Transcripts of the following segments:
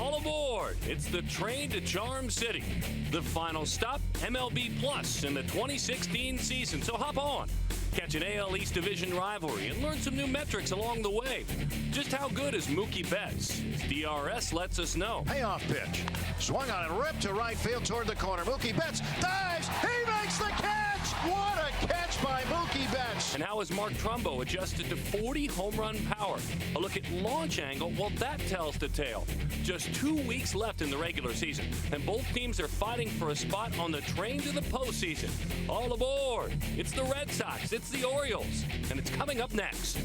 All aboard! It's the train to Charm City. The final stop, MLB Plus in the 2016 season. So hop on. Catch an AL East Division rivalry and learn some new metrics along the way. Just how good is Mookie Betts? As DRS lets us know. Payoff pitch. Swung on and ripped to right field toward the corner. Mookie Betts dives. He makes the catch. What a catch by Mookie Betts. And how has Mark Trumbo adjusted to 40 home run power? A look at launch angle, well, that tells the tale. Just 2 weeks left in the regular season, and both teams are fighting for a spot on the train to the postseason. All aboard! It's the Red Sox, it's the Orioles, and it's coming up next.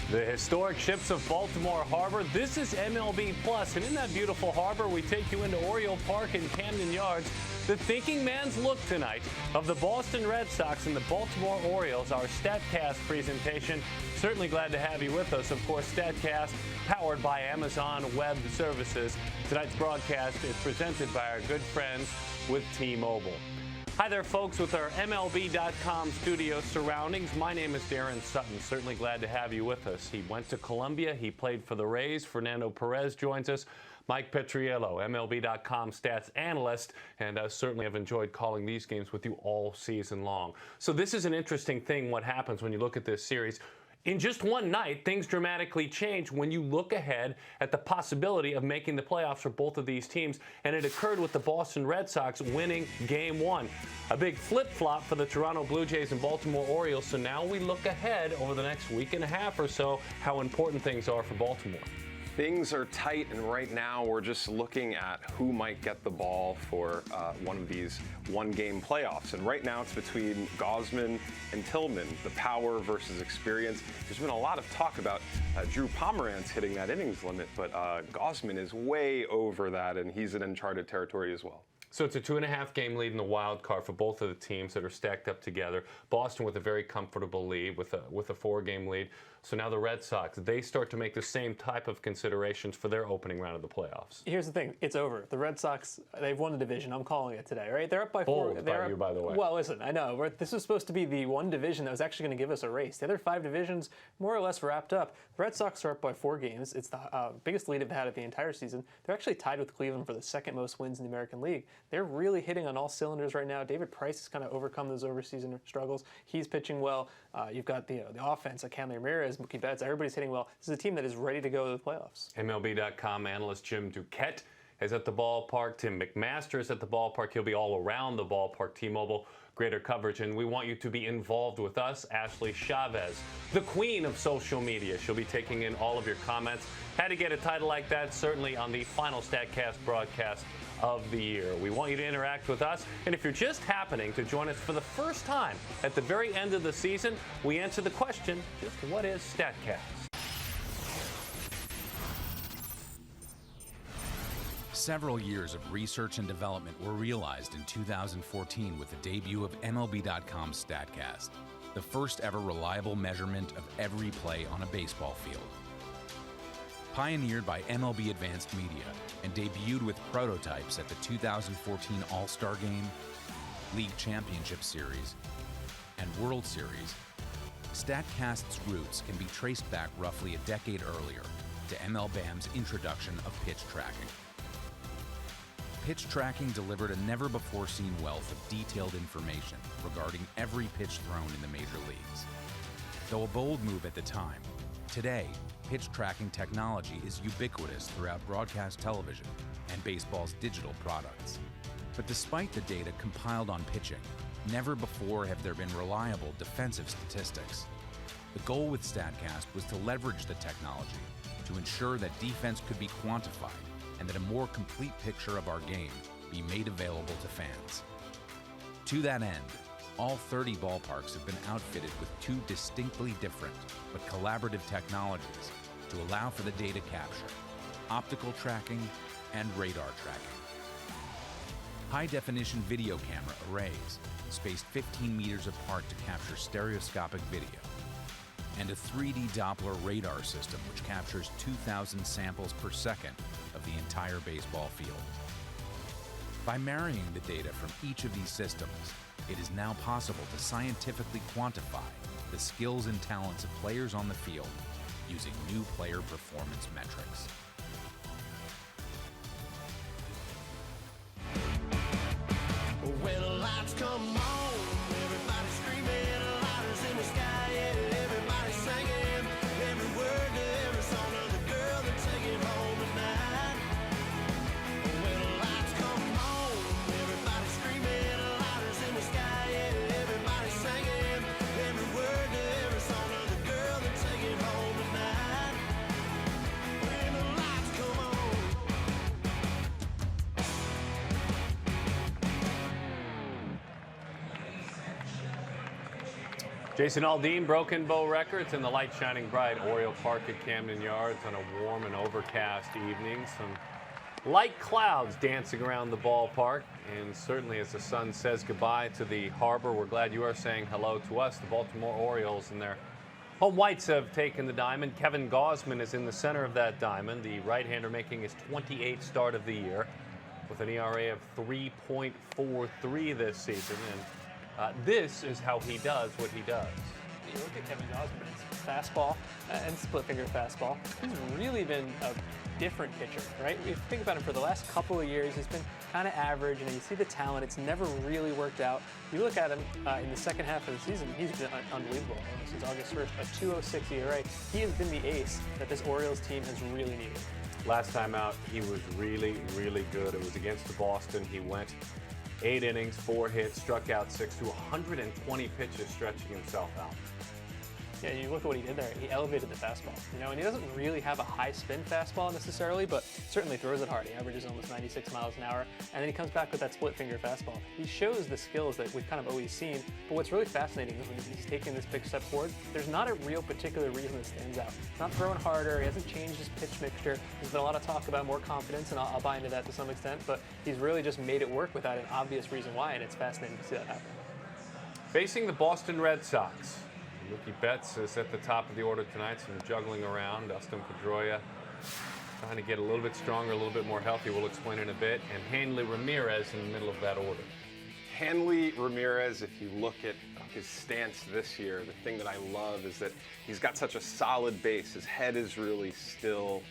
The historic ships of Baltimore Harbor. This is MLB Plus, and in that beautiful harbor, we take you into Oriole Park and Camden Yards. The thinking man's look tonight of the Boston Red Sox and the Baltimore Orioles, our StatCast presentation. Certainly glad to have you with us. Of course, StatCast, powered by Amazon Web Services. Tonight's broadcast is presented by our good friends with T-Mobile. Hi there, folks, with our MLB.com studio surroundings. My name is Darren Sutton. Certainly glad to have you with us. He went to Columbia. He played for the Rays. Fernando Perez joins us. Mike Petriello, MLB.com stats analyst, and certainly have enjoyed calling these games with you all season long. So this is an interesting thing, what happens when you look at this series. In just one night, things dramatically change when you look ahead at the possibility of making the playoffs for both of these teams, and it occurred with the Boston Red Sox winning Game 1. A big flip-flop for the Toronto Blue Jays and Baltimore Orioles, so now we look ahead over the next week and a half or so how important things are for Baltimore. Things are tight, and right now we're just looking at who might get the ball for one of these one-game playoffs. And right now it's between Gausman and Tillman, the power versus experience. There's been a lot of talk about Drew Pomeranz hitting that innings limit, but Gausman is way over that, and he's in uncharted territory as well. So it's a 2.5-game lead in the wild card for both of the teams that are stacked up together. Boston with a very comfortable lead with a 4-game lead. So now the Red Sox, they start to make the same type of considerations for their opening round of the playoffs. Here's the thing, it's over. The Red Sox, they've won the division. I'm calling it today, right? They're up by 4. Bold by you, by the way. Well, listen, I know. This was supposed to be the one division that was actually going to give us a race. The other 5 divisions, more or less, wrapped up. The Red Sox are up by 4 games. It's the biggest lead they've had of the entire season. They're actually tied with Cleveland for the second most wins in the American League. They're really hitting on all cylinders right now. David Price has kind of overcome those overseason struggles. He's pitching well. You've got the offense, like Hanley Ramirez, Mookie Betts. Everybody's hitting well. This is a team that is ready to go to the playoffs. MLB.com analyst Jim Duquette is at the ballpark. Tim McMaster is at the ballpark. He'll be all around the ballpark. T-Mobile, greater coverage. And we want you to be involved with us. Ashley Chavez, the queen of social media. She'll be taking in all of your comments. How to get a title like that? Certainly on the final StatCast broadcast of the year. We want you to interact with us, and if you're just happening to join us for the first time at the very end of the season, we answer the question, just what is StatCast? Several years of research and development were realized in 2014 with the debut of MLB.com StatCast, the first ever reliable measurement of every play on a baseball field. Pioneered by MLB Advanced Media and debuted with prototypes at the 2014 All-Star Game, League Championship Series, and World Series, StatCast's roots can be traced back roughly a decade earlier to MLBAM's introduction of pitch tracking. Pitch tracking delivered a never-before-seen wealth of detailed information regarding every pitch thrown in the major leagues. Though a bold move at the time, today, pitch tracking technology is ubiquitous throughout broadcast television and baseball's digital products. But despite the data compiled on pitching, never before have there been reliable defensive statistics. The goal with StatCast was to leverage the technology to ensure that defense could be quantified and that a more complete picture of our game be made available to fans. To that end, all 30 ballparks have been outfitted with 2 distinctly different but collaborative technologies to allow for the data capture, optical tracking, and radar tracking. High-definition video camera arrays spaced 15 meters apart to capture stereoscopic video, and a 3D Doppler radar system which captures 2,000 samples per second of the entire baseball field. By marrying the data from each of these systems, it is now possible to scientifically quantify the skills and talents of players on the field using new player performance metrics. When the lights come on, everybody screaming, lighters in the sky, yeah, everybody singing, every word to every song of the girl they're taking home tonight. When the lights come on, everybody screaming, lighters in the sky, yeah, everybody singing, every word to every song of the girl they're taking home tonight. When the lights come on. Jason Aldean, Broken Bow Records, and the light shining bright. Oriole Park at Camden Yards on a warm and overcast evening. Some light clouds dancing around the ballpark. And certainly as the sun says goodbye to the harbor, we're glad you are saying hello to us. The Baltimore Orioles and their home whites have taken the diamond. Kevin Gausman is in the center of that diamond, the right-hander making his 28th start of the year with an ERA of 3.43 this season. And this is how he does what he does. You look at Kevin Gausman's fastball and split finger fastball. He's really been a different pitcher, right? If you think about him for the last couple of years, he's been kind of average, and you see the talent. It's never really worked out. You look at him in the second half of the season, he's been unbelievable. Since August 1st, a 2.06 ERA. He has been the ace that this Orioles team has really needed. Last time out, he was really, really good. It was against the Boston. He went 8 innings, 4 hits, struck out 6 to 120 pitches, stretching himself out. Yeah, you look at what he did there. He elevated the fastball, and he doesn't really have a high spin fastball necessarily, but certainly throws it hard. He averages almost 96 miles an hour, and then he comes back with that split finger fastball. He shows the skills that we've kind of always seen, but what's really fascinating is when he's taking this big step forward, there's not a real particular reason that stands out. He's not throwing harder, he hasn't changed his pitch mixture. There's been a lot of talk about more confidence, and I'll buy into that to some extent, but he's really just made it work without an obvious reason why, and it's fascinating to see that happen. Facing the Boston Red Sox, Mookie Betts is at the top of the order tonight, some juggling around. Dustin Pedroia trying to get a little bit stronger, a little bit more healthy. We'll explain in a bit. And Hanley Ramirez in the middle of that order. Hanley Ramirez, if you look at his stance this year, the thing that I love is that he's got such a solid base. His head is really still.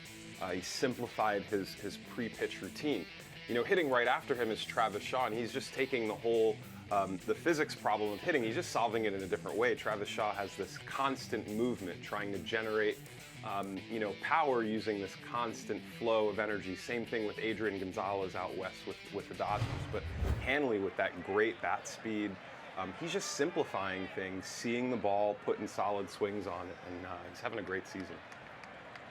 He simplified his pre-pitch routine. Hitting right after him is Travis Shaw, and he's just taking the whole the physics problem of hitting, he's just solving it in a different way. Travis Shaw has this constant movement, trying to generate, power using this constant flow of energy. Same thing with Adrian Gonzalez out west with the Dodgers. But Hanley with that great bat speed, he's just simplifying things, seeing the ball, putting solid swings on it, and he's having a great season.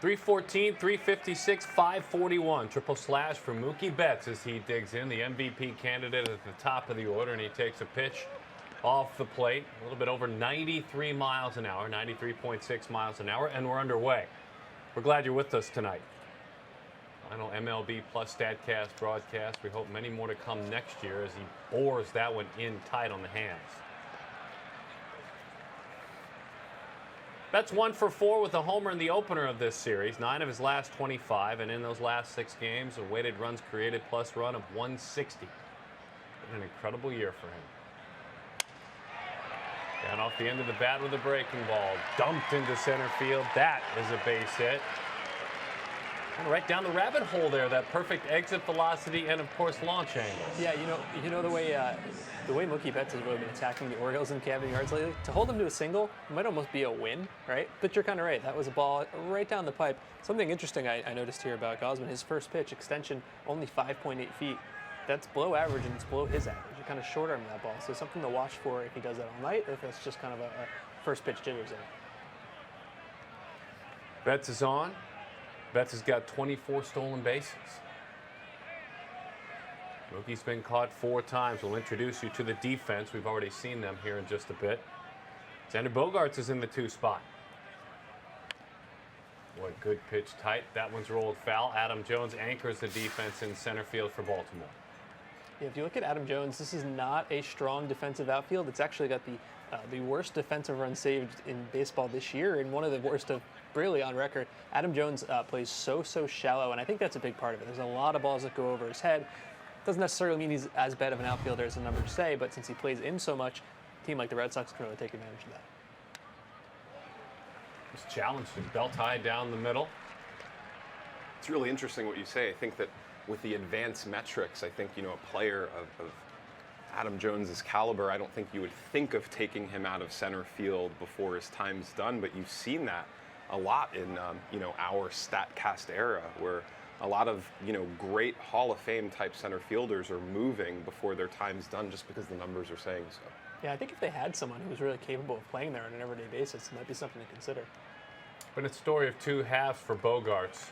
314, 356, 541. Triple slash for Mookie Betts as he digs in. The MVP candidate at the top of the order, and he takes a pitch off the plate. A little bit over 93 miles an hour, 93.6 miles an hour, and we're underway. We're glad you're with us tonight. Final MLB Plus StatCast broadcast. We hope many more to come next year as he bores that one in tight on the hands. Betts 1 for 4 with a homer in the opener of this series, 9 of his last 25, and in those last 6 games, a weighted runs created plus run of 160. Been an incredible year for him. Down off the end of the bat with a breaking ball, dumped into center field. That is a base hit. And right down the rabbit hole there, that perfect exit velocity and, of course, launch angle. Yeah, the way Mookie Betts has really been attacking the Orioles in Camden Yards lately, to hold them to a single might almost be a win, right? But you're kind of right. That was a ball right down the pipe. Something interesting I noticed here about Gausman, his first pitch, extension, only 5.8 feet. That's below average, and it's below his average. You're kind of short on that ball. So something to watch for if he does that all night, or if that's just kind of a first pitch jitters in. Betts is on. Betts has got 24 stolen bases. Mookie's been caught 4 times. We'll introduce you to the defense. We've already seen them here in just a bit. Xander Bogaerts is in the 2 spot. What good pitch tight. That one's rolled foul. Adam Jones anchors the defense in center field for Baltimore. Yeah, if you look at Adam Jones, this is not a strong defensive outfield. It's actually got the worst defensive run saved in baseball this year, and one of the worst of really on record. Adam Jones plays so shallow, and I think that's a big part of it. There's a lot of balls that go over his head. Doesn't necessarily mean he's as bad of an outfielder as the numbers say, but since he plays in so much, a team like the Red Sox can really take advantage of that. He's challenged him, belt tied down the middle. It's really interesting what you say. I think that with the advanced metrics, I think, a player of Adam Jones's caliber, I don't think you would think of taking him out of center field before his time's done, but you've seen that a lot in, our StatCast era, where a lot of, great Hall of Fame type center fielders are moving before their time's done just because the numbers are saying so. Yeah, I think if they had someone who was really capable of playing there on an everyday basis, it might be something to consider. Been a story of two halves for Bogaerts.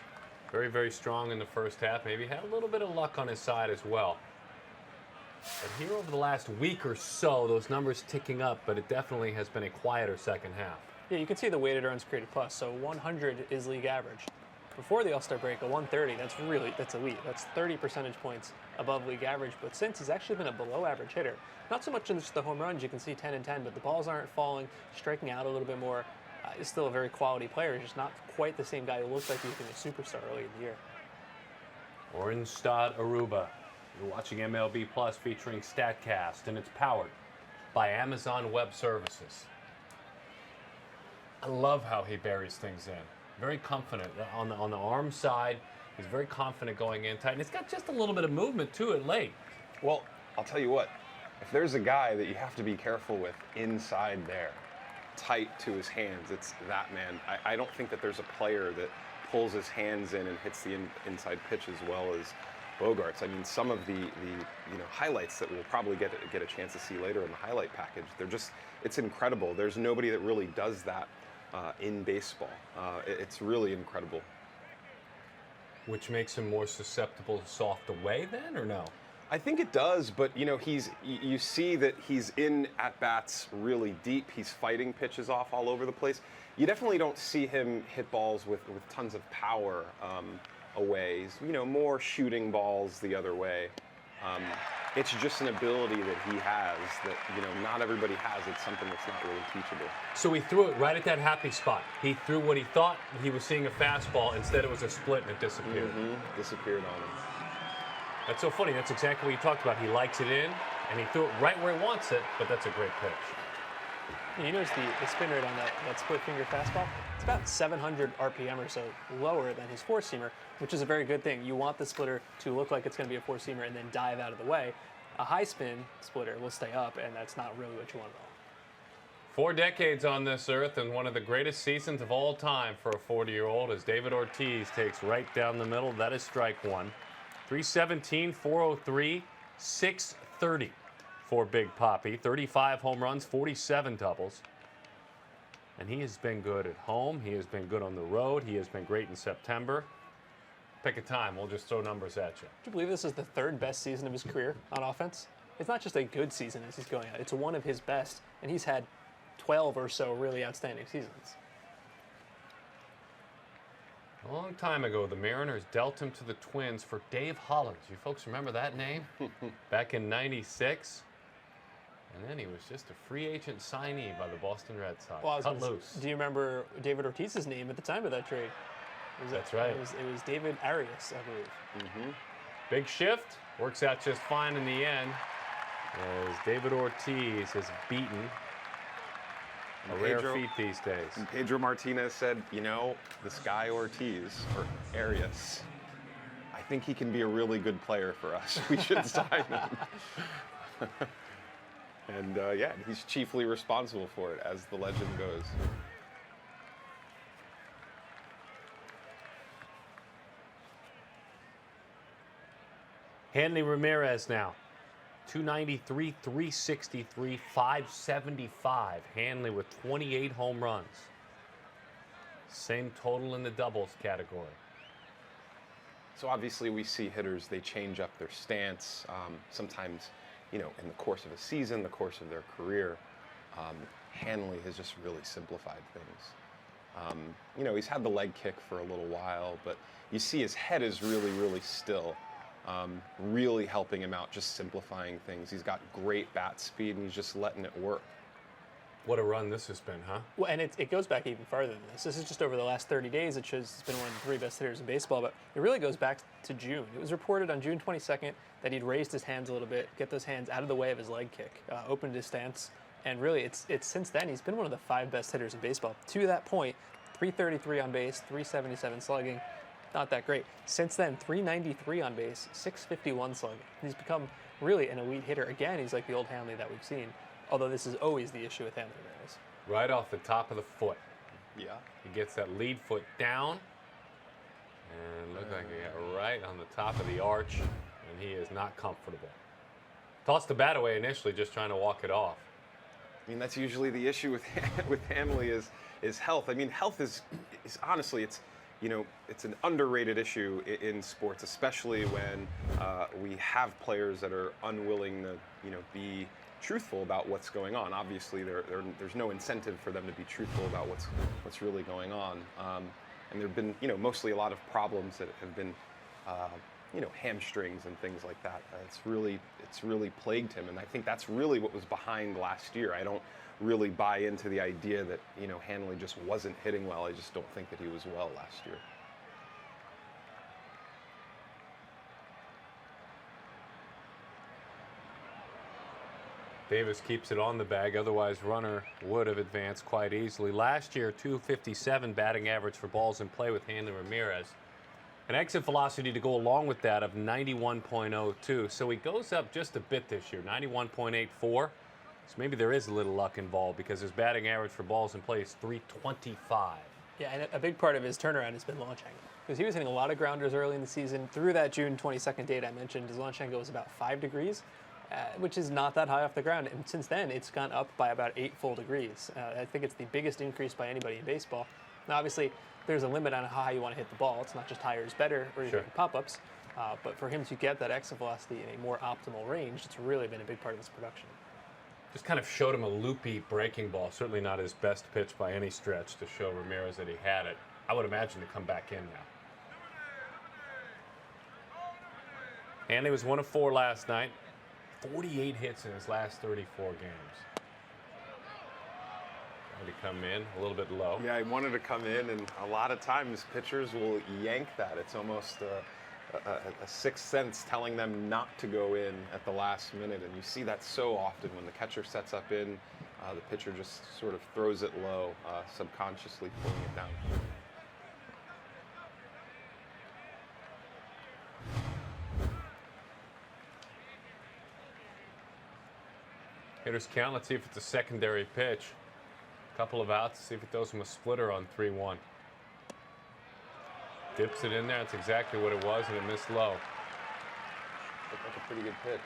Very, very strong in the first half. Maybe had a little bit of luck on his side as well. But here over the last week or so, those numbers ticking up, but it definitely has been a quieter second half. Yeah, you can see the weighted runs created plus. So 100 is league average. Before the All-Star break, a 130, that's elite. That's 30 percentage points above league average. But since he's actually been a below average hitter, not so much in just the home runs, you can see 10 and 10, but the balls aren't falling, striking out a little bit more. He's still a very quality player. He's just not quite the same guy who looked like he became a superstar early in the year. Orange Stad Aruba. You're watching MLB Plus featuring StatCast, and it's powered by Amazon Web Services. I love how he buries things in. Very confident on the arm side. He's very confident going in tight, and it's got just a little bit of movement to it late. Well, I'll tell you what, if there's a guy that you have to be careful with inside there, tight to his hands, it's that man. I don't think that there's a player that pulls his hands in and hits the inside pitch as well as Bogaerts. I mean, some of the highlights that we'll probably get a chance to see later in the highlight package, it's incredible. There's nobody that really does that in baseball. It's really incredible. Which makes him more susceptible to soft away then, or no? I think it does, but you see that he's in at bats really deep. He's fighting pitches off all over the place. You definitely don't see him hit balls with tons of power away. He's, more shooting balls the other way. It's just an ability that he has that not everybody has. It's something that's not really teachable. So he threw it right at that happy spot. He threw what he thought he was seeing a fastball. Instead, it was a split and it disappeared. Disappeared on him. That's so funny. That's exactly what you talked about. He likes it in, and he threw it right where he wants it, but that's a great pitch. Yeah, you notice the spin rate on that split finger fastball? It's about 700 RPM or so lower than his four-seamer, which is a very good thing. You want the splitter to look like it's going to be a four-seamer and then dive out of the way. A high-spin splitter will stay up, and that's not really what you want at all. 4 decades on this earth and one of the greatest seasons of all time for a 40-year-old as David Ortiz takes right down the middle. That is strike one. 317, 403, 630 for Big Papi. 35 home runs, 47 doubles. And he has been good at home. He has been good on the road. He has been great in September. Pick a time. We'll just throw numbers at you. Do you believe this is the third best season of his career on offense? It's not just a good season as he's going out. It's one of his best, and he's had 12 or so really outstanding seasons. A long time ago, the Mariners dealt him to the Twins for Dave Hollins. You folks remember that name? Back in '96. And then he was just a free agent signee by the Boston Red Sox. Well, cut loose. Do you remember David Ortiz's name at the time of that trade? That's right. It was David Arias, I believe. Big shift. Works out just fine in the end. As David Ortiz has beaten a rare feat these days. And Pedro Martinez said, this guy Ortiz, or Arias, I think he can be a really good player for us. We should sign him. And he's chiefly responsible for it, as the legend goes. Hanley Ramirez now. 293, 363, 575. Hanley with 28 home runs. Same total in the doubles category. So obviously we see hitters, they change up their stance. Sometimes, in the course of a season, the course of their career. Hanley has just really simplified things. He's had the leg kick for a little while, but you see his head is really, really still. Really helping him out, just simplifying things. He's got great bat speed, and he's just letting it work. What a run this has been, huh? Well, and it goes back even farther than this. This is just over the last 30 days. It shows he's been one of the 3 best hitters in baseball, but it really goes back to June. It was reported on June 22nd that he'd raised his hands a little bit, get those hands out of the way of his leg kick, opened his stance, and really it's since then he's been one of the 5 best hitters in baseball. To that point, 333 on base, 377 slugging, not that great. Since then, 393 on base, 651 slugging. He's become really an elite hitter. Again, he's like the old Hanley that we've seen. Although this is always the issue with Hanley Ramirez. Right off the top of the foot. Yeah. He gets that lead foot down. And looked like he got right on the top of the arch. And he is not comfortable. Tossed the bat away initially, just trying to walk it off. I mean, that's usually the issue with Hanley is health. I mean, health is honestly, it's an underrated issue in sports, especially when we have players that are unwilling to, be truthful about what's going on. Obviously, there's no incentive for them to be truthful about what's really going on. And there've been, mostly a lot of problems that have been, hamstrings and things like that. It's really plagued him, and I think that's really what was behind last year. I don't really buy into the idea that Hanley just wasn't hitting well. I just don't think that he was well last year. Davis keeps it on the bag, otherwise runner would have advanced quite easily. Last year, 257 batting average for balls in play with Hanley Ramirez. An exit velocity to go along with that of 91.02. So he goes up just a bit this year, 91.84. So maybe there is a little luck involved because his batting average for balls in play is 325. Yeah, and a big part of his turnaround has been launch angle. Because he was hitting a lot of grounders early in the season. Through that June 22nd date I mentioned, his launch angle was about 5 degrees. Which is not that high off the ground. And since then, it's gone up by about 8 full degrees. I think it's the biggest increase by anybody in baseball. Now, obviously, there's a limit on how high you want to hit the ball. It's not just higher is better or you're hitting pop-ups. But for him to get that exit velocity in a more optimal range, it's really been a big part of his production. Just kind of showed him a loopy breaking ball. Certainly not his best pitch by any stretch to show Ramirez that he had it. I would imagine to come back in now. And he was 1 of 4 last night. 48 hits in his last 34 games. Tried to come in a little bit low. Yeah, he wanted to come in, and a lot of times pitchers will yank that. It's almost a sixth sense telling them not to go in at the last minute, and you see that so often when the catcher sets up in, the pitcher just sort of throws it low, subconsciously pulling it down. Hitters count. Let's see if it's a secondary pitch. Couple of outs. See if it throws him a splitter on 3-1. Dips it in there. That's exactly what it was, and it missed low. Looked like a pretty good pitch.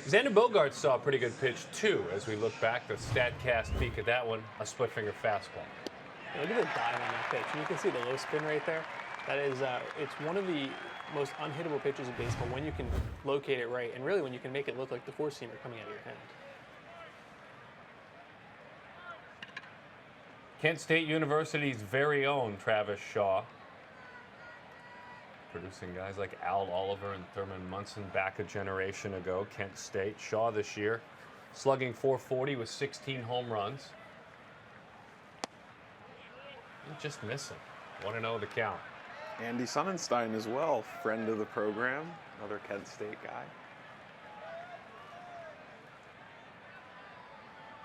Xander Bogaerts saw a pretty good pitch, too, as we look back. The StatCast peek at that one, a split-finger fastball. Look at the dive on that pitch. And you can see the low spin right there. That is, it's one of the most unhittable pitches in baseball when you can locate it right, and really when you can make it look like the four-seamer coming out of your hand. Kent State University's very own Travis Shaw. Producing guys like Al Oliver and Thurman Munson back a generation ago. Kent State. Shaw this year slugging .440 with 16 home runs. Just missing. 1-0 the count. Andy Sonnenstein as well, friend of the program, another Kent State guy.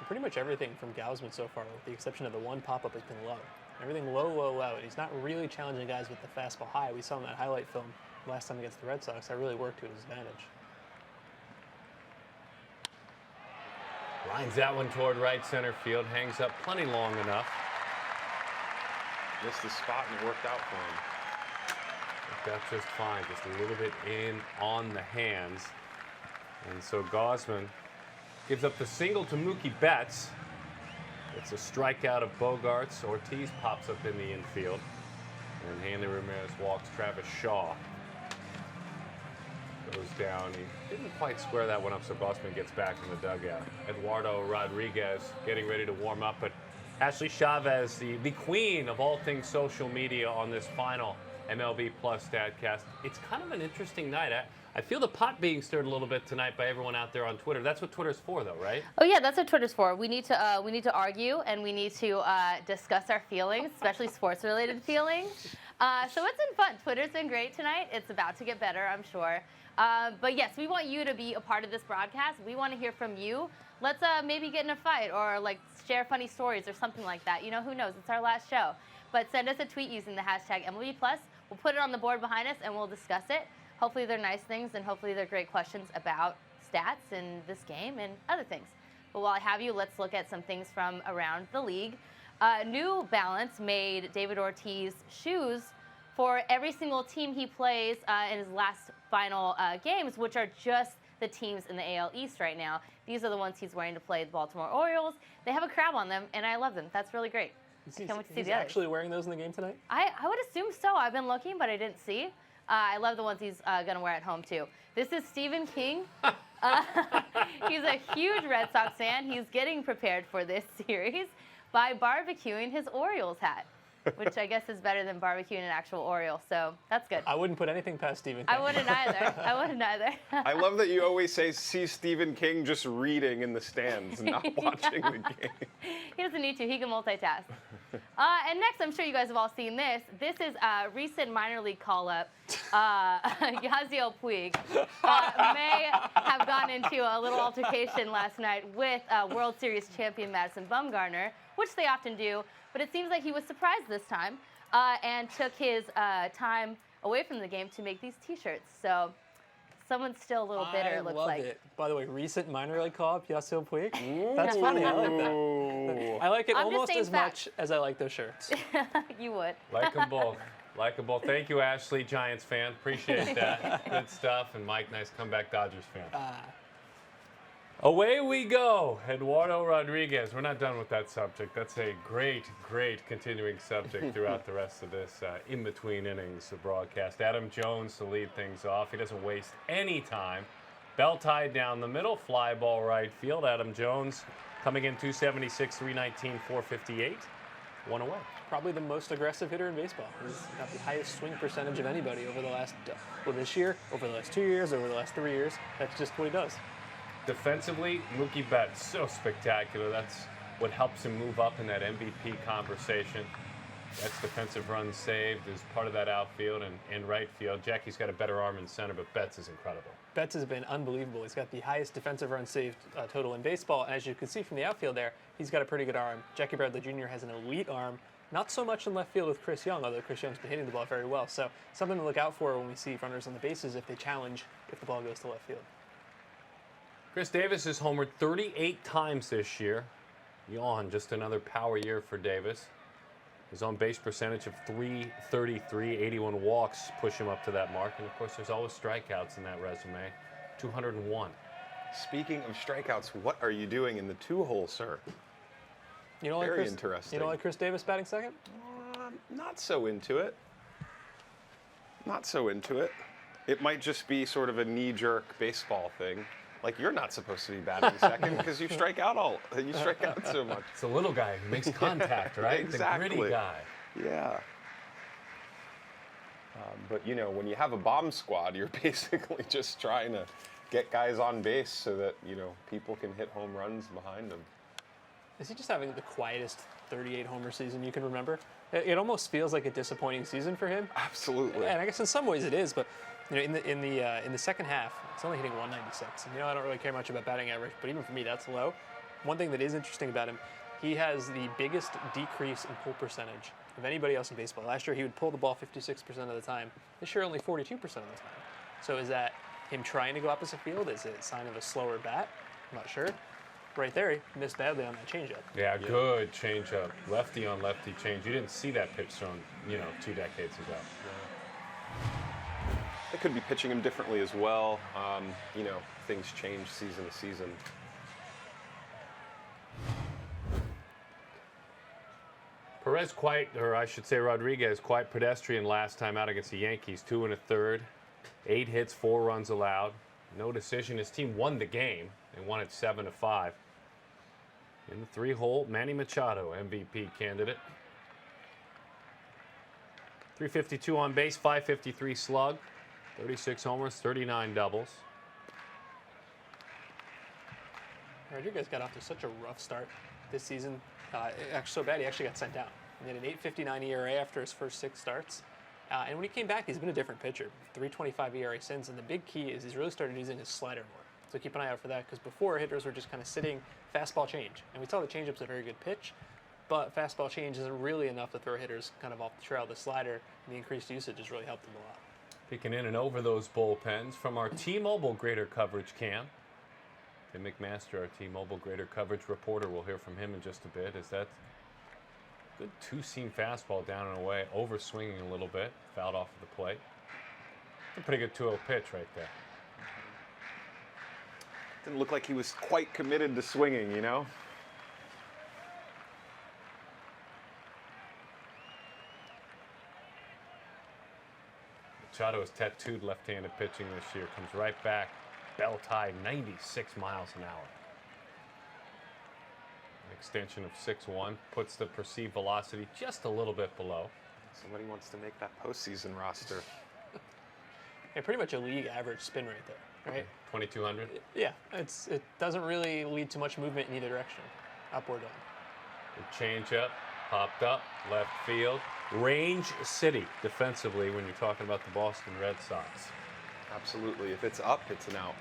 Pretty much everything from Gausman so far, with the exception of the one pop-up, has been low. Everything low, low, low. And he's not really challenging guys with the fastball high. We saw in that highlight film last time against the Red Sox. That really worked to his advantage. Lines that one toward right center field. Hangs up plenty long enough. Missed the spot and it worked out for him. Worked out just fine. Just a little bit in on the hands. And so Gausman gives up the single to Mookie Betts. It's a strikeout of Bogaerts. Ortiz pops up in the infield. And Hanley Ramirez walks Travis Shaw. Goes down. He didn't quite square that one up, so Gausman gets back in the dugout. Eduardo Rodriguez getting ready to warm up, but Ashley Chavez, the queen of all things social media on this final MLB Plus StatCast. It's kind of an interesting night. I feel the pot being stirred a little bit tonight by everyone out there on Twitter. That's what Twitter's for, though, right? Oh yeah, that's what Twitter's for. We need to argue and we need to discuss our feelings, especially sports-related feelings. So it's been fun. Twitter's been great tonight. It's about to get better, I'm sure. But yes, we want you to be a part of this broadcast. We want to hear from you. Let's maybe get in a fight or like share funny stories or something like that. You know, who knows? It's our last show. But send us a tweet using the hashtag MLB Plus. We'll put it on the board behind us and we'll discuss it. Hopefully they're nice things and hopefully they're great questions about stats and this game and other things. But while I have you, let's look at some things from around the league. New Balance made David Ortiz shoes for every single team he plays in his last final games, which are just the teams in the AL East right now. These are the ones he's wearing to play the Baltimore Orioles. They have a crab on them, and I love them. That's really great. Can't wait to see the others. Actually wearing those in the game tonight? I would assume so. I've been looking, but I didn't see. I love the ones he's going to wear at home, too. This is Stephen King. He's a huge Red Sox fan. He's getting prepared for this series by barbecuing his Orioles hat, which I guess is better than barbecuing an actual Oriole, so that's good. I wouldn't put anything past Stephen King. I wouldn't either. I love that you always say, see Stephen King just reading in the stands, not watching the game. He doesn't need to. He can multitask. And next, I'm sure you guys have all seen this. This is a recent minor league call-up. Yasiel Puig may have gotten into a little altercation last night with World Series champion Madison Bumgarner, which they often do. But it seems like he was surprised this time and took his time away from the game to make these T-shirts. So someone's still a little bitter, it looks like. I love it. By the way, recent minor league call-up, Yasiel Puig. That's funny. I like that. I like it almost as much as I like those shirts. You would. Like them both. Like them both. Thank you, Ashley, Giants fan. Appreciate that. Good stuff. And Mike, nice comeback Dodgers fan. Away we go, Eduardo Rodriguez. We're not done with that subject. That's a great, great continuing subject throughout the rest of this in-between innings of broadcast. Adam Jones to lead things off. He doesn't waste any time. Bell tied down the middle, fly ball right field. Adam Jones coming in 276, 319, 458. One away. Probably the most aggressive hitter in baseball. He's got the highest swing percentage of anybody over the last, this year, over the last 2 years, over the last 3 years. That's just what he does. Defensively, Mookie Betts, so spectacular. That's what helps him move up in that MVP conversation. That's defensive runs saved as part of that outfield and right field. Jackie's got a better arm in center, but Betts is incredible. Betts has been unbelievable. He's got the highest defensive runs saved total in baseball. And as you can see from the outfield there, he's got a pretty good arm. Jackie Bradley Jr. has an elite arm. Not so much in left field with Chris Young, although Chris Young's been hitting the ball very well. So something to look out for when we see runners on the bases if they challenge if the ball goes to left field. Chris Davis has homered 38 times this year. Yawn, just another power year for Davis. His on-base percentage of .333, 81 walks push him up to that mark. And, of course, there's always strikeouts in that resume, 201. Speaking of strikeouts, what are you doing in the two-hole, sir? You know, Very interesting. You don't like Chris Davis batting second? Not so into it. Not so into it. It might just be sort of a knee-jerk baseball thing. Like, you're not supposed to be batting second because you strike out so much. It's a little guy who makes contact, right? Exactly. The gritty guy. Yeah. But, you know, when you have a bomb squad, you're basically just trying to get guys on base so that, you know, people can hit home runs behind them. Is he just having the quietest 38-homer season you can remember? It almost feels like a disappointing season for him. Absolutely. And I guess in some ways it is, but you know, in the second half, it's only hitting 196. And you know, I don't really care much about batting average, but even for me, that's low. One thing that is interesting about him, he has the biggest decrease in pull percentage of anybody else in baseball. Last year, he would pull the ball 56% of the time. This year, only 42% of the time. So is that him trying to go opposite field? Is it a sign of a slower bat? I'm not sure. Right there, he missed badly on that changeup. Yeah, good changeup. Lefty on lefty change. You didn't see that pitch thrown, 2 decades ago. They could be pitching him differently as well. Things change season to season. Rodriguez, quite pedestrian last time out against the Yankees. 2 1/3, 8 hits, 4 runs allowed. No decision. His team won the game. They won it 7-5. In the 3-hole, Manny Machado, MVP candidate. 352 on base, 553 slug, 36 homers, 39 doubles. Rodriguez got off to such a rough start this season. Actually so bad he actually got sent down. He had an 8.59 ERA after his first 6 starts. And when he came back, he's been a different pitcher. 3.25 ERA since, and the big key is he's really started using his slider more. So keep an eye out for that, because before, hitters were just kind of sitting, fastball change. And we saw the changeup's a very good pitch, but fastball change isn't really enough to throw hitters kind of off the trail. The slider and the increased usage has really helped him a lot. Peeking in and over those bullpens from our T-Mobile Greater Coverage cam. Tim McMaster, our T-Mobile Greater Coverage reporter, we'll hear from him in just a bit. Is that good two-seam fastball down and away, over-swinging a little bit, fouled off of the plate. It's a pretty good 2-0 pitch right there. Didn't look like he was quite committed to swinging, you know? Machado is tattooed left-handed pitching this year. Comes right back, belt high, 96 miles an hour. An extension of 6'1", puts the perceived velocity just a little bit below. Somebody wants to make that postseason roster. Yeah, pretty much a league average spin rate there, right? 2,200? Yeah, it doesn't really lead to much movement in either direction, up or down. The changeup, popped up, left field. Range City defensively when you're talking about the Boston Red Sox. Absolutely. If it's up, it's an out.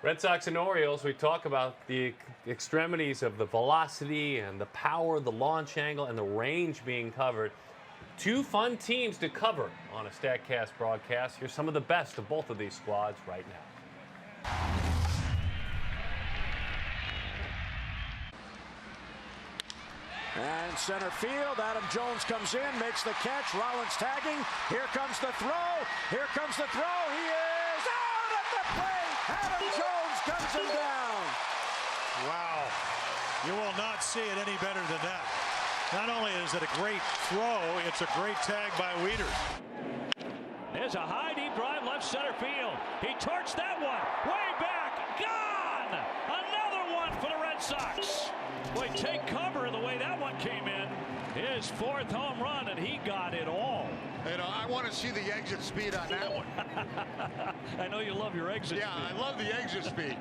Red Sox and Orioles, we talk about the extremities of the velocity and the power, the launch angle, and the range being covered. 2 fun teams to cover on a StatCast broadcast. Here's some of the best of both of these squads right now. And center field, Adam Jones comes in, makes the catch. Rollins tagging. Here comes the throw. Here comes the throw. He is out at the plate. Adam Jones guns him down. Wow. You will not see it any better than that. Not only is it a great throw, it's a great tag by Wieters. There's a high deep drive left center field. He torched that one way back. Gone! Another one for the Red Sox. Boy, take cover the way that one came in. His 4th home run, and he got it all. You know, I want to see the exit speed on that one. I know you love your exit speed. Yeah, I love the exit speed.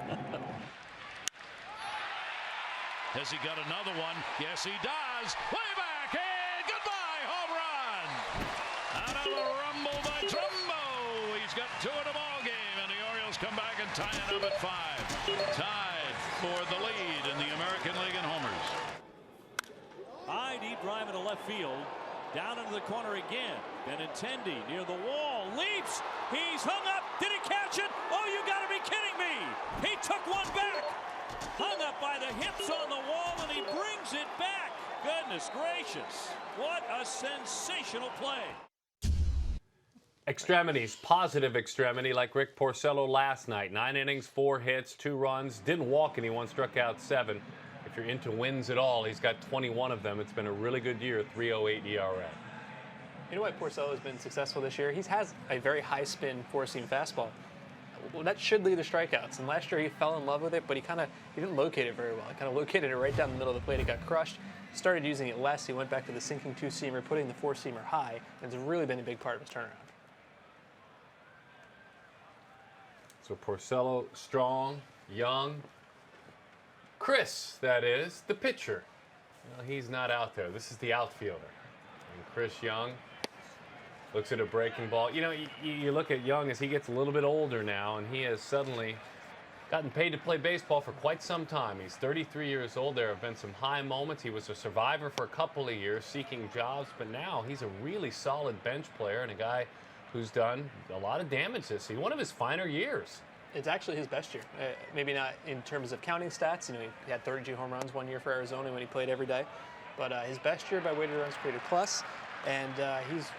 Has he got another one? Yes, he does. Way back, and goodbye, home run. Out of the rumble by Trumbo. He's got 2 in the ball game, and the Orioles come back and tie it up at 5. Tied for the lead in the American League in homers. High deep drive into left field. Down into the corner again. Benintendi near the wall. Leaps. He's hung up. Did he catch it? Oh, you got to be kidding me. He took one back. Hung up by the hips on the wall, and he brings it back. Goodness gracious. What a sensational play. Extremities, positive extremity like Rick Porcello last night. 9 innings, 4 hits, 2 runs. Didn't walk anyone, struck out 7. If you're into wins at all, he's got 21 of them. It's been a really good year, 3.08 ERA. You know why Porcello has been successful this year? He has a very high-spin 4-seam fastball. Well, that should lead to strikeouts. And last year he fell in love with it, but he didn't locate it very well. He kind of located it right down the middle of the plate. It got crushed. Started using it less. He went back to the sinking 2-seamer, putting the 4-seamer high, and it's really been a big part of his turnaround. So Porcello, strong, young. Chris, that is, the pitcher. Well, he's not out there. This is the outfielder. And Chris Young looks at a breaking ball. You know, you look at Young as he gets a little bit older now, and he has suddenly gotten paid to play baseball for quite some time. He's 33 years old. There have been some high moments. He was a survivor for a couple of years seeking jobs, but now he's a really solid bench player and a guy who's done a lot of damage this season. One of his finer years. It's actually his best year. Maybe not in terms of counting stats. You know, he had 32 home runs one year for Arizona when he played every day. But his best year by weighted runs created plus, and he's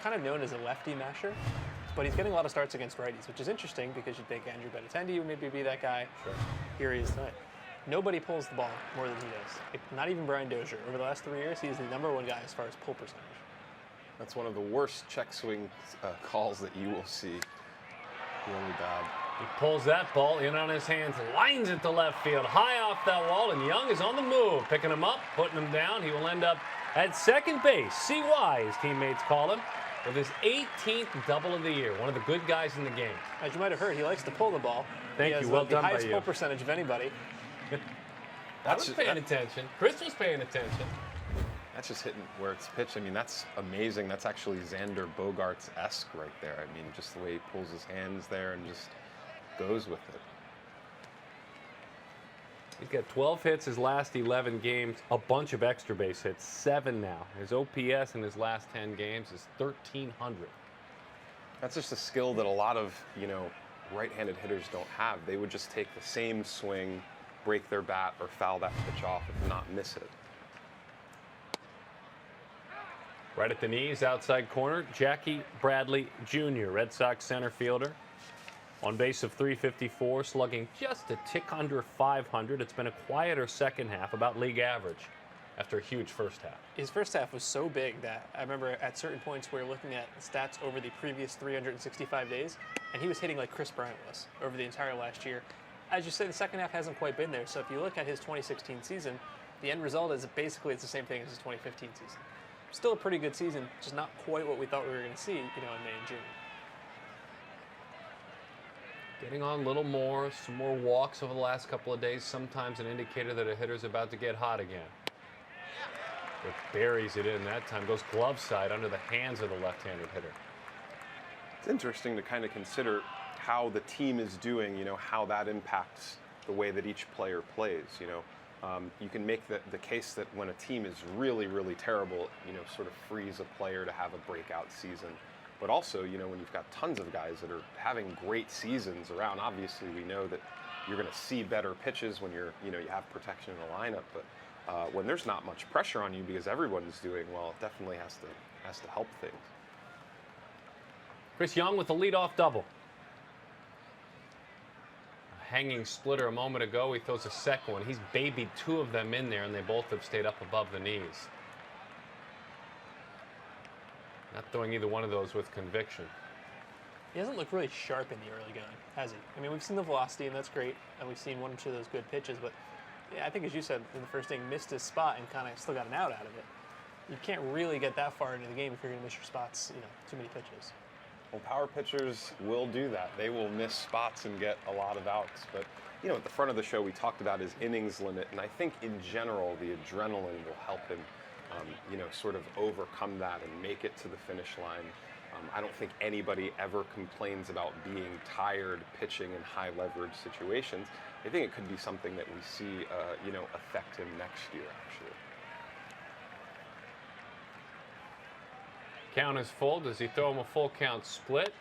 kind of known as a lefty masher, but he's getting a lot of starts against righties, which is interesting because you'd think Andrew Benintendi would maybe be that guy. Sure. Here he is tonight. Nobody pulls the ball more than he does. Not even Brian Dozier. Over the last 3 years, he's the #1 guy as far as pull percentage. That's one of the worst check swing calls that you will see. Really bad. He pulls that ball in on his hands, lines it to left field, high off that wall, and Young is on the move, picking him up, putting him down. He will end up At second base, CY, his teammates call him, with his 18th double of the year. One of the good guys in the game. As you might have heard, he likes to pull the ball. Thank he you. has Well the done by highest you. pull percentage of anybody. I was paying attention. Chris was paying attention. That's just hitting where it's pitched. I mean, that's amazing. That's actually Xander Bogaerts-esque right there. I mean, just the way he pulls his hands there and just goes with it. He's got 12 hits his last 11 games, a bunch of extra base hits, 7 now. His OPS in his last 10 games is 1,300. That's just a skill that a lot of, right-handed hitters don't have. They would just take the same swing, break their bat, or foul that pitch off, if not miss it. Right at the knees, outside corner, Jackie Bradley Jr., Red Sox center fielder. On base of 354, slugging just a tick under 500. It's been a quieter second half, about league average, after a huge first half. His first half was so big that I remember at certain points we were looking at stats over the previous 365 days, and he was hitting like Chris Bryant was over the entire last year. As you say, the second half hasn't quite been there. So if you look at his 2016 season, the end result is basically it's the same thing as his 2015 season. Still a pretty good season, just not quite what we thought we were going to see, in May and June. Getting on a little more, some more walks over the last couple of days, sometimes an indicator that a hitter's about to get hot again. But buries it in that time, goes glove side under the hands of the left-handed hitter. It's interesting to kind of consider how the team is doing, how that impacts the way that each player plays, You can make the case that when a team is really, really terrible, sort of frees a player to have a breakout season. But also, when you've got tons of guys that are having great seasons around, obviously we know that you're going to see better pitches when you have protection in the lineup. But when there's not much pressure on you because everyone's doing well, it definitely has to help things. Chris Young with the leadoff double. A hanging splitter a moment ago. He throws a second one. He's babied 2 of them in there, and they both have stayed up above the knees. Not throwing either one of those with conviction. He hasn't looked really sharp in the early going, has he? I mean, we've seen the velocity, and that's great, and we've seen 1 or 2 of those good pitches, but yeah, I think, as you said in the first inning, missed his spot and kind of still got an out of it. You can't really get that far into the game if you're going to miss your spots, too many pitches. Well, power pitchers will do that. They will miss spots and get a lot of outs. But, at the front of the show, we talked about his innings limit, and I think in general, the adrenaline will help him sort of overcome that and make it to the finish line. I don't think anybody ever complains about being tired pitching in high leverage situations. I think it could be something that we see, affect him next year, actually. Count is full. Does he throw him a full count split?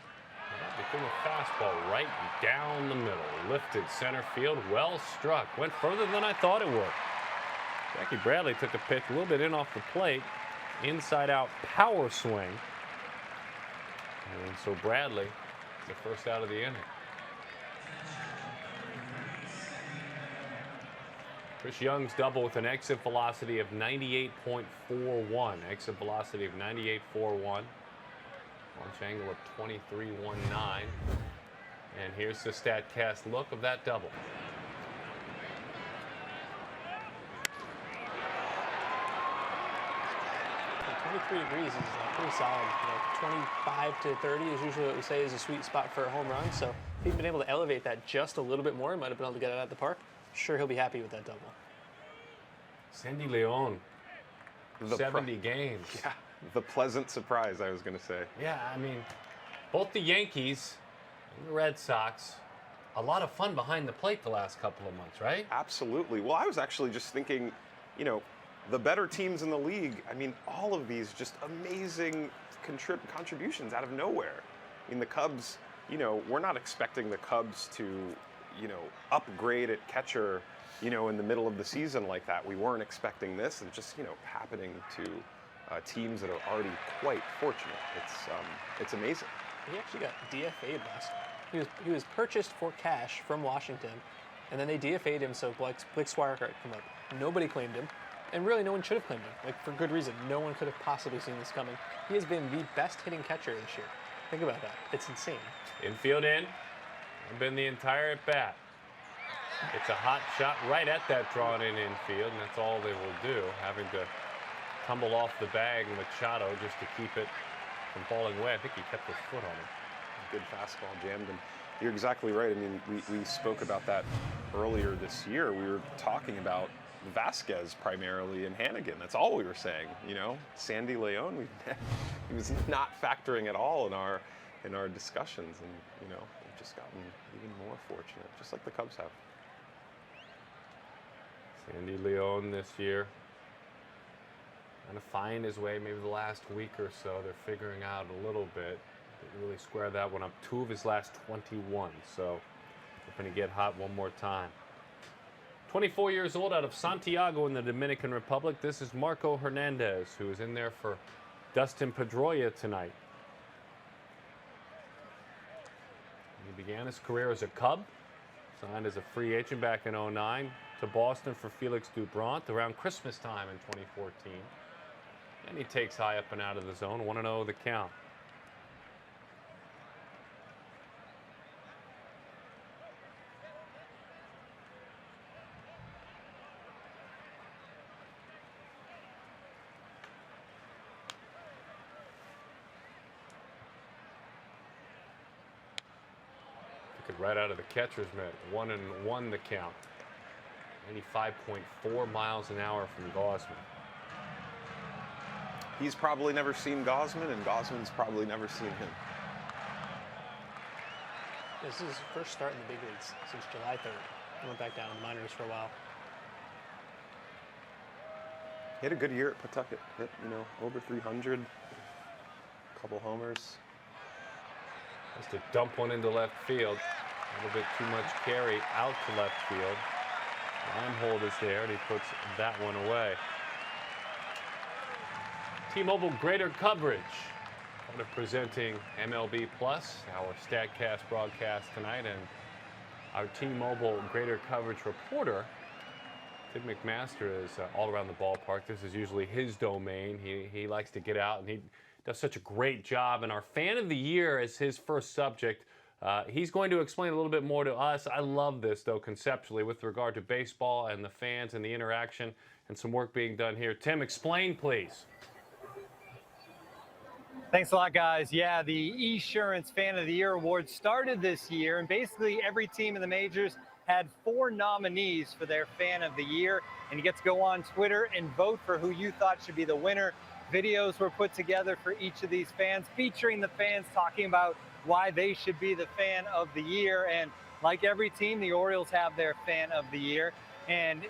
He threw a fastball right down the middle. Lifted center field. Well struck. Went further than I thought it would. Jackie Bradley took a pitch a little bit in off the plate. Inside out power swing. And so Bradley, the first out of the inning. Chris Young's double with an exit velocity of 98.41. Exit velocity of 98.41. Launch angle of 23.19. And here's the StatCast look of that double. 23 degrees is pretty solid. 25 to 30 is usually what we say is a sweet spot for a home run. So if he'd been able to elevate that just a little bit more, he might have been able to get it out of the park. Sure, he'll be happy with that double. Sandy Leon, 70 games. Yeah, the pleasant surprise, I was going to say. Yeah, I mean, both the Yankees and the Red Sox, a lot of fun behind the plate the last couple of months, right? Absolutely. Well, I was actually just thinking, the better teams in the league, I mean, all of these just amazing contributions out of nowhere. I mean, the Cubs, we're not expecting the Cubs to, upgrade at catcher, in the middle of the season like that. We weren't expecting this, and just, happening to teams that are already quite fortunate. It's amazing. He actually got DFA'd last year. He was purchased for cash from Washington, and then they DFA'd him so Blake Swire could come up. Nobody claimed him. And really, no one should have claimed him. For good reason. No one could have possibly seen this coming. He has been the best hitting catcher this year. Think about that. It's insane. Infield in. Been the entire at bat. It's a hot shot right at that drawn in infield, and that's all they will do, having to tumble off the bag, Machado, just to keep it from falling away. I think he kept his foot on it. Good fastball, jammed him. You're exactly right. I mean, we spoke about that earlier this year. We were talking about Vasquez primarily and Hannigan. That's all we were saying. You know, Sandy Leon, he was not factoring at all in our discussions, and you know, we've just gotten even more fortunate, just like the Cubs have. Sandy Leon this year, trying to find his way. Maybe the last week or so, they're figuring out a little bit. Didn't really square that one up. 2 of his last 21, so hoping to get hot one more time. 24 years old, out of Santiago in the Dominican Republic. This is Marco Hernandez, who is in there for Dustin Pedroia tonight. He began his career as a Cub, signed as a free agent back in '09 to Boston for Felix Doubront around Christmas time in 2014. And he takes high up and out of the zone, 1-0 the count. Right out of the catcher's mitt, 1-1 the count. 95.4 miles an hour from Gausman. He's probably never seen Gausman, and Gausman's probably never seen him. This is his first start in the big leagues since July 3rd. He went back down in the minors for a while. He had a good year at Pawtucket. Hit, you know, over 300, a couple homers. Just to dump one into left field. A little bit too much carry out to left field. Lamhold is there, and he puts that one away. T-Mobile Greater Coverage, kind of presenting MLB Plus, our StatCast broadcast tonight, and our T-Mobile Greater Coverage reporter, Tim McMaster, is all around the ballpark. This is usually his domain. He likes to get out, and he does such a great job. And our Fan of the Year is his first subject. He's going to explain a little bit more to us. I love this, though, conceptually, with regard to baseball and the fans and the interaction and some work being done here. Tim, explain, please. Thanks a lot, guys. Yeah, the Esurance Fan of the Year Award started this year, and basically every team in the majors had 4 nominees for their Fan of the Year, and you get to go on Twitter and vote for who you thought should be the winner. Videos were put together for each of these fans, featuring the fans talking about why they should be the Fan of the Year. And like every team, the Orioles have their Fan of the Year, and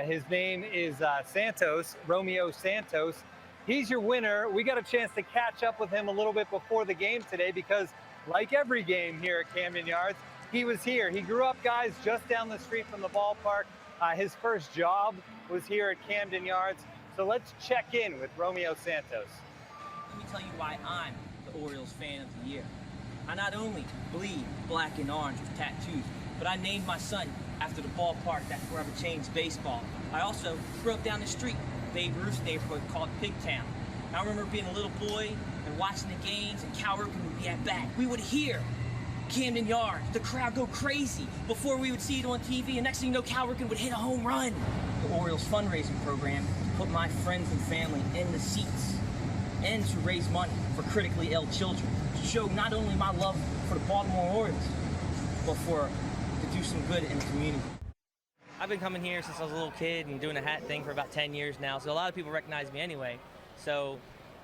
his name is Santos, Romeo Santos. He's your winner. We got a chance to catch up with him a little bit before the game today because, like every game here at Camden Yards, he was here. He grew up, guys, just down the street from the ballpark. His first job was here at Camden Yards. So let's check in with Romeo Santos. Let me tell you why I'm the Orioles Fan of the Year. I not only bleed black and orange with tattoos, but I named my son after the ballpark that forever changed baseball. I also grew up down the street, Babe Ruth's neighborhood called Pigtown. I remember being a little boy and watching the games, and Cal Ripken would be at bat. We would hear Camden Yards, the crowd go crazy before we would see it on TV, and next thing you know, Cal Ripken would hit a home run. The Orioles fundraising program put my friends and family in the seats and to raise money for critically ill children, to show not only my love for the Baltimore Orioles, but to do some good in the community. I've been coming here since I was a little kid and doing a hat thing for about 10 years now, so a lot of people recognize me anyway. So,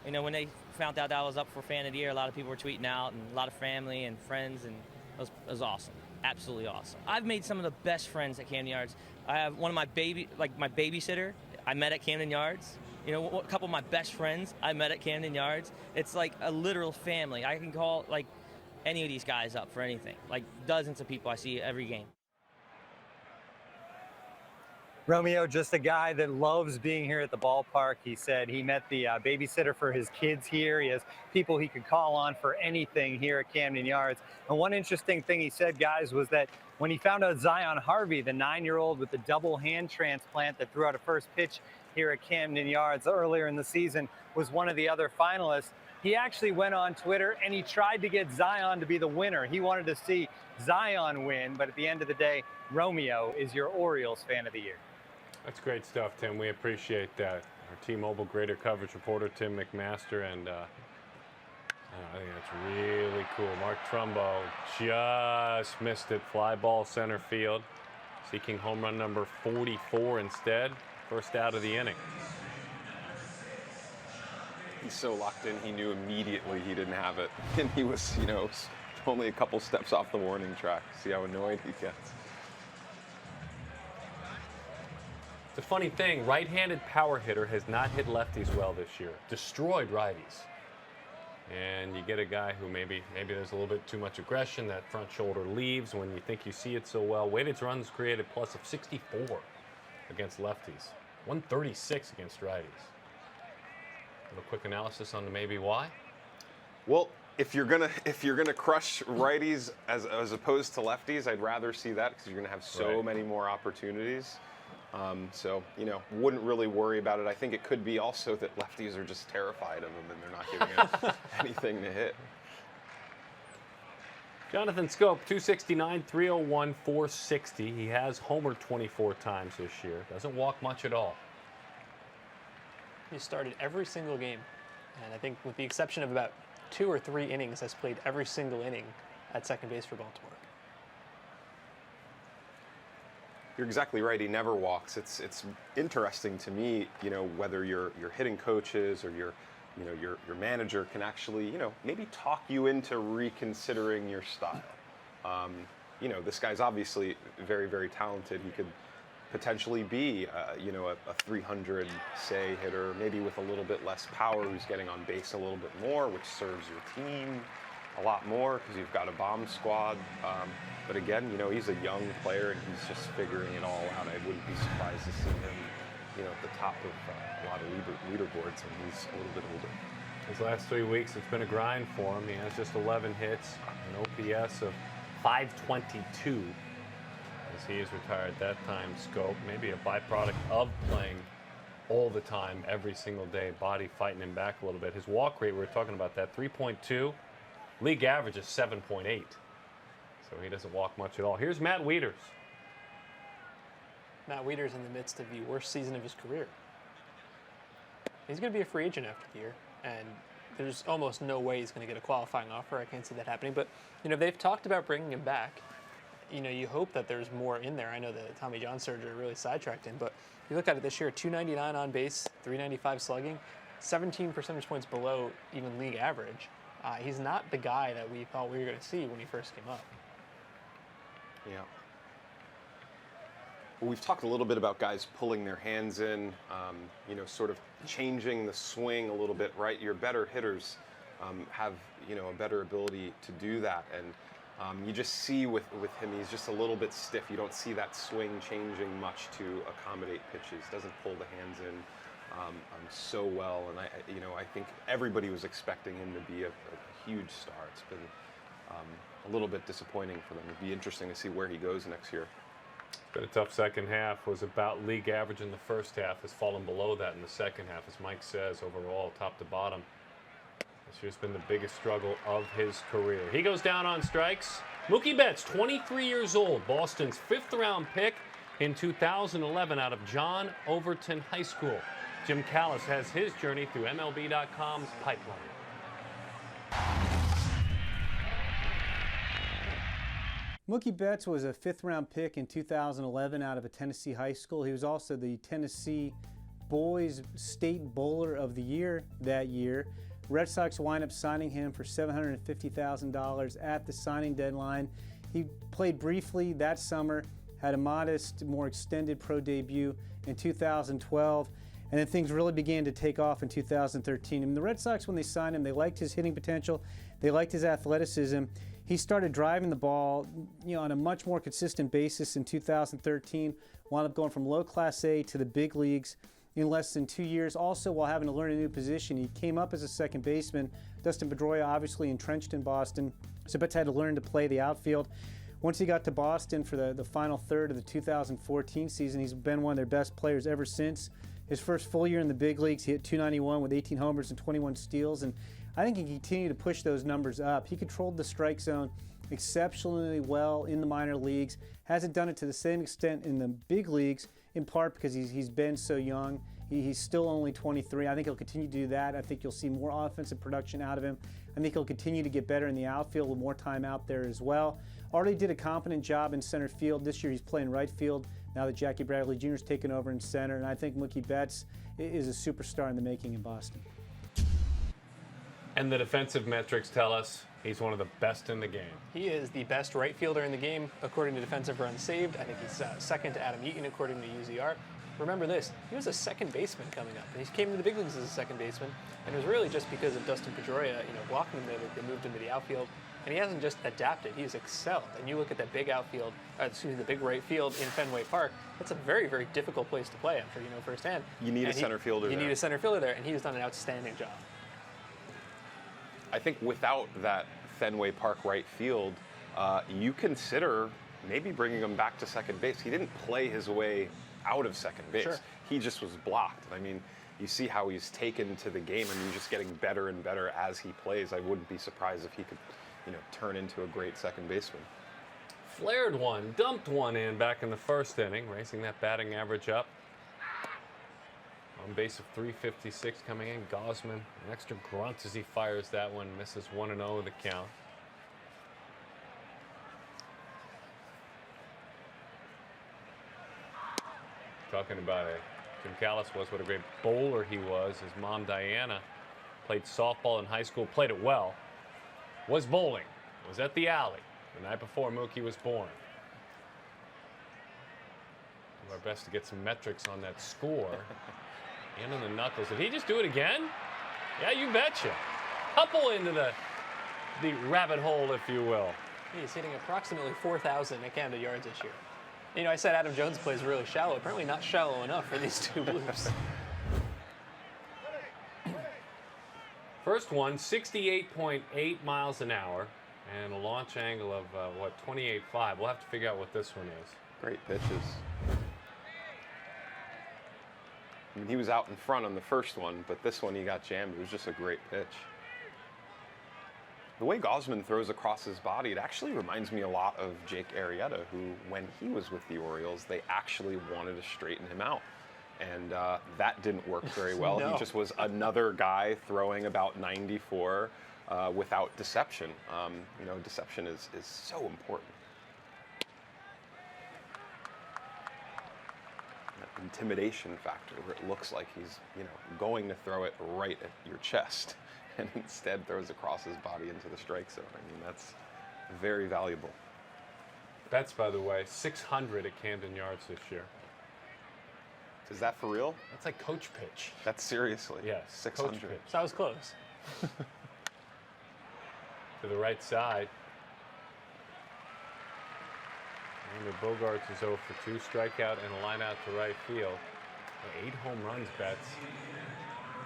you know, when they found out that I was up for Fan of the Year, a lot of people were tweeting out, and a lot of family and friends, and it was awesome. Absolutely awesome. I've made some of the best friends at Camden Yards. I have one of my babysitter I met at Camden Yards. You know, a couple of my best friends I met at Camden Yards. It's like a literal family. I can call like any of these guys up for anything. Like dozens of people I see every game. Romeo, just a guy that loves being here at the ballpark. He said he met the babysitter for his kids here. He has people he could call on for anything here at Camden Yards. And one interesting thing he said, guys, was that when he found out Zion Harvey, the 9-year-old with the double hand transplant that threw out a first pitch here at Camden Yards earlier in the season, was one of the other finalists, he actually went on Twitter and he tried to get Zion to be the winner. He wanted to see Zion win, but at the end of the day, Romeo is your Orioles Fan of the Year. That's great stuff, Tim. We appreciate that. Our T-Mobile Greater Coverage reporter, Tim McMaster, and I think that's really cool. Mark Trumbo just missed it. Fly ball center field. Seeking home run number 44 instead. First out of the inning. He's so locked in, he knew immediately he didn't have it. And he was, only a couple steps off the warning track. See how annoyed he gets. The funny thing, right-handed power hitter has not hit lefties well this year. Destroyed righties. And you get a guy who maybe there's a little bit too much aggression. That front shoulder leaves when you think you see it so well. Weighted runs created plus of 64 against lefties. 136 against righties. A quick analysis on the maybe why. Well, if you're gonna crush righties as opposed to lefties, I'd rather see that because you're gonna have so many more opportunities. So wouldn't really worry about it. I think it could be also that lefties are just terrified of him and they're not giving him anything to hit. Jonathan Scope, 269, 301, 460. He has homered 24 times this year. Doesn't walk much at all. He started every single game, and I think with the exception of about 2 or 3 innings, has played every single inning at second base for Baltimore. You're exactly right. He never walks. It's interesting to me, whether your hitting coaches or your manager can actually, maybe talk you into reconsidering your style. This guy's obviously very, very talented. He could potentially be, a 300 say hitter, maybe with a little bit less power, who's getting on base a little bit more, which serves your team a lot more because you've got a bomb squad. But again, he's a young player and he's just figuring it all out. I wouldn't be surprised to see him, at the top of a lot of leaderboards, and he's a little bit older. His last 3 weeks, it's been a grind for him. He has just 11 hits, an OPS of 522. As he is retired that time. Scope, maybe a byproduct of playing all the time, every single day, body fighting him back a little bit. His walk rate, we were talking about that, 3.2. League average is 7.8. So he doesn't walk much at all. Here's Matt Wieters. Matt Wieters in the midst of the worst season of his career. He's going to be a free agent after the year, and there's almost no way he's going to get a qualifying offer. I can't see that happening. But, they've talked about bringing him back. You hope that there's more in there. I know the Tommy John surgery really sidetracked him, but you look at it this year, 299 on base, 395 slugging, 17 percentage points below even league average. He's not the guy that we thought we were going to see when he first came up. Yeah. Well, we've talked a little bit about guys pulling their hands in, sort of changing the swing a little bit, right? Your better hitters have, a better ability to do that. And you just see with him, he's just a little bit stiff. You don't see that swing changing much to accommodate pitches. Doesn't pull the hands in so well. And I think everybody was expecting him to be a huge star. It's been a little bit disappointing for them. It'd be interesting to see where he goes next year. Been a tough second half. Was about league average in the first half. Has fallen below that in the second half, as Mike says, overall, top to bottom. This year's been the biggest struggle of his career. He goes down on strikes. Mookie Betts, 23 years old, Boston's 5th-round pick in 2011 out of John Overton High School. Jim Callis has his journey through MLB.com's pipeline. Mookie Betts was a 5th-round pick in 2011 out of a Tennessee high school. He was also the Tennessee Boys State Bowler of the Year that year. Red Sox wind up signing him for $750,000 at the signing deadline. He played briefly that summer, had a modest, more extended pro debut in 2012, and then things really began to take off in 2013. And the Red Sox, when they signed him, they liked his hitting potential, they liked his athleticism. He started driving the ball, on a much more consistent basis in 2013, wound up going from low Class A to the big leagues in less than 2 years. Also, while having to learn a new position, he came up as a second baseman. Dustin Pedroia obviously entrenched in Boston, so Betts had to learn to play the outfield. Once he got to Boston for the final third of the 2014 season, he's been one of their best players ever since. His first full year in the big leagues, he hit .291 with 18 homers and 21 steals, and I think he continued to push those numbers up. He controlled the strike zone exceptionally well in the minor leagues. Hasn't done it to the same extent in the big leagues, in part because he's been so young He's still only 23. I think he'll continue to do that. I think you'll see more offensive production out of him. I think he'll continue to get better in the outfield with more time out there as well. Already did a competent job in center field. This year he's playing right field now that Jackie Bradley Jr. has taken over in center. And I think Mookie Betts is a superstar in the making in Boston. And the defensive metrics tell us he's one of the best in the game. He is the best right fielder in the game according to defensive runs saved. I think he's second to Adam Eaton according to UZR. Remember this, he was a second baseman coming up, and he came to the big leagues as a second baseman, and it was really just because of Dustin Pedroia, blocking him there that they moved him to the outfield. And he hasn't just adapted, he's excelled. And you look at that big outfield, the big right field in Fenway Park, that's a very, very difficult place to play, I'm sure you know firsthand. You need a center fielder there. You need a center fielder there, and he's done an outstanding job. I think without that Fenway Park right field, you consider maybe bringing him back to second base. He didn't play his way out of second base. Sure. He just was blocked. I mean, you see how he's taken to the game, and he's just getting better and better as he plays. I wouldn't be surprised if he could, turn into a great second baseman. Flared one, dumped one in back in the first inning, raising that batting average up. On base of 356 coming in. Gosman, an extra grunt as he fires that one, misses 1-0 with the count. Talking about it, Jim Callis was what a great bowler he was. His mom, Diana, played softball in high school, played it well, was bowling, was at the alley the night before Mookie was born. Do our best to get some metrics on that score. And on the knuckles. Did he just do it again? Yeah, you betcha. Couple into the rabbit hole, if you will. He's hitting approximately 4,000 at Camden yards this year. I said Adam Jones plays really shallow. Apparently not shallow enough for these two Blues. First one, 68.8 miles an hour, and a launch angle of, 28.5. We'll have to figure out what this one is. Great pitches. I mean, he was out in front on the first one, but this one he got jammed. It was just a great pitch. The way Gosman throws across his body, it actually reminds me a lot of Jake Arrieta, who, when he was with the Orioles, they actually wanted to straighten him out. And that didn't work very well. No. He just was another guy throwing about 94 without deception. Deception is so important. That intimidation factor where it looks like he's, going to throw it right at your chest, and instead throws across his body into the strike zone. I mean, that's very valuable. Betts, by the way, 600 at Camden Yards this year. Is that for real? That's like coach pitch. That's seriously? Yes, 600. coach pitch. So I was close. To the right side. Andrew Bogarts is 0 for 2, strikeout and a line out to right field. 8 home runs, Betts,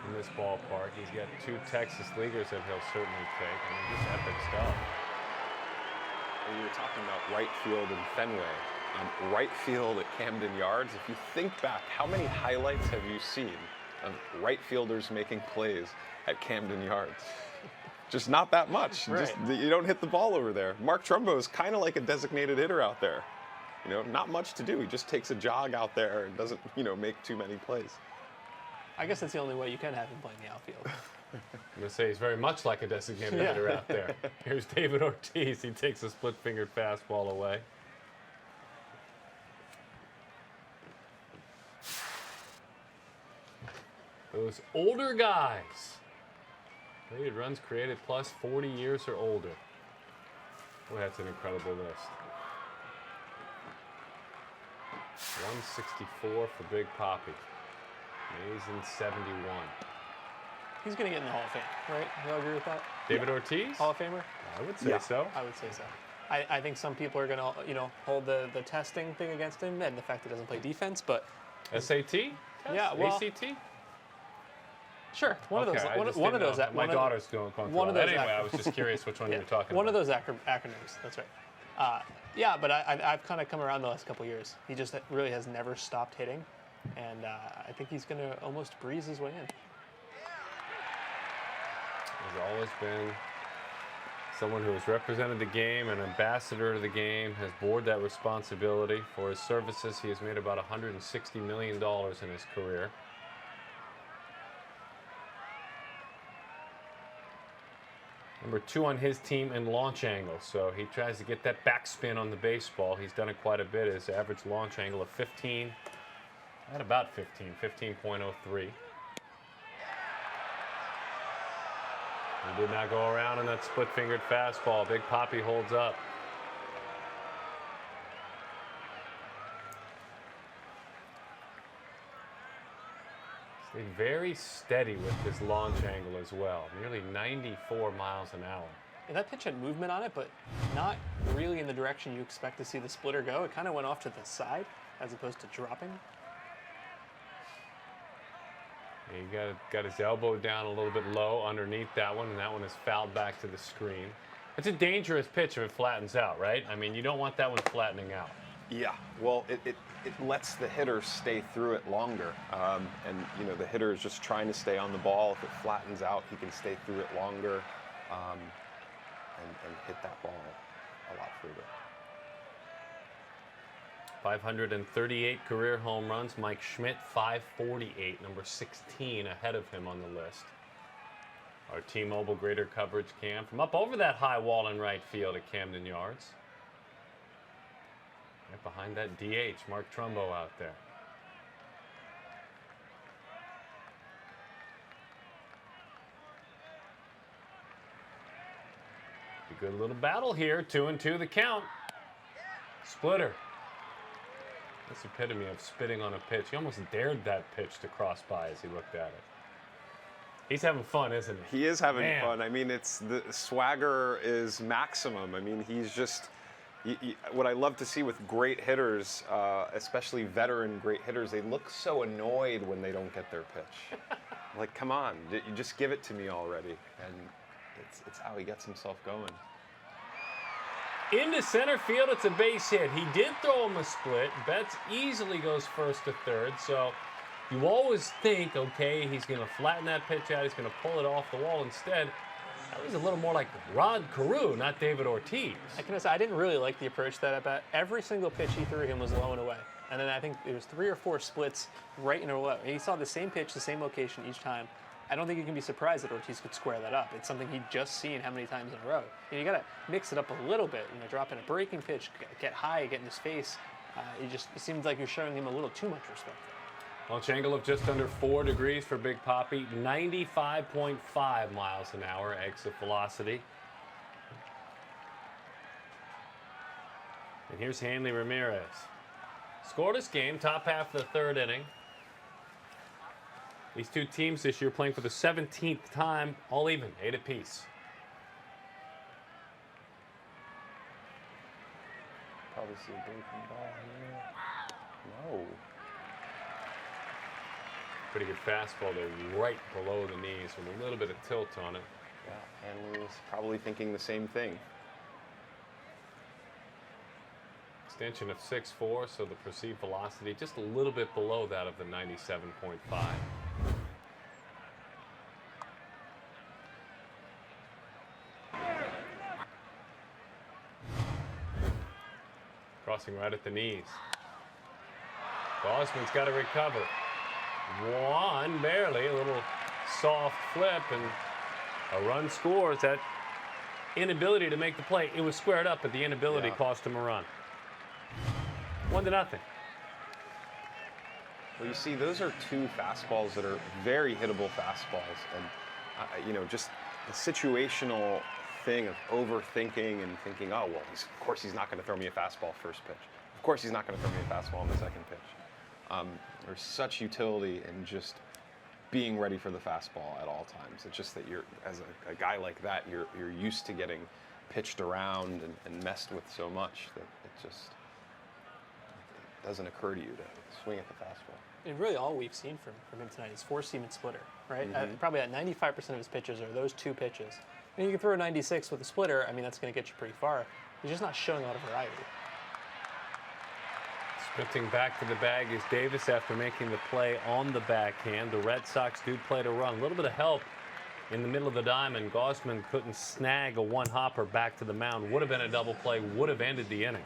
in this ballpark. He's got 2 Texas leaguers that he'll certainly take. I mean, just epic stuff. When you were talking about right field in Fenway, right field at Camden Yards, if you think back, how many highlights have you seen of right fielders making plays at Camden Yards? Just not that much. Right. Just, you don't hit the ball over there. Mark Trumbo is kind of like a designated hitter out there. Not much to do. He just takes a jog out there and doesn't, make too many plays. I guess that's the only way you can have him play in the outfield. I'm going to say he's very much like a designated hitter out there. Here's David Ortiz. He takes a split-fingered fastball away. Those older guys. Rated runs created plus 40 years or older. Boy, that's an incredible list. 164 for Big Papi. Amazing 71. He's going to get in the Hall of Fame, right? You all agree with that? David Ortiz? Hall of Famer? I would say so. I would say so. I think some people are going to, hold the testing thing against him and the fact that he doesn't play defense, but... SAT? Test? Yeah, well... ACT? Sure, one of those. My daughter's going through one of that. those. Anyway, I was just curious which one you were talking one about. One of those acronyms. That's right. Yeah, but I've kind of come around the last couple of years. He just really has never stopped hitting, and I think he's going to almost breeze his way in. He's always been someone who has represented the game, an ambassador to the game, has borne that responsibility. For his services, he has made about $160 million in his career. Number 2 on his team in launch angle, so he tries to get that backspin on the baseball. He's done it quite a bit. His average launch angle of 15, at about 15.03. He did not go around on that split-fingered fastball. Big Papi holds up. Stayed very steady with his launch angle as well. Nearly 94 miles an hour. And that pitch had movement on it, but not really in the direction you expect to see the splitter go. It kind of went off to the side as opposed to dropping. He got his elbow down a little bit low underneath that one, and that one is fouled back to the screen. It's a dangerous pitch if it flattens out, right? I mean, you don't want that one flattening out. Yeah, well, it lets the hitter stay through it longer. And, you know, the hitter is just trying to stay on the ball. If it flattens out, he can stay through it longer and hit that ball a lot further. 538 career home runs. Mike Schmidt, 548, number 16 ahead of him on the list. Our T-Mobile greater coverage cam from up over that high wall in right field at Camden Yards. Right behind that DH, Mark Trumbo out there. A good little battle here. 2-2 the count. Splitter. That's the epitome of spitting on a pitch. He almost dared that pitch to cross by as he looked at it. He's having fun, isn't he? He is having fun. I mean, it's the swagger is maximum. I mean, he's just what I love to see with great hitters, especially veteran great hitters. They look so annoyed when they don't get their pitch. Like, come on, you just give it to me already. And it's how he gets himself going. Into center field, it's a base hit. He did throw him a split. Betts easily goes first to third, so you always think, okay, he's going to flatten that pitch out, he's going to pull it off the wall. Instead, that was a little more like Rod Carew, not David Ortiz. I can say I didn't really like the approach that at bat. Every single pitch he threw him was low and away. And then I think there was 3 or 4 splits right in a row. He saw the same pitch, the same location each time. I don't think you can be surprised that Ortiz could square that up. It's something he'd just seen how many times in a row. You got to mix it up a little bit. You know, drop in a breaking pitch, get high, get in his face. It seems like you're showing him a little too much respect. Launch angle of just under 4 degrees for Big Papi. 95.5 miles an hour exit velocity. And here's Hanley Ramirez. Scoreless game, top half of the 3rd inning. These two teams this year playing for the 17th time, all even, 8 apiece. Probably see a breaking ball here. No. Pretty good fastball there, right below the knees with a little bit of tilt on it. Yeah, Hanley was probably thinking the same thing. Extension of 6.4, so the perceived velocity just a little bit below that of the 97.5. Crossing right at the knees. Gosman's got to recover. One, barely, a little soft flip, and a run scores. That inability to make the play, it was squared up, but the inability cost him a run. 1-0. Well, you see, those are 2 fastballs that are very hittable fastballs, and you know, just the situational thing of overthinking and thinking, oh well, of course he's not going to throw me a fastball first pitch. Of course he's not going to throw me a fastball on the second pitch. There's such utility in just being ready for the fastball at all times. It's just that you're, as a guy like that, you're used to getting pitched around and messed with so much that it just doesn't occur to you to swing at the fastball. And really all we've seen from him tonight is 4-seam and splitter, right? Probably at 95% of his pitches are those 2 pitches. And you can throw a 96 with a splitter, I mean, that's going to get you pretty far. He's just not showing a lot of variety. Sprinting back to the bag is Davis after making the play on the backhand. The Red Sox do play to run. A little bit of help in the middle of the diamond. Gausman couldn't snag a one-hopper back to the mound. Would have been a double play, would have ended the inning.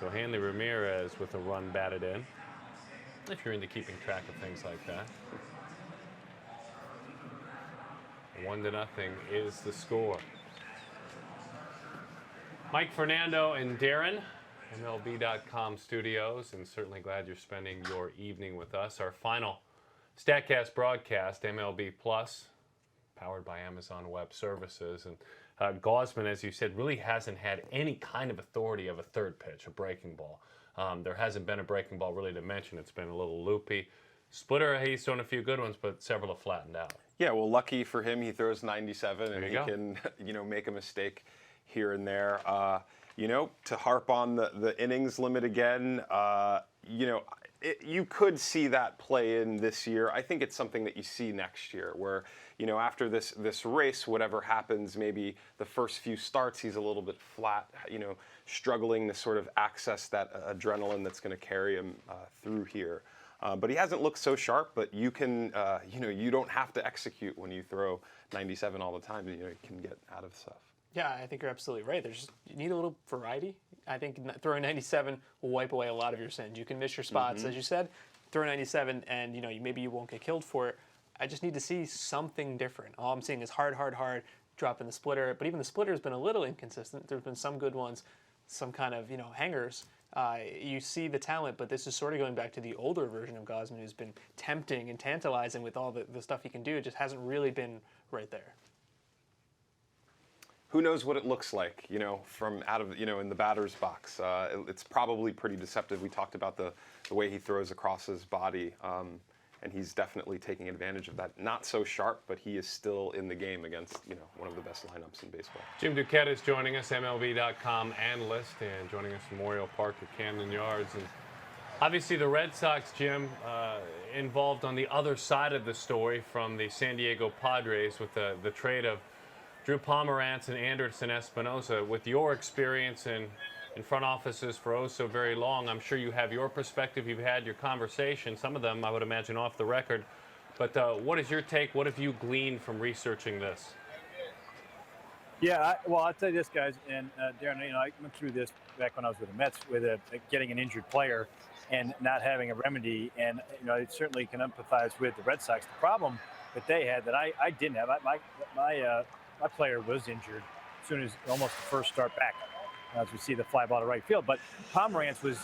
So Hanley Ramirez with a run batted in, if you're into keeping track of things like that. 1-0 is the score. Mike, Fernando, and Darren, MLB.com studios, and certainly glad you're spending your evening with us. Our final StatCast broadcast, MLB Plus, powered by Amazon Web Services. And Gausman, as you said, really hasn't had any kind of authority of a third pitch, a breaking ball. There hasn't been a breaking ball really to mention. It's been a little loopy. Splitter, he's thrown a few good ones, but several have flattened out. Yeah, well, lucky for him, he throws 97, and he go. can, make a mistake here and there. To harp on the innings limit again, you could see that play in this year. I think it's something that you see next year where, after this race, whatever happens, maybe the first few starts, he's a little bit flat, struggling to sort of access that adrenaline that's going to carry him through here. But he hasn't looked so sharp, but you can, you don't have to execute when you throw 97 all the time. You can get out of stuff. Yeah, I think you're absolutely right. You need a little variety. I think throwing 97 will wipe away a lot of your sins. You can miss your spots, as you said. Throw 97, and maybe you won't get killed for it. I just need to see something different. All I'm seeing is hard, dropping the splitter. But even the splitter has been a little inconsistent. There's been some good ones, some kind of hangers. You see the talent, but this is sort of going back to the older version of Gausman, who's been tempting and tantalizing with all the stuff he can do. It just hasn't really been right there. Who knows what it looks like, from out of, in the batter's box. It's probably pretty deceptive. We talked about the way he throws across his body, and he's definitely taking advantage of that. Not so sharp, but he is still in the game against, one of the best lineups in baseball. Jim Duquette is joining us, MLB.com analyst, and joining us from Oriole Park at Camden Yards. And obviously the Red Sox, Jim, involved on the other side of the story from the San Diego Padres with the trade of Drew Pomerantz and Anderson Espinosa. With your experience in front offices for oh so very long, I'm sure you have your perspective. You've had your conversation, some of them I would imagine off the record. But what is your take? What have you gleaned from researching this? Yeah, I'll tell you this, guys, and Darren, I went through this back when I was with the Mets with getting an injured player and not having a remedy, and I certainly can empathize with the Red Sox. The problem that they had that I didn't have, my player was injured as soon as almost the first start back, as we see the fly ball to right field. But Pomerantz was,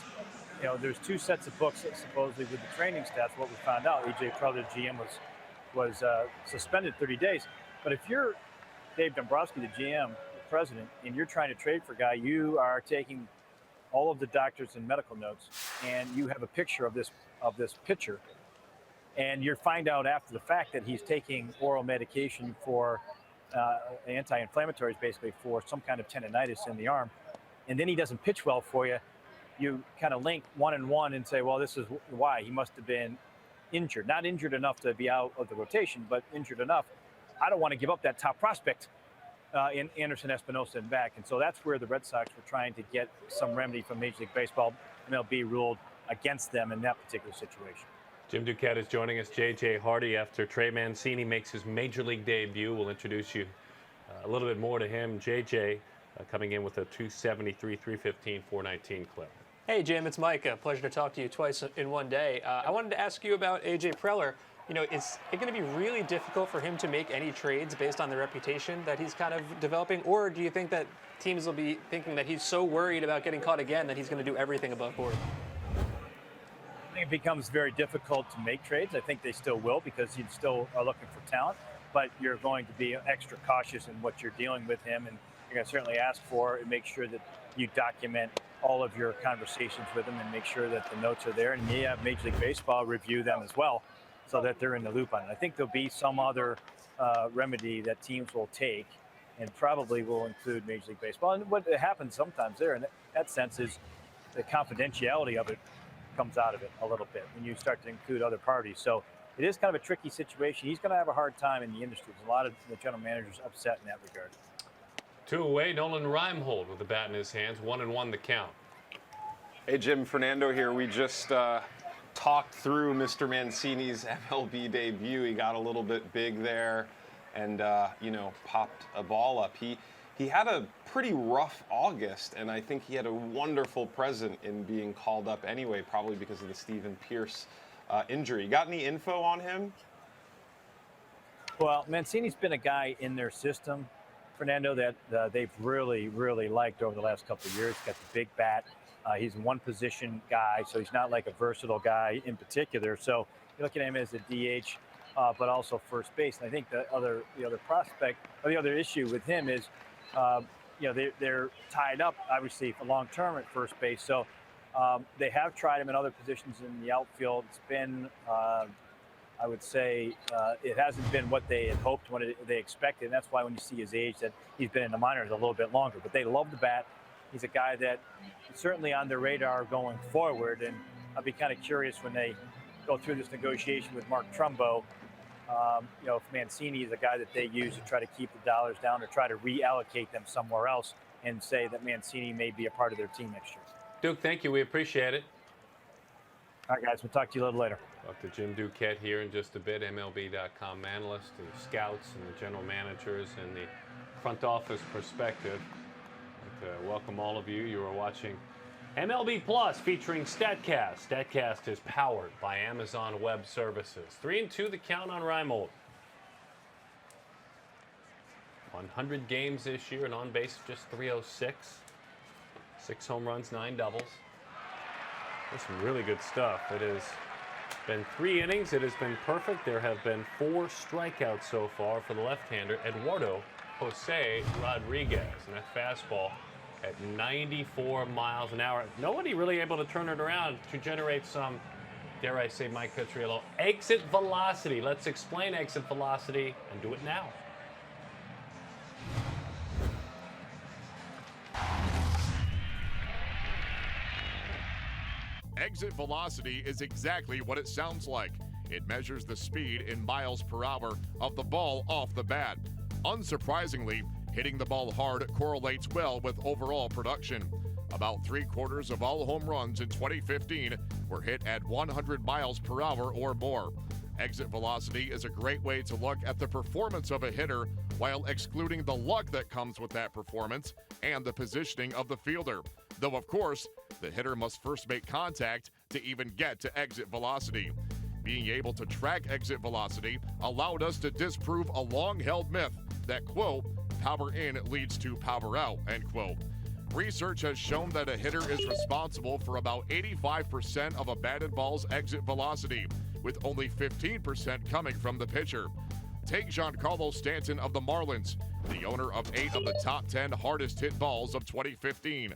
there's two sets of books supposedly with the training stats. What we found out, A.J. Preller, GM, was suspended 30 days. But if you're Dave Dombrowski, the GM, the president, and you're trying to trade for a guy, you are taking all of the doctors and medical notes, and you have a picture of this pitcher, and you find out after the fact that he's taking oral medication for anti-inflammatories, basically for some kind of tendonitis in the arm, and then he doesn't pitch well for you. You kind of link one and one and say, well, this is why. He must have been injured, not injured enough to be out of the rotation, but injured enough. I don't want to give up that top prospect in Anderson Espinosa and back, and so that's where the Red Sox were trying to get some remedy from Major League Baseball. MLB ruled against them in that particular situation. Jim Duquette is joining us. J.J. Hardy, after Trey Mancini makes his Major League debut, we'll introduce you a little bit more to him. J.J. Coming in with a 273, 315, 419 clip. Hey, Jim, it's Mike. A pleasure to talk to you twice in one day. I wanted to ask you about A.J. Preller. Is it going to be really difficult for him to make any trades based on the reputation that he's kind of developing? Or do you think that teams will be thinking that he's so worried about getting caught again that he's going to do everything above board? I think it becomes very difficult to make trades. I think they still will because you still are looking for talent, but you're going to be extra cautious in what you're dealing with him, and you're going to certainly ask for and make sure that you document all of your conversations with him and make sure that the notes are there, and you have Major League Baseball review them as well so that they're in the loop on it. I think there'll be some other remedy that teams will take and probably will include Major League Baseball. And what happens sometimes there in that sense is the confidentiality of it comes out of it a little bit when you start to include other parties. So it is kind of a tricky situation. He's going to have a hard time in the industry. There's a lot of the general managers upset in that regard. 2 away, Nolan Reimhold with the bat in his hands, 1-1 the count. Hey, Jim, Fernando here. We just talked through Mr. Mancini's MLB debut. He got a little bit big there and, popped a ball up. He had a pretty rough August, and I think he had a wonderful present in being called up anyway, probably because of the Stephen Pierce injury. Got any info on him? Well, Mancini's been a guy in their system, Fernando, that they've really, really liked over the last couple of years. He's got the big bat. He's a one-position guy, so he's not like a versatile guy in particular. So you look at him as a DH, but also first base. And I think the other prospect, or the other issue with him is, they're tied up, obviously, for long-term at first base. So they have tried him in other positions in the outfield. It's been, I would say, it hasn't been what they had hoped, what they expected. And that's why when you see his age, that he's been in the minors a little bit longer. But they love the bat. He's a guy that is certainly on their radar going forward. And I'll be kind of curious when they go through this negotiation with Mark Trumbo, if Mancini is a guy that they use to try to keep the dollars down or try to reallocate them somewhere else and say that Mancini may be a part of their team next year. Duke, thank you. We appreciate it. All right, guys. We'll talk to you a little later. Talk to Jim Duquette here in just a bit, MLB.com analyst, the scouts and the general managers and the front office perspective. I'd like to welcome all of you. You are watching MLB Plus featuring StatCast. StatCast is powered by Amazon Web Services. 3-2 the count on Reimold. 100 games this year and on base just 306. 6 home runs, 9 doubles. That's some really good stuff. It has been 3 innings. It has been perfect. There have been 4 strikeouts so far for the left-hander, Eduardo Jose Rodriguez. And that fastball at 94 miles an hour. Nobody really able to turn it around to generate some, dare I say, Mike Petriello, exit velocity. Let's explain exit velocity and do it now. Exit velocity is exactly what it sounds like. It measures the speed in miles per hour of the ball off the bat. Unsurprisingly, hitting the ball hard correlates well with overall production. About 3/4 of all home runs in 2015 were hit at 100 miles per hour or more. Exit velocity is a great way to look at the performance of a hitter while excluding the luck that comes with that performance and the positioning of the fielder. Though, of course, the hitter must first make contact to even get to exit velocity. Being able to track exit velocity allowed us to disprove a long-held myth that, quote, power in leads to power out, end quote. Research has shown that a hitter is responsible for about 85% of a batted ball's exit velocity, with only 15% coming from the pitcher. Take Giancarlo Stanton of the Marlins, the owner of 8 of the top 10 hardest hit balls of 2015.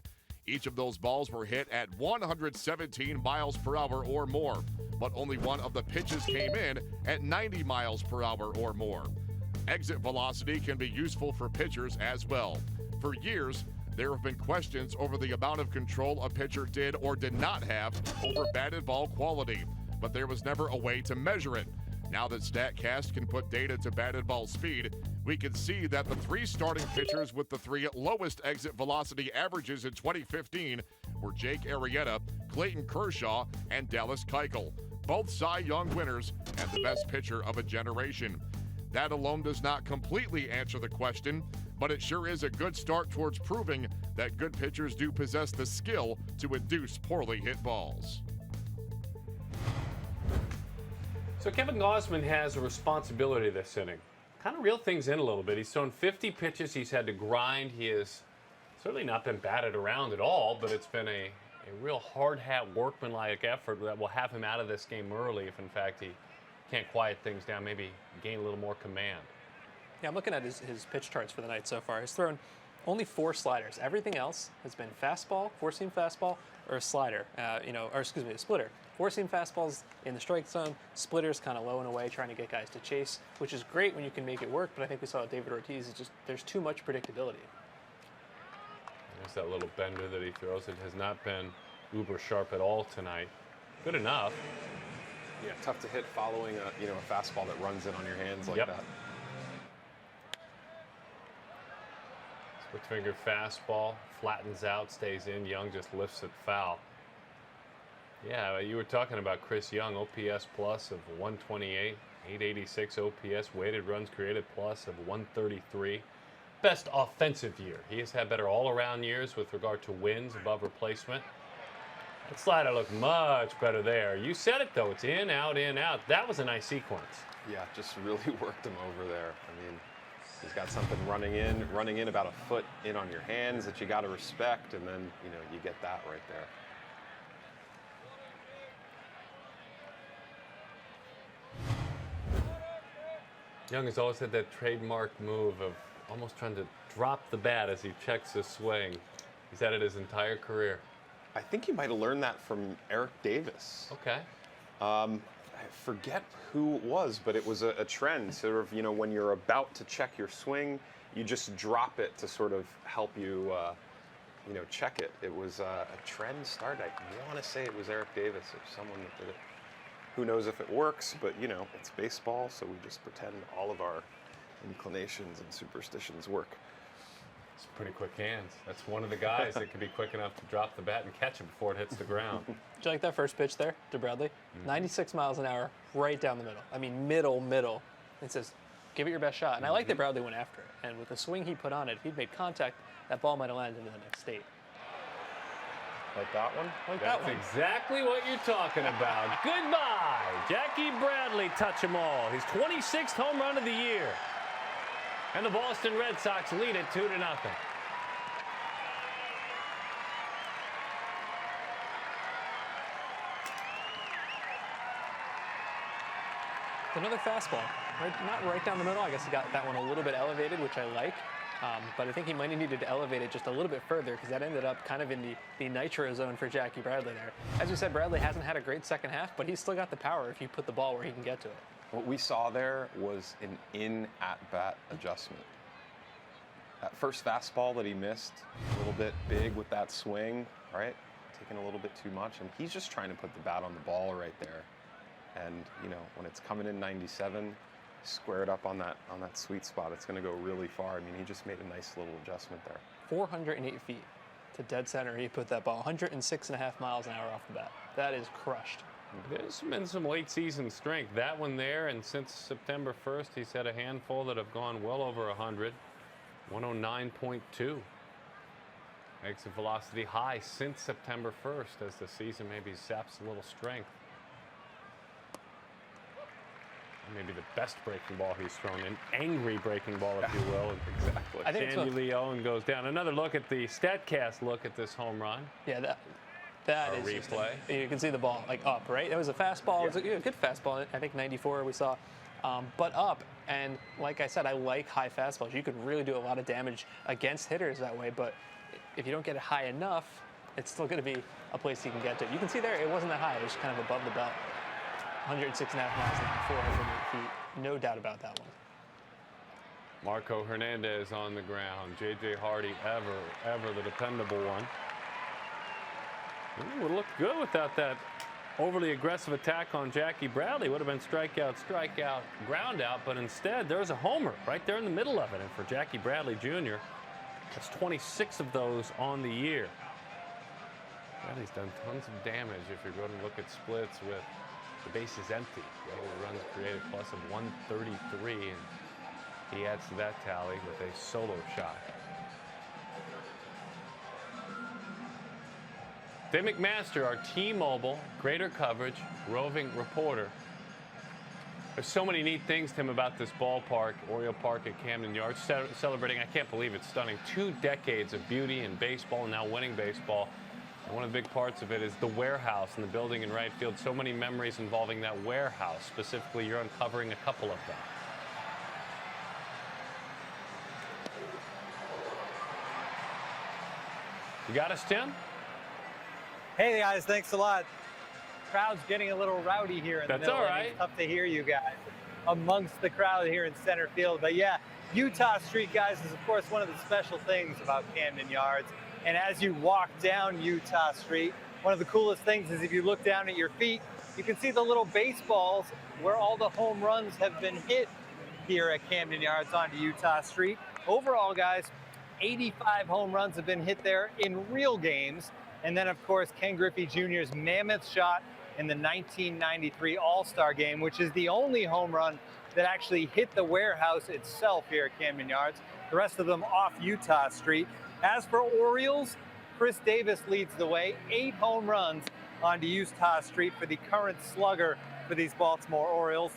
Each of those balls were hit at 117 miles per hour or more, but only one of the pitches came in at 90 miles per hour or more. Exit velocity can be useful for pitchers as well. For years, there have been questions over the amount of control a pitcher did or did not have over batted ball quality, but there was never a way to measure it. Now that StatCast can put data to batted ball speed, we can see that the 3 starting pitchers with the 3 lowest exit velocity averages in 2015 were Jake Arrieta, Clayton Kershaw, and Dallas Keuchel, both Cy Young winners and the best pitcher of a generation. That alone does not completely answer the question, but it sure is a good start towards proving that good pitchers do possess the skill to induce poorly hit balls. So Kevin Gausman has a responsibility this inning. Kind of reel things in a little bit. He's thrown 50 pitches. He's had to grind. He has certainly not been batted around at all, but it's been a real hard-hat, workmanlike effort that will have him out of this game early if, in fact, he can't quiet things down, maybe gain a little more command. Yeah, I'm looking at his pitch charts for the night so far. He's thrown only 4 sliders. Everything else has been fastball, 4-seam fastball, or a slider, a splitter. 4-seam fastballs in the strike zone, splitters kind of low and away, trying to get guys to chase, which is great when you can make it work, but I think we saw David Ortiz, there's too much predictability. There's that little bender that he throws. It has not been uber sharp at all tonight. Good enough. Yeah, tough to hit following a fastball that runs in on your hands like that. Split finger fastball, flattens out, stays in. Young just lifts it foul. Yeah, you were talking about Chris Young, OPS plus of 128, 886 OPS, weighted runs created plus of 133. Best offensive year. He has had better all-around years with regard to wins above replacement. That slider looked much better there. You said it, though. It's in, out, in, out. That was a nice sequence. Yeah, just really worked him over there. I mean, he's got something running in about a foot in on your hands that you got to respect, and then, you know, you get that right there. Young has always had that trademark move of almost trying to drop the bat as he checks his swing. He's had it his entire career. I think you might have learned that from Eric Davis. Okay. I forget who it was, but it was a trend. Sort of, you know, when you're about to check your swing, you just drop it to sort of help you, you know, check it. It was a trend start. I want to say it was Eric Davis or someone that did it. Who knows if it works, but, you know, it's baseball, so we just pretend all of our inclinations and superstitions work. It's pretty quick hands. That's one of the guys that could be quick enough to drop the bat and catch it before it hits the ground. Did you like that first pitch there to Bradley? 96 miles an hour, right down the middle. I mean, middle. It says, give it your best shot. And I like that Bradley went after it. And with the swing he put on it, if he'd made contact, that ball might have landed into the next state. Like that one? That's exactly what you're talking about. Goodbye. Jackie Bradley touch 'em all. His 26th home run of the year. And the Boston Red Sox lead it 2-0. Another fastball, not right down the middle. I guess he got that one a little bit elevated, which I like. But I think he might have needed to elevate it just a little bit further because that ended up kind of in the nitro zone for Jackie Bradley there. As you said, Bradley hasn't had a great second half, but he's still got the power if you put the ball where he can get to it. What we saw there was an in-at-bat adjustment. That first fastball that he missed, a little bit big with that swing, right? Taking a little bit too much, and he's just trying to put the bat on the ball right there. And, you know, when it's coming in 97, squared up on that sweet spot, it's going to go really far. I mean, he just made a nice little adjustment there. 408 feet to dead center. He put that ball 106.5 miles an hour off the bat. That is crushed. There's been some late season strength. That one there, and since September 1st, he's had a handful that have gone well over 100. 109.2. Makes the velocity high since September 1st as the season maybe saps a little strength. Maybe the best breaking ball he's thrown, an angry breaking ball, if you will. Exactly. I think Sandy Leone goes down. Another look at the StatCast look at this home run. Yeah, that is replay. You can see the ball like up, right? It was a fastball. It was a good fastball. I think 94 we saw, but up. And like I said, I like high fastballs. You could really do a lot of damage against hitters that way. But if you don't get it high enough, it's still going to be a place you can get to. You can see there, it wasn't that high. It was kind of above the belt. 106.5 miles an hour, 408 feet. No doubt about that one. Marco Hernandez on the ground. J.J. Hardy, ever the dependable one. Ooh, would have looked good without that overly aggressive attack on Jackie Bradley. Would have been strikeout, ground out, but instead there's a homer right there in the middle of it. And for Jackie Bradley Jr., that's 26 of those on the year. Bradley's done tons of damage if you're going to look at splits with the bases empty. Runs created plus of 133, and he adds to that tally with a solo shot. Dave McMaster, our T-Mobile Greater Coverage roving reporter. There's so many neat things, Tim, about this ballpark, Oriole Park at Camden Yards, celebrating, I can't believe it's stunning, 2 decades of beauty in baseball, and now winning baseball. And one of the big parts of it is the warehouse and the building in right field. So many memories involving that warehouse. Specifically, you're uncovering a couple of them. You got us, Tim? Hey, guys, thanks a lot. Crowd's getting a little rowdy here in the middle. That's all right. It's tough to hear you guys amongst the crowd here in center field. But yeah, Utah Street, guys, is, of course, one of the special things about Camden Yards. And as you walk down Utah Street, one of the coolest things is if you look down at your feet, you can see the little baseballs where all the home runs have been hit here at Camden Yards onto Utah Street. Overall, guys, 85 home runs have been hit there in real games. And then, of course, Ken Griffey Jr.'s mammoth shot in the 1993 All-Star Game, which is the only home run that actually hit the warehouse itself here at Camden Yards. The rest of them off Utah Street. As for Orioles, Chris Davis leads the way, 8 home runs onto Utah Street for the current slugger for these Baltimore Orioles.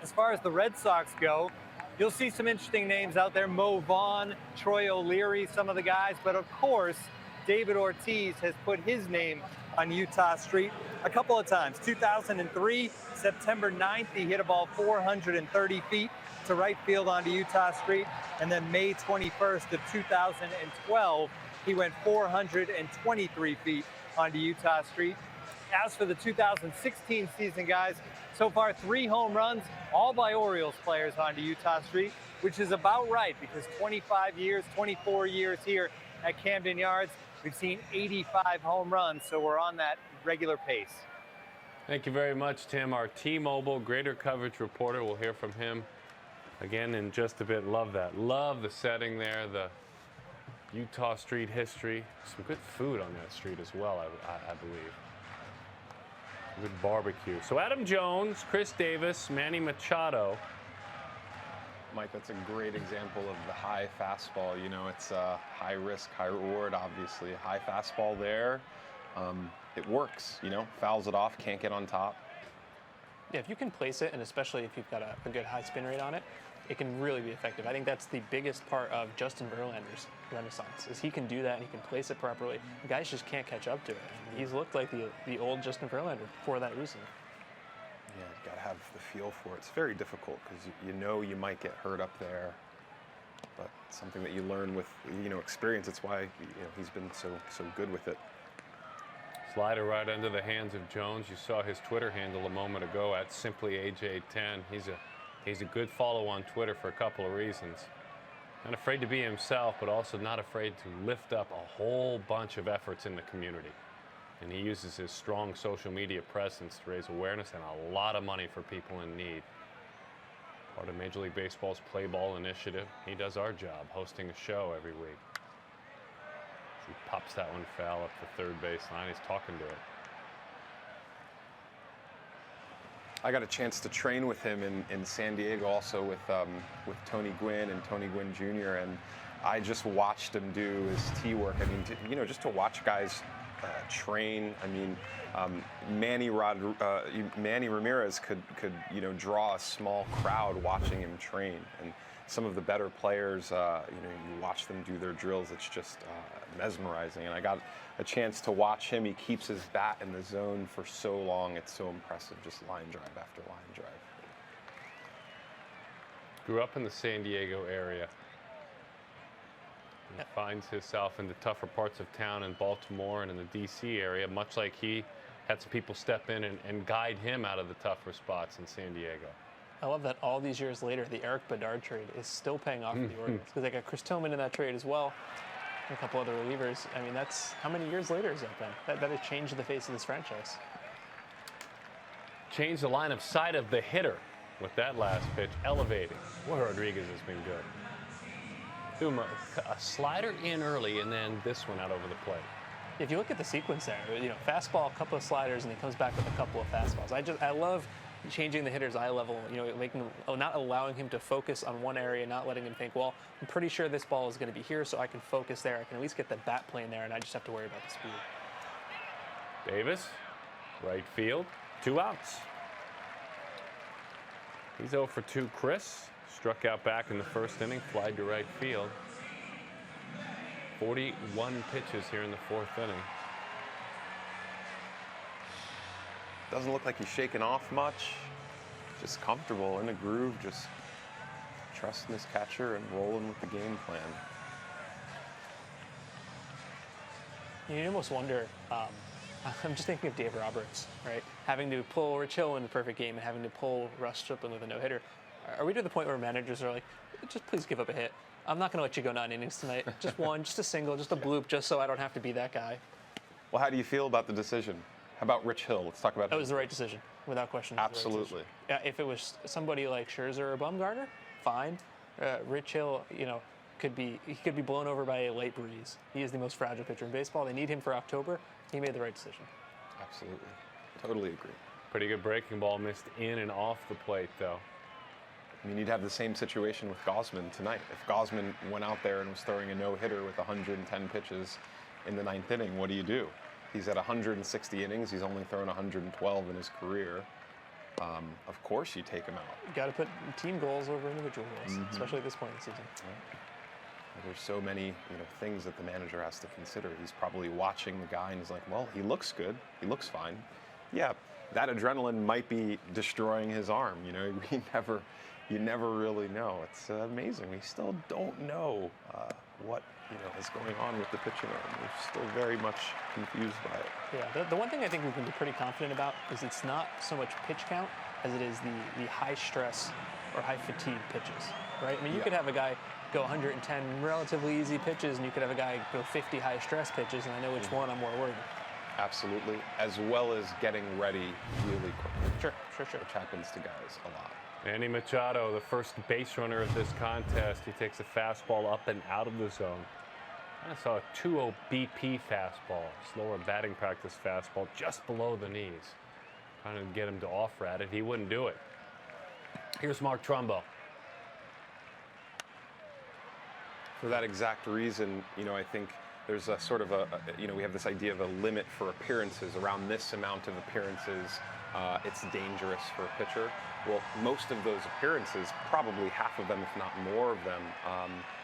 As far as the Red Sox go, you'll see some interesting names out there. Mo Vaughn, Troy O'Leary, some of the guys. But of course, David Ortiz has put his name on Utah Street a couple of times. 2003, September 9th, he hit a ball 430 feet to right field onto Utah Street. And then May 21st of 2012, he went 423 feet onto Utah Street. As for the 2016 season, guys, so far 3 home runs, all by Orioles players onto Utah Street, which is about right because 25 years, 24 years here at Camden Yards, we've seen 85 home runs, so we're on that regular pace. Thank you very much, Tim. Our T-Mobile Greater Coverage reporter. We'll hear from him again in just a bit. Love that. Love the setting there, the Utah Street history. Some good food on that street as well, I believe. Good barbecue. So Adam Jones, Chris Davis, Manny Machado. Mike, that's a great example of the high fastball. You know, it's high risk, high reward, obviously. High fastball there. It works, you know, fouls it off, can't get on top. Yeah, if you can place it, and especially if you've got a good high spin rate on it, it can really be effective. I think that's the biggest part of Justin Verlander's renaissance, is he can do that and he can place it properly. The guys just can't catch up to it. And he's looked like the old Justin Verlander for that reason. Yeah, you gotta have the feel for it. It's very difficult because you know you might get hurt up there, but something that you learn with experience. It's why he's been so good with it. Slider right under the hands of Jones. You saw his Twitter handle a moment ago at simplyAJ10. He's a good follow on Twitter for a couple of reasons. Not afraid to be himself, but also not afraid to lift up a whole bunch of efforts in the community. And he uses his strong social media presence to raise awareness and a lot of money for people in need. Part of Major League Baseball's Play Ball initiative. He does our job, hosting a show every week. He pops that one foul up the third baseline. He's talking to it. I got a chance to train with him in San Diego, also with Tony Gwynn and Tony Gwynn Jr. And I just watched him do his tee work. I mean, just to watch guys train. I mean, Manny Ramirez could draw a small crowd watching him train. And some of the better players, you watch them do their drills. It's just mesmerizing. And I got a chance to watch him. He keeps his bat in the zone for so long. It's so impressive, just line drive after line drive. Grew up in the San Diego area. He finds himself in the tougher parts of town in Baltimore and in the D.C. area, much like he had some people step in and guide him out of the tougher spots in San Diego. I love that all these years later, the Eric Bedard trade is still paying off for the Orioles, because they got Chris Tillman in that trade as well, and a couple other relievers. I mean, that's how many years later has that been? That has changed the face of this franchise. Changed the line of sight of the hitter with that last pitch, elevating. Well, Rodriguez has been good. Threw him a slider in early, and then this one out over the plate. If you look at the sequence there, fastball, a couple of sliders, and he comes back with a couple of fastballs. I love changing the hitter's eye level, not allowing him to focus on one area, not letting him think, well, I'm pretty sure this ball is going to be here, so I can focus there. I can at least get the bat plane there, and I just have to worry about the speed. Davis, right field, 2 outs. He's 0 for 2. Chris struck out back in the first inning, flied to right field. 41 pitches here in the 4th inning. Doesn't look like he's shaking off much. Just comfortable in the groove, just trusting his catcher and rolling with the game plan. You almost wonder, I'm just thinking of Dave Roberts, right? Having to pull Rich Hill in a perfect game and having to pull Russ Stripling with a no-hitter. Are we to the point where managers are like, just please give up a hit. I'm not going to let you go 9 innings tonight. Just one, just a single, just a bloop, just so I don't have to be that guy. Well, how do you feel about the decision? How about Rich Hill? Let's talk about that. Was the right decision, without question. Absolutely. Yeah, if it was somebody like Scherzer or Bumgarner, fine. Rich Hill, he could be blown over by a late breeze. He is the most fragile pitcher in baseball. They need him for October. He made the right decision. Absolutely. Totally agree. Pretty good breaking ball, missed in and off the plate, though. I mean, you'd have the same situation with Gausman tonight. If Gausman went out there and was throwing a no-hitter with 110 pitches, in the 9th inning, what do? He's at 160 innings. He's only thrown 112 in his career. Of course you take him out. You got to put team goals over individual goals, especially at this point in the season. Yeah. There's so many, things that the manager has to consider. He's probably watching the guy and he's like, well, he looks good. He looks fine. Yeah, that adrenaline might be destroying his arm. You never really know. It's amazing. We still don't know what is going on with the pitching arm. We're still very much confused by it. Yeah, the one thing I think we can be pretty confident about is it's not so much pitch count as it is the high stress or high fatigue pitches, right? I mean, you could have a guy go 110 relatively easy pitches, and you could have a guy go 50 high stress pitches, and I know which one I'm more worried about. Absolutely, as well as getting ready really quickly. Sure. Which happens to guys a lot. Manny Machado, the first base runner of this contest. He takes a fastball up and out of the zone. I saw a 2-0 BP fastball, slower batting practice fastball, just below the knees. Trying to get him to off-rat it. He wouldn't do it. Here's Mark Trumbo. For that exact reason, I think there's a sort of we have this idea of a limit for appearances. Around this amount of appearances, it's dangerous for a pitcher. Well, most of those appearances, probably half of them, if not more of them,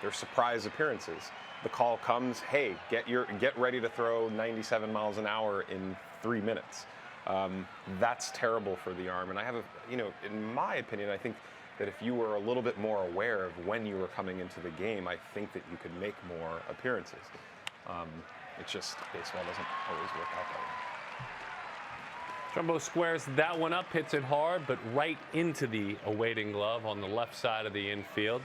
they're surprise appearances. The call comes, hey, get ready to throw 97 miles an hour in 3 minutes. That's terrible for the arm. And I have in my opinion, I think that if you were a little bit more aware of when you were coming into the game, I think that you could make more appearances. It's just baseball doesn't always work out that way. Trumbo squares that one up, hits it hard, but right into the awaiting glove on the left side of the infield.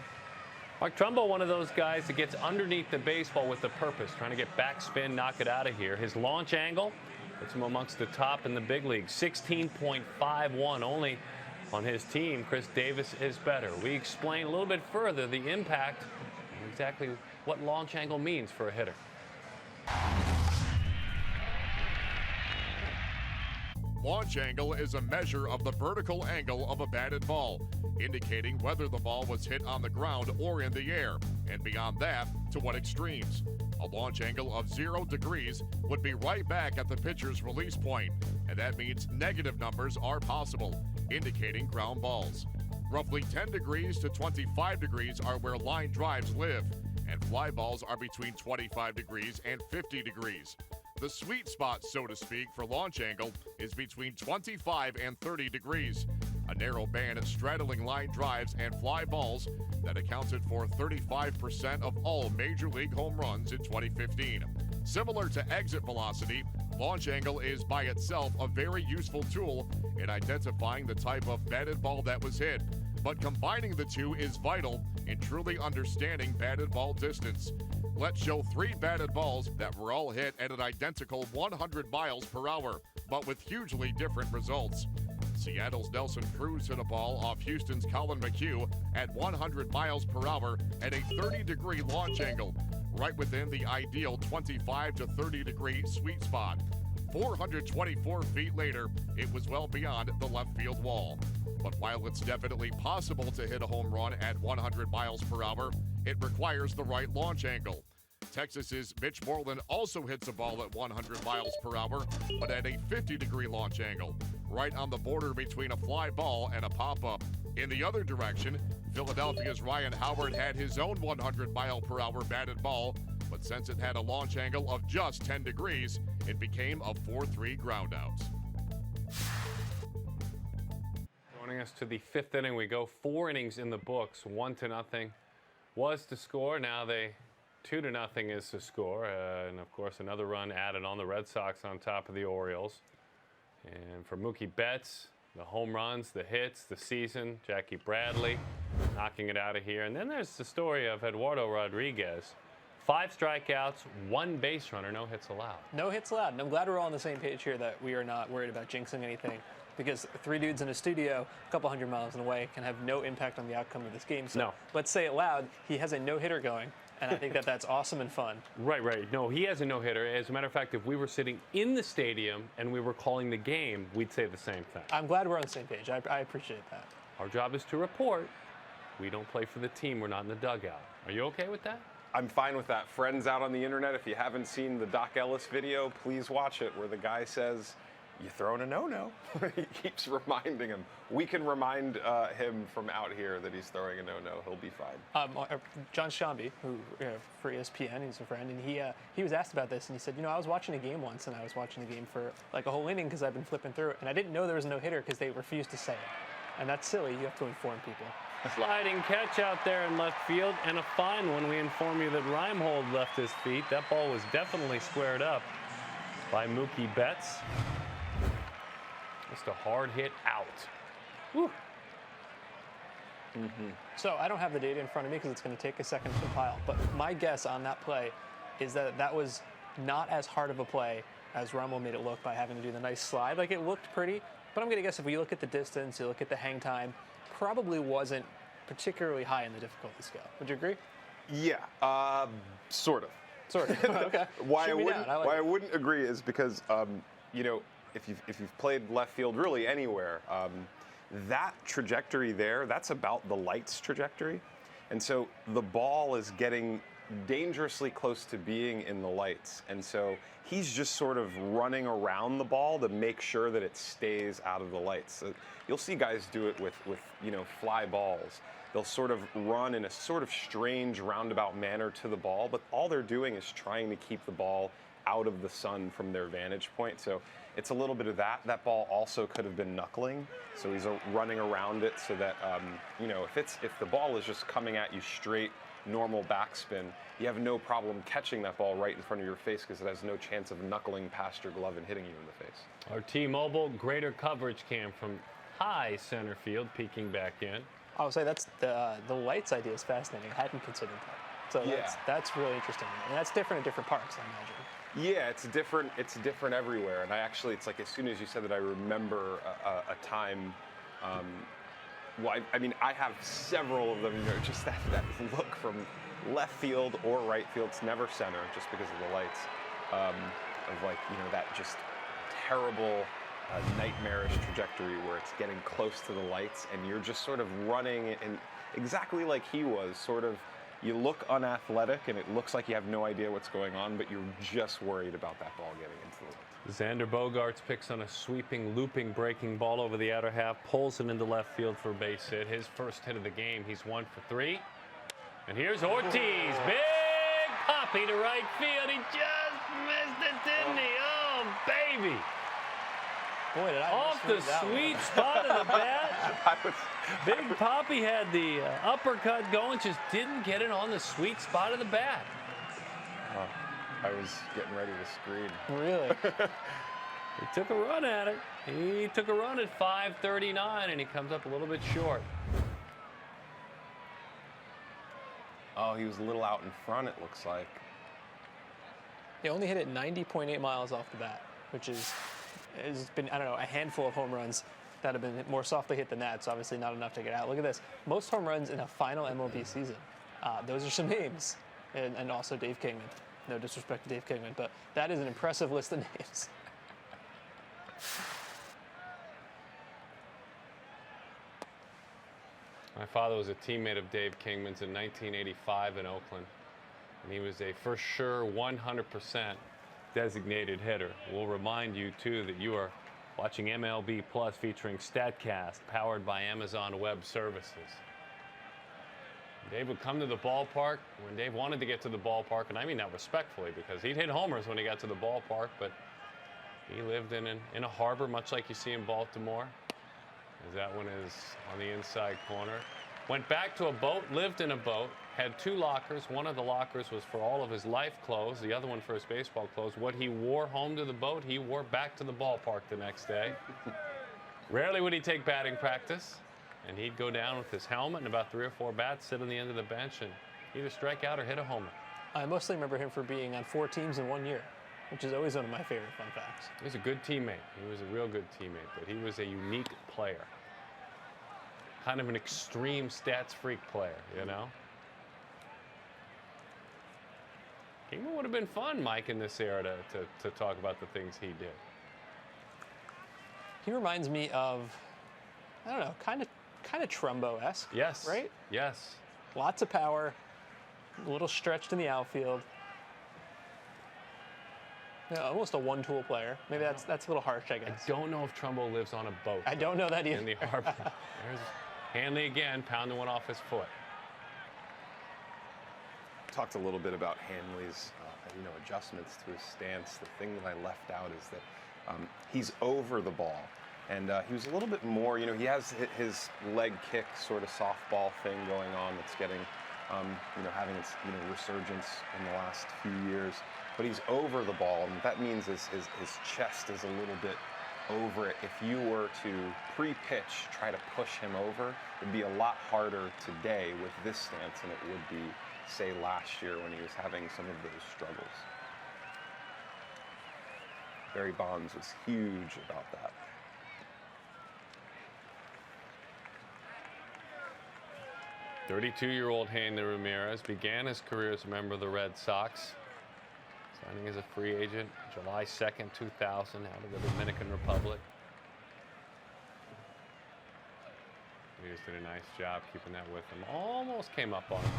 Mark Trumbo, one of those guys that gets underneath the baseball with a purpose, trying to get backspin, knock it out of here. His launch angle puts him amongst the top in the big league, 16.51 only on his team. Chris Davis is better. We explain a little bit further the impact and exactly what launch angle means for a hitter. Launch angle is a measure of the vertical angle of a batted ball, indicating whether the ball was hit on the ground or in the air, and beyond that, to what extremes. A launch angle of 0 degrees would be right back at the pitcher's release point, and that means negative numbers are possible, indicating ground balls. Roughly 10 degrees to 25 degrees are where line drives live, and fly balls are between 25 degrees and 50 degrees. The sweet spot, so to speak, for launch angle is between 25 and 30 degrees, a narrow band straddling line drives and fly balls that accounted for 35% of all Major League home runs in 2015. Similar to exit velocity, launch angle is by itself a very useful tool in identifying the type of batted ball that was hit, but combining the two is vital in truly understanding batted ball distance. Let's show 3 batted balls that were all hit at an identical 100 miles per hour, but with hugely different results. Seattle's Nelson Cruz hit a ball off Houston's Colin McHugh at 100 miles per hour at a 30-degree launch angle, right within the ideal 25 to 30-degree sweet spot. 424 feet later, it was well beyond the left field wall. But while it's definitely possible to hit a home run at 100 miles per hour, it requires the right launch angle. Texas's Mitch Moreland also hits a ball at 100 miles per hour, but at a 50-degree launch angle, right on the border between a fly ball and a pop-up. In the other direction, Philadelphia's Ryan Howard had his own 100-mile-per-hour batted ball, but since it had a launch angle of just 10 degrees, it became a 4-3 groundout. Joining us to the 5th inning, we go 4 innings in the books. 1-0 was the score. Now 2-0 is the score. And of course, another run added on the Red Sox on top of the Orioles. And for Mookie Betts, the home runs, the hits, the season, Jackie Bradley knocking it out of here. And then there's the story of Eduardo Rodriguez. 5 strikeouts, 1 base runner, no hits allowed. No hits allowed. And I'm glad we're all on the same page here that we are not worried about jinxing anything, because 3 dudes in a studio a couple hundred miles away can have no impact on the outcome of this game. So let's say it loud, he has a no-hitter going, and I think that that's awesome and fun. Right. No, he has a no-hitter. As a matter of fact, if we were sitting in the stadium and we were calling the game, we'd say the same thing. I'm glad we're on the same page. I appreciate that. Our job is to report. We don't play for the team. We're not in the dugout. Are you okay with that? I'm fine with that. Friends out on the internet, if you haven't seen the Doc Ellis video, please watch it, where the guy says, "You throwing a no-no?" He keeps reminding him. We can remind him from out here that he's throwing a no-no. He'll be fine. John Shambi, who for ESPN, he's a friend, and he was asked about this, and he said, I was watching a game once, and I was watching the game for like a whole inning because I've been flipping through it, and I didn't know there was a no-hitter because they refused to say it. And that's silly. You have to inform people. Sliding catch out there in left field, and a fine when we inform you that Reimhold left his feet. That ball was definitely squared up by Mookie Betts. Just a hard hit out. Woo. So I don't have the data in front of me because it's going to take a second to compile. But my guess on that play is that that was not as hard of a play as Romo made it look by having to do the nice slide. Like, it looked pretty, but I'm going to guess if we look at the distance, you look at the hang time, probably wasn't particularly high in the difficulty scale. Would you agree? Yeah, sort of. Sort of. Okay. Why I wouldn't agree is because if you've played left field really anywhere, that trajectory there, that's about the light's trajectory. And so the ball is getting dangerously close to being in the lights. And so he's just sort of running around the ball to make sure that it stays out of the lights. So you'll see guys do it with fly balls. They'll sort of run in a sort of strange roundabout manner to the ball, but all they're doing is trying to keep the ball out of the sun from their vantage point. So it's a little bit of that. That ball also could have been knuckling, so he's running around it so that if the ball is just coming at you straight, normal backspin, you have no problem catching that ball right in front of your face because it has no chance of knuckling past your glove and hitting you in the face. Our T-Mobile greater coverage cam from high center field, peeking back in. I would say that's the lights idea is fascinating. I hadn't considered that. So that's really interesting. And that's different at different parks, I imagine. Yeah, it's different everywhere. And it's like as soon as you said that, I remember a time. I have several of them. Just that look from left field or right field. It's never center, just because of the lights. That just terrible, nightmarish trajectory where it's getting close to the lights, and you're just sort of running, and exactly like he was, sort of. You look unathletic, and it looks like you have no idea what's going on, but you're just worried about that ball getting into the lights. Xander Bogaerts picks on a sweeping, looping, breaking ball over the outer half, pulls it into left field for a base hit. His first hit of the game. He's 1 for 3. And here's Ortiz. Big poppy to right field. He just missed it, didn't he? Oh, baby. Boy, did I off the sweet spot of the bat. Big Poppy had the uppercut going, just didn't get it on the sweet spot of the bat. I was getting ready to scream. Really? He took a run at it. He took a run at 539, and he comes up a little bit short. Oh, he was a little out in front, it looks like. He only hit it 90.8 miles off the bat, which has been, I don't know, a handful of home runs that have been more softly hit than that, so obviously not enough to get out. Look at this. Most home runs in a final MLB season. Those are some names. And also Dave Kingman. No disrespect to Dave Kingman, but that is an impressive list of names. My father was a teammate of Dave Kingman's in 1985 in Oakland, and he was a for sure 100% designated hitter. We'll remind you, too, that you are watching MLB Plus featuring StatCast, powered by Amazon Web Services. Dave would come to the ballpark when Dave wanted to get to the ballpark, and I mean that respectfully, because he'd hit homers when he got to the ballpark, but he lived in a harbor, much like you see in Baltimore, as that one is on the inside corner. Went back to a boat, lived in a boat, had 2 lockers. One of the lockers was for all of his life clothes, the other one for his baseball clothes. What he wore home to the boat, he wore back to the ballpark the next day. Rarely would he take batting practice, and he'd go down with his helmet and about 3 or 4 bats, sit on the end of the bench, and either strike out or hit a homer. I mostly remember him for being on 4 teams in 1 year, which is always one of my favorite fun facts. He was a good teammate. He was a real good teammate, but he was a unique player. Kind of an extreme stats freak player, you know? Kingman would have been fun, Mike, in this era to talk about the things he did. He reminds me of, I don't know, kind of Trumbo-esque. Yes. Right? Yes. Lots of power, A little stretched in the outfield. Yeah, almost a one-tool player. Maybe that's a little harsh, I guess. I don't know if Trumbo lives on a boat. I don't know that either. In the harbor. There's Hanley again, pounding one off his foot. Talked a little bit about Hanley's adjustments to his stance. The thing that I left out is that he's over the ball. And he was a little bit more, he has his leg kick sort of softball thing going on that's getting, having its, resurgence in the last few years. But he's over the ball, and what that means is his chest is a little bit over it. If you were to pre-pitch, try to push him over, it'd be a lot harder today with this stance than it would be, say, last year when he was having some of those struggles. Barry Bonds was huge about that. "32-year-old Hanley Ramirez began his career as a member of the Red Sox, signing as a free agent July 2nd, 2000, out of the Dominican Republic. He just did a nice job keeping that with him. Almost came up on him.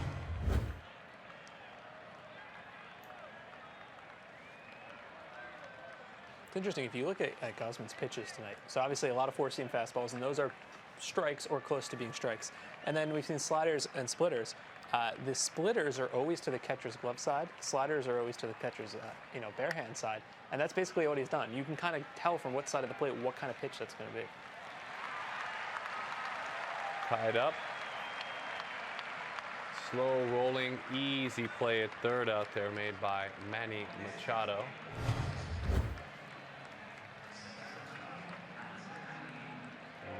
It's interesting, if you look at Gausman's pitches tonight, so obviously a lot of four-seam fastballs, and those are strikes or close to being strikes. And then we've seen sliders and splitters. The splitters are always to the catcher's glove side. Sliders are always to the catcher's, bare hand side. And that's basically what he's done. You can kind of tell from what side of the plate what kind of pitch that's going to be. Tied up. Slow rolling, easy play at third out there made by Manny Machado.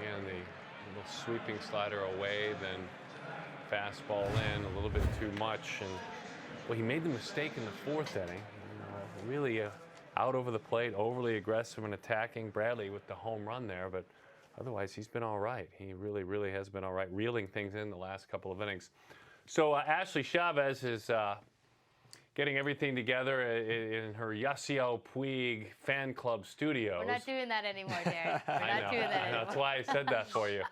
Again, the little sweeping slider away, then fastball in, a little bit too much. And well, he made the mistake in the fourth inning. Really out over the plate, overly aggressive and attacking Bradley with the home run there, but otherwise he's been all right. He really, really has been all right, reeling things in the last couple of innings. So Ashley Chavez is getting everything together in her Yasiel Puig fan club studios. We're not doing that anymore, Darren. We're not doing that anymore. That's why I said that for you.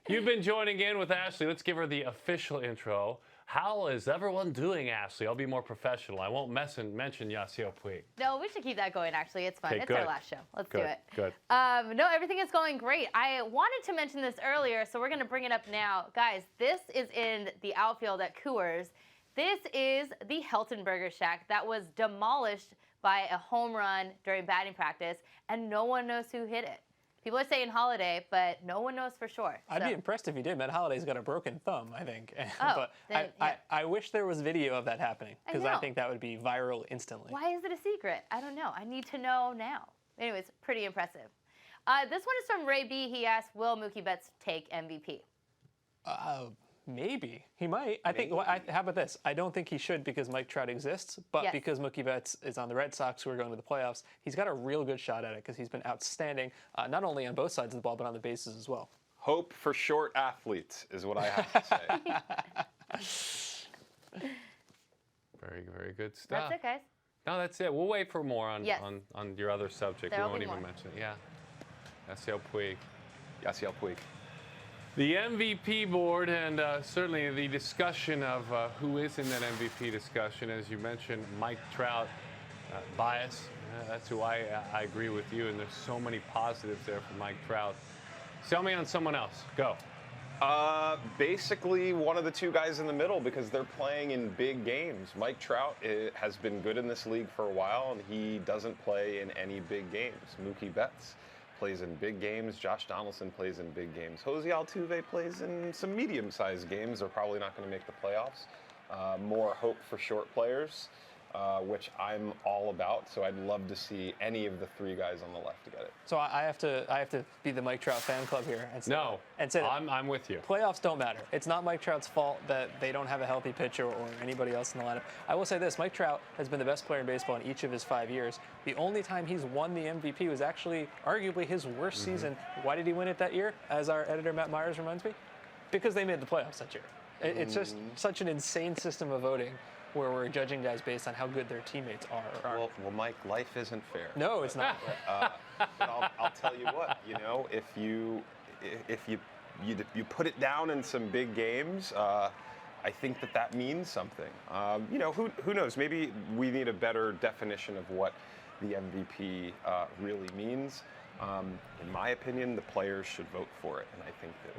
You've been joining in with Ashley. Let's give her the official intro. How is everyone doing, Ashley? I'll be more professional. I won't mention Yasiel Puig. No, we should keep that going, actually. It's fun. Okay, it's good. our last show. Let's Good, do it. Good. No, everything is going great. I wanted to mention this earlier, so we're going to bring it up now. Guys, this is in the outfield at Coors. This is the Heltenberger Shack that was demolished by a home run during batting practice, and no one knows who hit it. People are saying Holiday, but no one knows for sure. I'd be impressed if he did. Matt Holliday's got a broken thumb, I think. Oh, but then, yeah. I wish there was video of that happening, because I think that would be viral instantly. Why is it a secret? I don't know. I need to know now. Anyways, pretty impressive. This one is from Ray B. He asked, will Mookie Betts take MVP? Maybe. He might. I think. Well, how about this? I don't think he should because Mike Trout exists, but Yes. because Mookie Betts is on the Red Sox, who are going to the playoffs, he's got a real good shot at it because he's been outstanding, not only on both sides of the ball, but on the bases as well. Hope for short athletes is what I have to say. Very, very good stuff. That's it, guys. No, that's it. We'll wait for more on Yes. on your other subject. There'll We won't be even more. mention it. Yeah. Yasiel Puig. Yasiel Puig. The MVP board and certainly the discussion of who is in that MVP discussion. As you mentioned, Mike Trout, bias. That's who I agree with you. And there's so many positives there for Mike Trout. Sell me on someone else. Go. Basically one of the two guys in the middle because they're playing in big games. Mike Trout has been good in this league for a while, and he doesn't play in any big games. Mookie Betts plays in big games. Josh Donaldson plays in big games. Jose Altuve plays in some medium-sized games. They're probably not going to make the playoffs. More hope for short players, which I'm all about. So I'd love to see any of the three guys on the left to get it. So I have to be the Mike Trout fan club here and say, I'm with you. Playoffs don't matter. It's not Mike Trout's fault that they don't have a healthy pitcher or anybody else in the lineup. I will say this: Mike Trout has been the best player in baseball in each of his 5 years. The only time he's won the MVP was actually arguably his worst season. Why did he win it that year? As our editor Matt Myers reminds me, because they made the playoffs that year. It's just such an insane system of voting, where we're judging guys based on how good their teammates are. Well, Mike, life isn't fair. No, it's not. But I'll tell you what, if you put it down in some big games, I think that means something. Who knows? Maybe we need a better definition of what the MVP really means. In my opinion, the players should vote for it, and I think that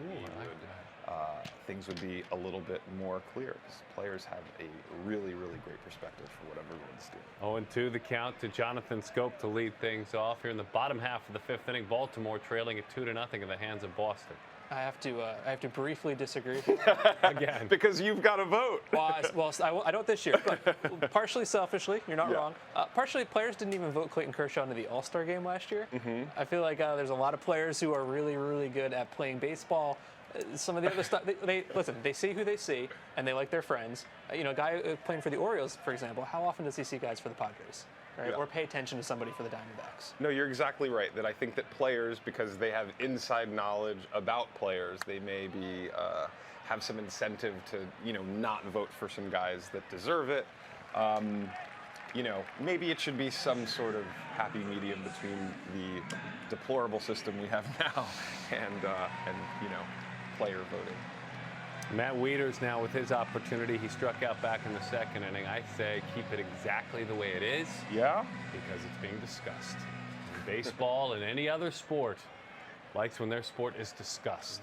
things would be a little bit more clear because players have a really, really great perspective for what everyone's doing. 0-2 the count to Jonathan Scope to lead things off here in the bottom half of the 5th inning. Baltimore trailing at 2-0 in the hands of Boston. I have to briefly disagree with you again because you've got to vote. I don't this year, but partially selfishly, you're not wrong. Partially, players didn't even vote Clayton Kershaw into the All-Star game last year. I feel like there's a lot of players who are really, really good at playing baseball. Some of the other stuff, they see who they see, and they like their friends. A guy playing for the Orioles, for example, how often does he see guys for the Padres? Right? Yeah. Or pay attention to somebody for the Diamondbacks. No, you're exactly right. That I think that players, because they have inside knowledge about players, they maybe have some incentive to, not vote for some guys that deserve it. Maybe it should be some sort of happy medium between the deplorable system we have now and player voting. Matt Wieters now with his opportunity. He struck out back in the 2nd inning. I say keep it exactly the way it is. Yeah? Because it's being discussed. And baseball and any other sport likes when their sport is discussed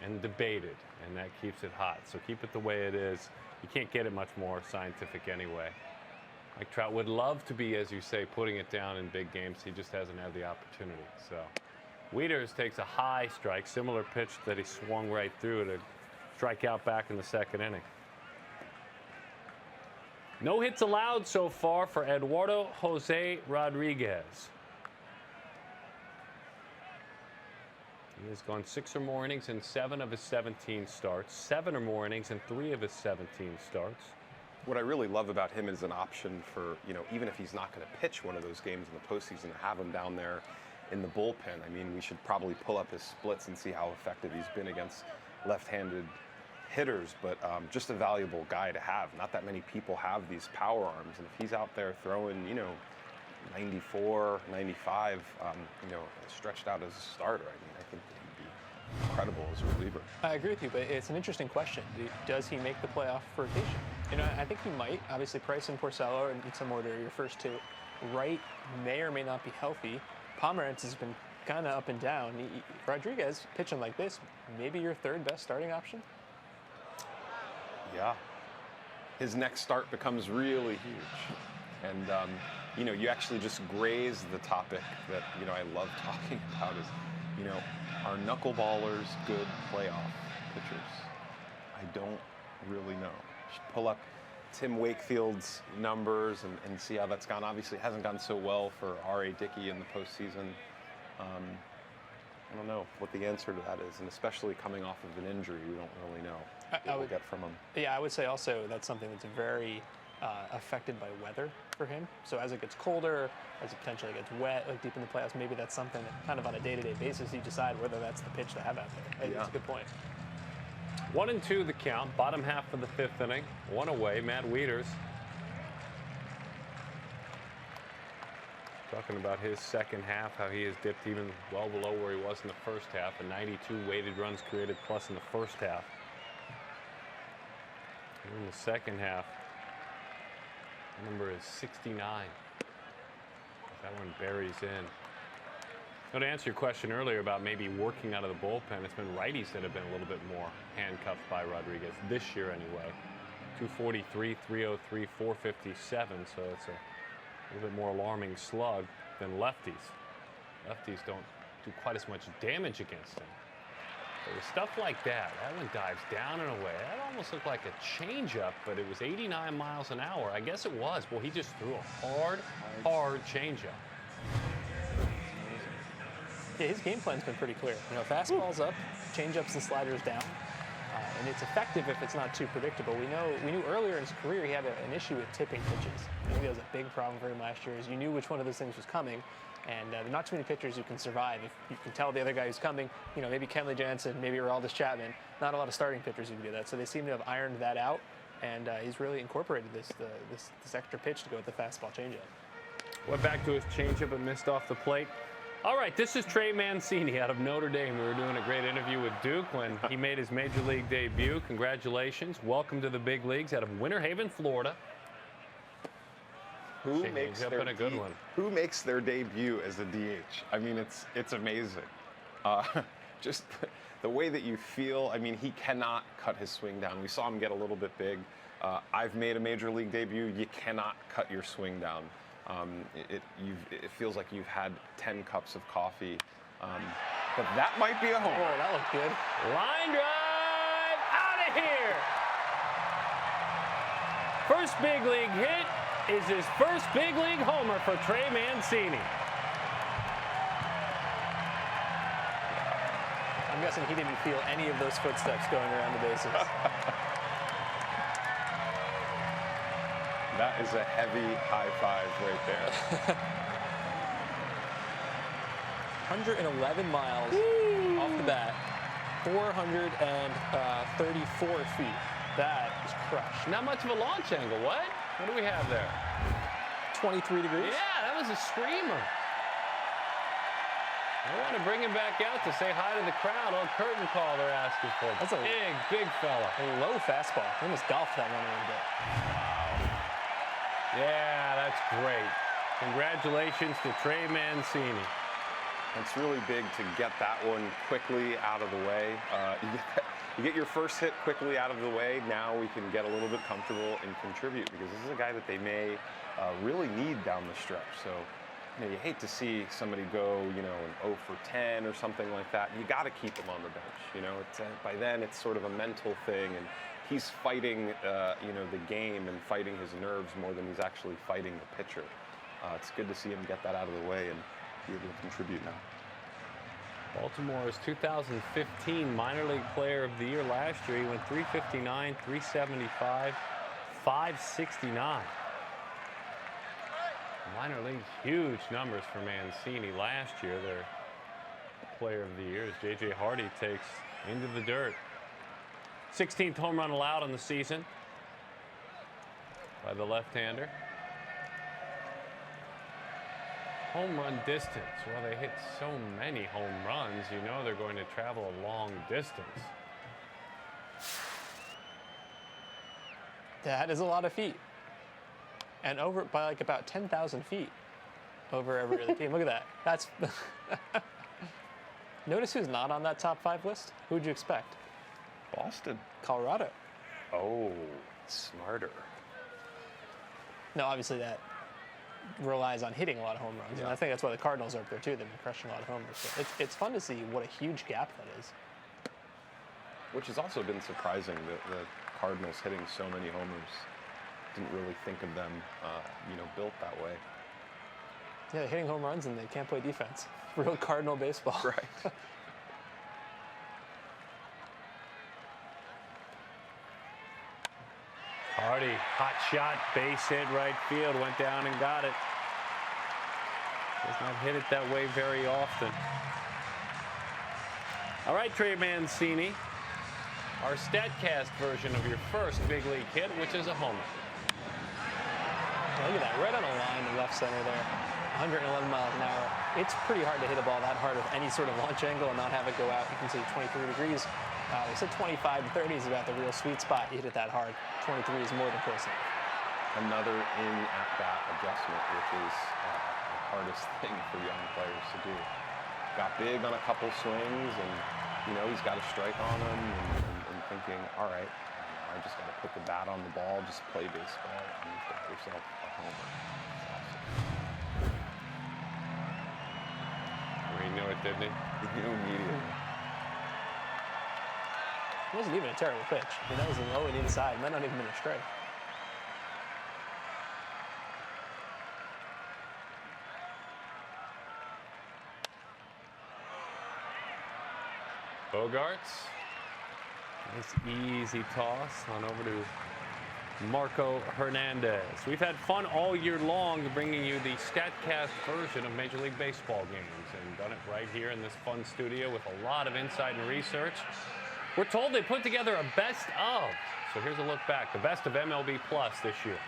and debated, and that keeps it hot. So keep it the way it is. You can't get it much more scientific anyway. Mike Trout would love to be, as you say, putting it down in big games. He just hasn't had the opportunity. So Wieters takes a high strike, similar pitch that he swung right through to strike out back in the 2nd inning. No hits allowed so far for Eduardo Jose Rodriguez. He has gone 6 or more innings in 7 of his 17 starts, 7 or more innings in 3 of his 17 starts. What I really love about him is an option for, even if he's not going to pitch one of those games in the postseason, to have him down there in the bullpen. I mean, we should probably pull up his splits and see how effective he's been against left-handed hitters, but just a valuable guy to have. Not that many people have these power arms, and if he's out there throwing, 94, 95, stretched out as a starter, I think that he'd be incredible as a reliever. I agree with you, but it's an interesting question. Does he make the playoff rotation? I think he might. Obviously, Price and Porcello, in some order, are your first two. Wright may or may not be healthy. Pomeranz has been kind of up and down. Rodriguez, pitching like this, maybe your 3rd best starting option? Yeah. His next start becomes really huge. And, you actually just graze the topic that, I love talking about is, are knuckleballers good playoff pitchers? I don't really know. You should pull up Tim Wakefield's numbers and see how that's gone. Obviously, it hasn't gone so well for R.A. Dickey in the postseason. I don't know what the answer to that is, and especially coming off of an injury, we don't really know what we'll get from him. Yeah, I would say also that's something that's very affected by weather for him. So as it gets colder, as it potentially gets wet, like deep in the playoffs, maybe that's something that kind of on a day-to-day basis you decide whether that's the pitch to have out there. That's a good point. 1-2 the count, bottom half of the 5th inning. 1 away, Matt Wieters. Talking about his 2nd half, how he has dipped even well below where he was in the 1st half. A 92 weighted runs created plus in the 1st half. And in the 2nd half, the number is 69. That one buries in. Now, to answer your question earlier about maybe working out of the bullpen, it's been righties that have been a little bit more handcuffed by Rodriguez this year anyway. 243, 303, 457, so it's a little bit more alarming slug than lefties. Lefties don't do quite as much damage against him. But with stuff like that one dives down and away. That almost looked like a changeup, but it was 89 miles an hour. I guess it was. Well, he just threw a hard changeup. Yeah, his game plan's been pretty clear. Fastballs up, changeups and sliders down. And it's effective if it's not too predictable. We knew earlier in his career he had an issue with tipping pitches. I think that was a big problem for him last year, is you knew which one of those things was coming. And there are not too many pitchers who can survive. If you can tell the other guy who's coming, maybe Kenley Jansen, maybe Aroldis Chapman, not a lot of starting pitchers who can do that. So they seem to have ironed that out, and he's really incorporated this extra pitch to go with the fastball changeup. Went back to his changeup and missed off the plate. All right, this is Trey Mancini out of Notre Dame. We were doing a great interview with Duke when he made his Major League debut. Congratulations. Welcome to the big leagues out of Winter Haven, Florida. Who makes their debut as a DH? I mean, it's amazing. Just the way that you feel. I mean, he cannot cut his swing down. We saw him get a little bit big. I've made a Major League debut. You cannot cut your swing down. It feels like you've had 10 cups of coffee. But that might be a home. Oh, that looked good. Line drive out of here. First big league hit is his first big league homer for Trey Mancini. I'm guessing he didn't feel any of those footsteps going around the bases. That is a heavy high five right there. 111 miles off the bat, 434 feet. That is crushed. Not much of a launch angle. What? What do we have there? 23 degrees? Yeah, that was a screamer. I want to bring him back out to say hi to the crowd. Oh, curtain call they're asking for. That's a big fella. A low fastball. He almost golfed that one a little bit. Yeah, that's great. Congratulations to Trey Mancini. It's really big to get that one quickly out of the way. You get your first hit quickly out of the way. Now we can get a little bit comfortable and contribute because this is a guy that they may really need down the stretch. So, you hate to see somebody go, an 0 for 10 or something like that. You got to keep him on the bench. By then it's sort of a mental thing, and he's fighting, the game and fighting his nerves more than he's actually fighting the pitcher. It's good to see him get that out of the way and be able to contribute now. Baltimore's 2015 Minor League Player of the Year last year. He went 359, 375, 569. Minor league, huge numbers for Mancini last year. Their Player of the Year as J.J. Hardy takes into the dirt. 16th home run allowed on the season by the left-hander. Home run distance. Well, they hit so many home runs, they're going to travel a long distance. That is a lot of feet. And over by about 10,000 feet over every other team. Look at that. That's Notice who's not on that top 5 list? Who would you expect? Boston. Colorado. Oh, smarter. No, obviously that relies on hitting a lot of home runs. Yeah. And I think that's why the Cardinals are up there too. They've been crushing a lot of homers. So it's fun to see what a huge gap that is. Which has also been surprising, the Cardinals hitting so many homers. Didn't really think of them, built that way. Yeah, they're hitting home runs and they can't play defense. Real Cardinal baseball. Right. Hardy, hot shot, base hit, right field, went down and got it. Does not hit it that way very often. All right, Trey Mancini, our StatCast version of your first big league hit, which is a homer. Look at that, right on a line in left center there. 111 miles an hour. It's pretty hard to hit a ball that hard with any sort of launch angle and not have it go out. You can see 23 degrees. They said 25 to 30 is about the real sweet spot. You hit it that hard. 23 is more than close enough. Another in-at-bat adjustment, which is the hardest thing for young players to do. Got big on a couple swings, and he's got a strike on him, and thinking, all right, I just got to put the bat on the ball, just play baseball, and you've got yourself a homer. He knew it, didn't he? He knew immediately. It wasn't even a terrible pitch. I mean, that was low and inside. It might not even been a strike. Bogarts. Nice easy toss on over to Marco Hernandez. We've had fun all year long bringing you the StatCast version of Major League Baseball games, and done it right here in this fun studio with a lot of insight and research. We're told they put together a best of. So here's a look back, the best of MLB Plus this year.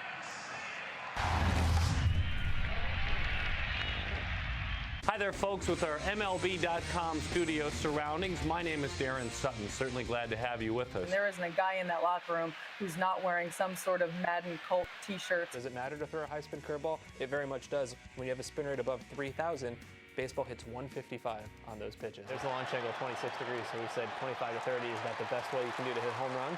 Hi there, folks, with our MLB.com studio surroundings. My name is Darren Sutton. Certainly glad to have you with us. And there isn't a guy in that locker room who's not wearing some sort of Madden Colt t-shirt. Does it matter to throw a high-spin curveball? It very much does. When you have a spin rate above 3,000, baseball hits 155 on those pitches. There's the launch angle, 26 degrees, so we said 25 to 30 is about the best way you can do to hit home run.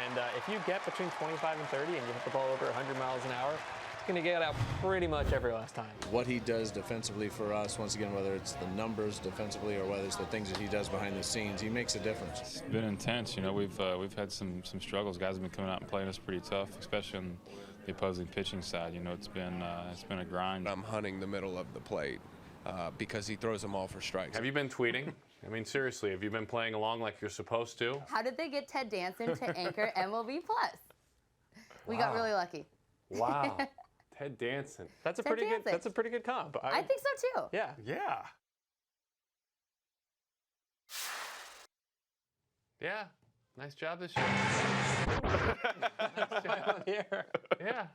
And if you get between 25 and 30 and you hit the ball over 100 miles an hour, it's going to get out pretty much every last time. What he does defensively for us, once again, whether it's the numbers defensively or whether it's the things that he does behind the scenes, he makes a difference. It's been intense. You know, we've had some struggles. Guys have been coming out and playing us pretty tough, especially on the opposing pitching side. You know, it's been a grind. I'm hunting the middle of the plate because he throws them all for strikes. Have you been tweeting? I mean, seriously, have you been playing along like you're supposed to? How did they get Ted Danson to anchor MLB Plus? We got really lucky. Wow. Ted Danson. That's a Ted pretty Danson. good. That's a pretty good comp. I think so too. Yeah. Yeah. Yeah. Nice job this year. Yeah.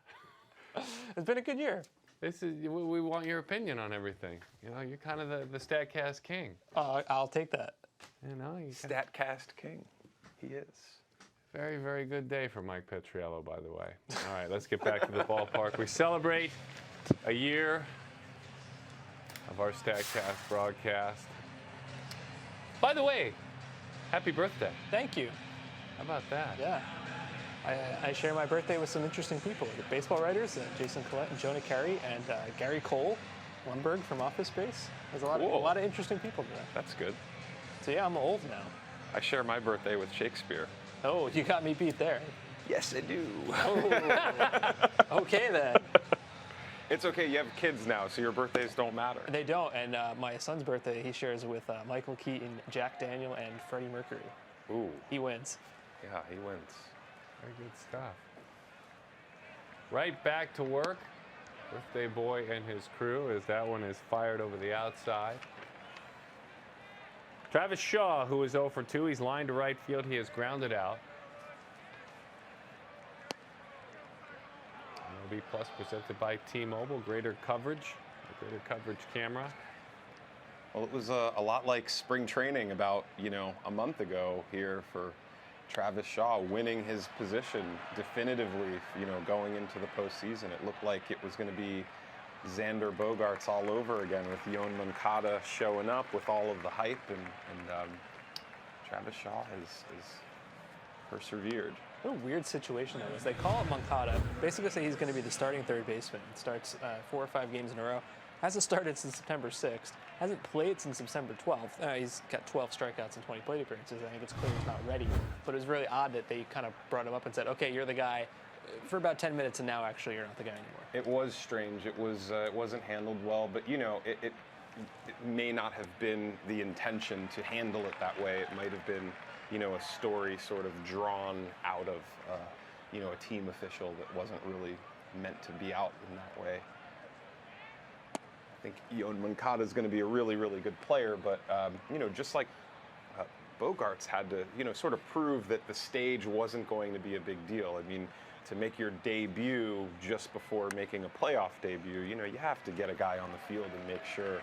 It's been a good year. This is we want your opinion on everything. You know, you're kind of the StatCast king. I'll take that. You know, StatCast king. He is. Very, very good day for Mike Petriello, by the way. All right, let's get back to the ballpark. We celebrate a year of our StatCast broadcast. By the way, happy birthday. Thank you. How about that? Yeah. I share my birthday with some interesting people. The baseball writers, Jason Collette and Jonah Carey, and Gary Cole, Lundberg from Office Space. There's a lot of interesting people today. That's good. So yeah, I'm old now. I share my birthday with Shakespeare. Oh, you got me beat there. Yes, I do. Oh. Okay then. It's okay. You have kids now, so your birthdays don't matter. They don't. And my son's birthday, he shares with Michael Keaton, Jack Daniel, and Freddie Mercury. Ooh. He wins. Yeah, he wins. Very good stuff. Right back to work. Birthday boy and his crew as that one is fired over the outside. Travis Shaw, who is 0 for 2, he's lined to right field. He is grounded out. MLB Plus presented by T-Mobile. Greater coverage, a greater coverage camera. Well, it was a lot like spring training about, a month ago here for Travis Shaw winning his position definitively, going into the postseason. It looked like it was going to be Xander Bogaerts all over again with Yoan Moncada showing up with all of the hype, and Travis Shaw has persevered. What a weird situation that was. They call up Moncada, basically say he's going to be the starting third baseman. Starts 4 or 5 games in a row. Hasn't started since September 6th. Hasn't played since September 12th. He's got 12 strikeouts and 20 plate appearances. I think it's clear he's not ready. But it was really odd that they kind of brought him up and said, okay, you're the guy for about 10 minutes, and now actually you're not the guy anymore. It was strange. It wasn't handled well, but it may not have been the intention to handle it that way. It might have been, a story sort of drawn out of, a team official that wasn't really meant to be out in that way. I think Yoan Moncada is going to be a really, really good player, but, just like Bogaerts had to, sort of prove that the stage wasn't going to be a big deal. I mean, to make your debut just before making a playoff debut, you have to get a guy on the field and make sure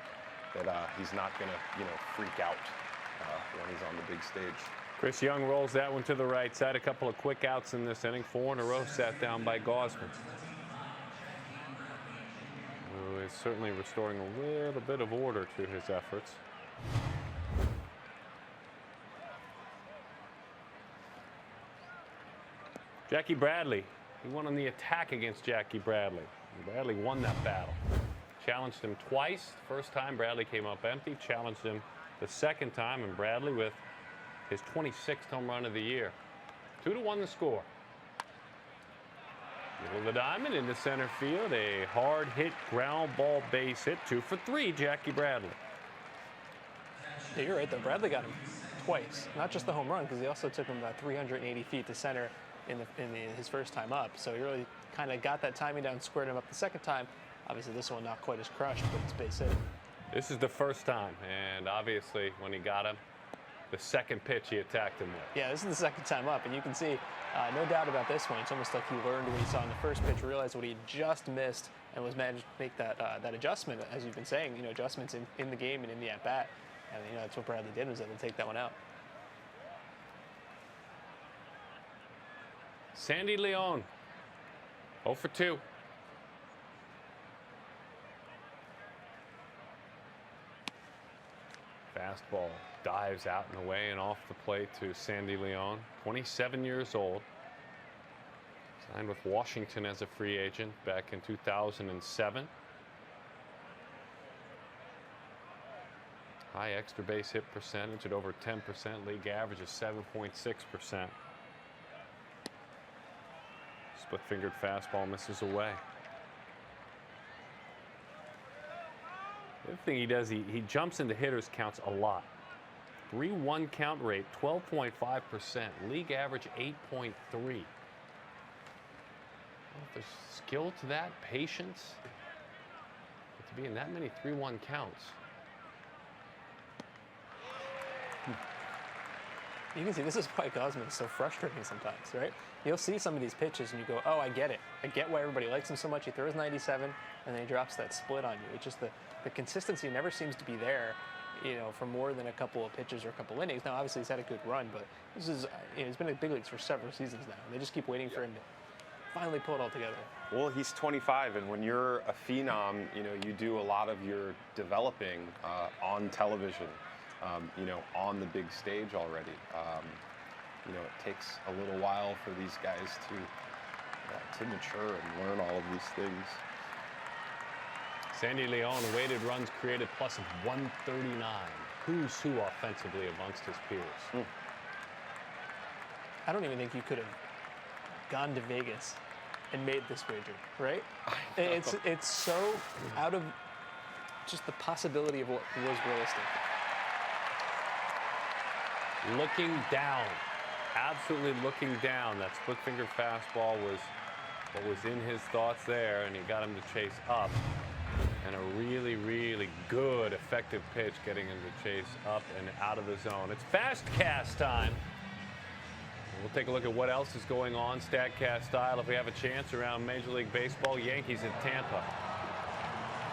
that he's not going to, freak out when he's on the big stage. Chris Young rolls that one to the right side. A couple of quick outs in this inning. 4 in a row sat down by Gausman, who is certainly restoring a little bit of order to his efforts. Jackie Bradley, he won on the attack against Jackie Bradley. Bradley won that battle. Challenged him twice. First time, Bradley came up empty. Challenged him the second time, and Bradley with his 26th home run of the year. 2-1 the score. Middle of the diamond into center field. A hard hit ground ball base hit. 2 for 3, Jackie Bradley. Yeah, you're right, though. Bradley got him twice. Not just the home run, because he also took him about 380 feet to center in his first time up. So he really kind of got that timing down, squared him up the second time. Obviously, this one not quite as crushed, but it's base hit. This is the first time, and obviously, when he got him, the second pitch he attacked him with. Yeah, this is the second time up, and you can see, no doubt about this one. It's almost like he learned what he saw in the first pitch, realized what he just missed and was managed to make that adjustment, as you've been saying, adjustments in the game and in the at-bat. And, that's what Bradley did, was able to take that one out. Sandy Leon, 0 for 2. Fastball dives out and away and off the plate to Sandy Leon, 27 years old. Signed with Washington as a free agent back in 2007. High extra base hit percentage at over 10%. League average is 7.6%. Split-fingered fastball misses away. The other thing he does, he jumps into hitters' counts a lot. 3-1 count rate, 12.5%. League average, 8.3. If there's skill to that, patience, to be in that many 3-1 counts. You can see this is why Gausman is so frustrating sometimes, right? You'll see some of these pitches and you go, oh, I get it. I get why everybody likes him so much. He throws 97 and then he drops that split on you. It's just the consistency never seems to be there, for more than a couple of pitches or a couple innings. Now, obviously, he's had a good run, but this is, he's been in big leagues for several seasons now. And they just keep waiting for him to finally pull it all together. Well, he's 25, and when you're a phenom, you do a lot of your developing on television. On the big stage already. It takes a little while for these guys to mature and learn all of these things. Sandy Leon, weighted runs created plus of 139. Who's who offensively amongst his peers? I don't even think you could have gone to Vegas and made this wager, right? It's so out of just the possibility of what was realistic. Looking down, absolutely looking down. That split-finger fastball was what was in his thoughts there, and he got him to chase up. And a really, really good, effective pitch getting him to chase up and out of the zone. It's fast cast time. We'll take a look at what else is going on, StatCast style, if we have a chance around Major League Baseball. Yankees at Tampa.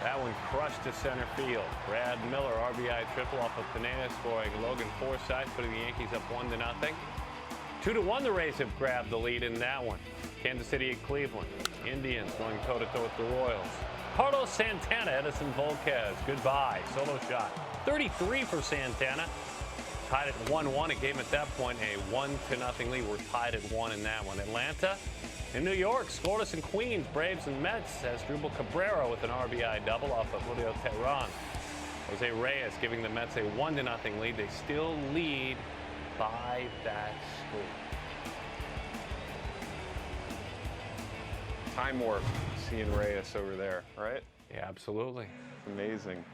That one crushed to center field. Brad Miller, RBI triple off of Pineda, scoring Logan Forsythe, putting the Yankees up 1-0. 2-1, the Rays have grabbed the lead in that one. Kansas City at Cleveland. Indians going toe-to-toe with the Royals. Carlos Santana, Edison Volquez, goodbye. Solo shot. 33 for Santana. Tied at 1-1. It gave him at that point a 1-0 lead. We're tied at 1 in that one. Atlanta in New York, scoreless in Queens, Braves and Mets, as Drupal Cabrera with an RBI double off of Julio Teheran. Jose Reyes giving the Mets a 1-0 lead. They still lead by that score. Time warp, seeing Reyes over there, right? Yeah, absolutely. Amazing.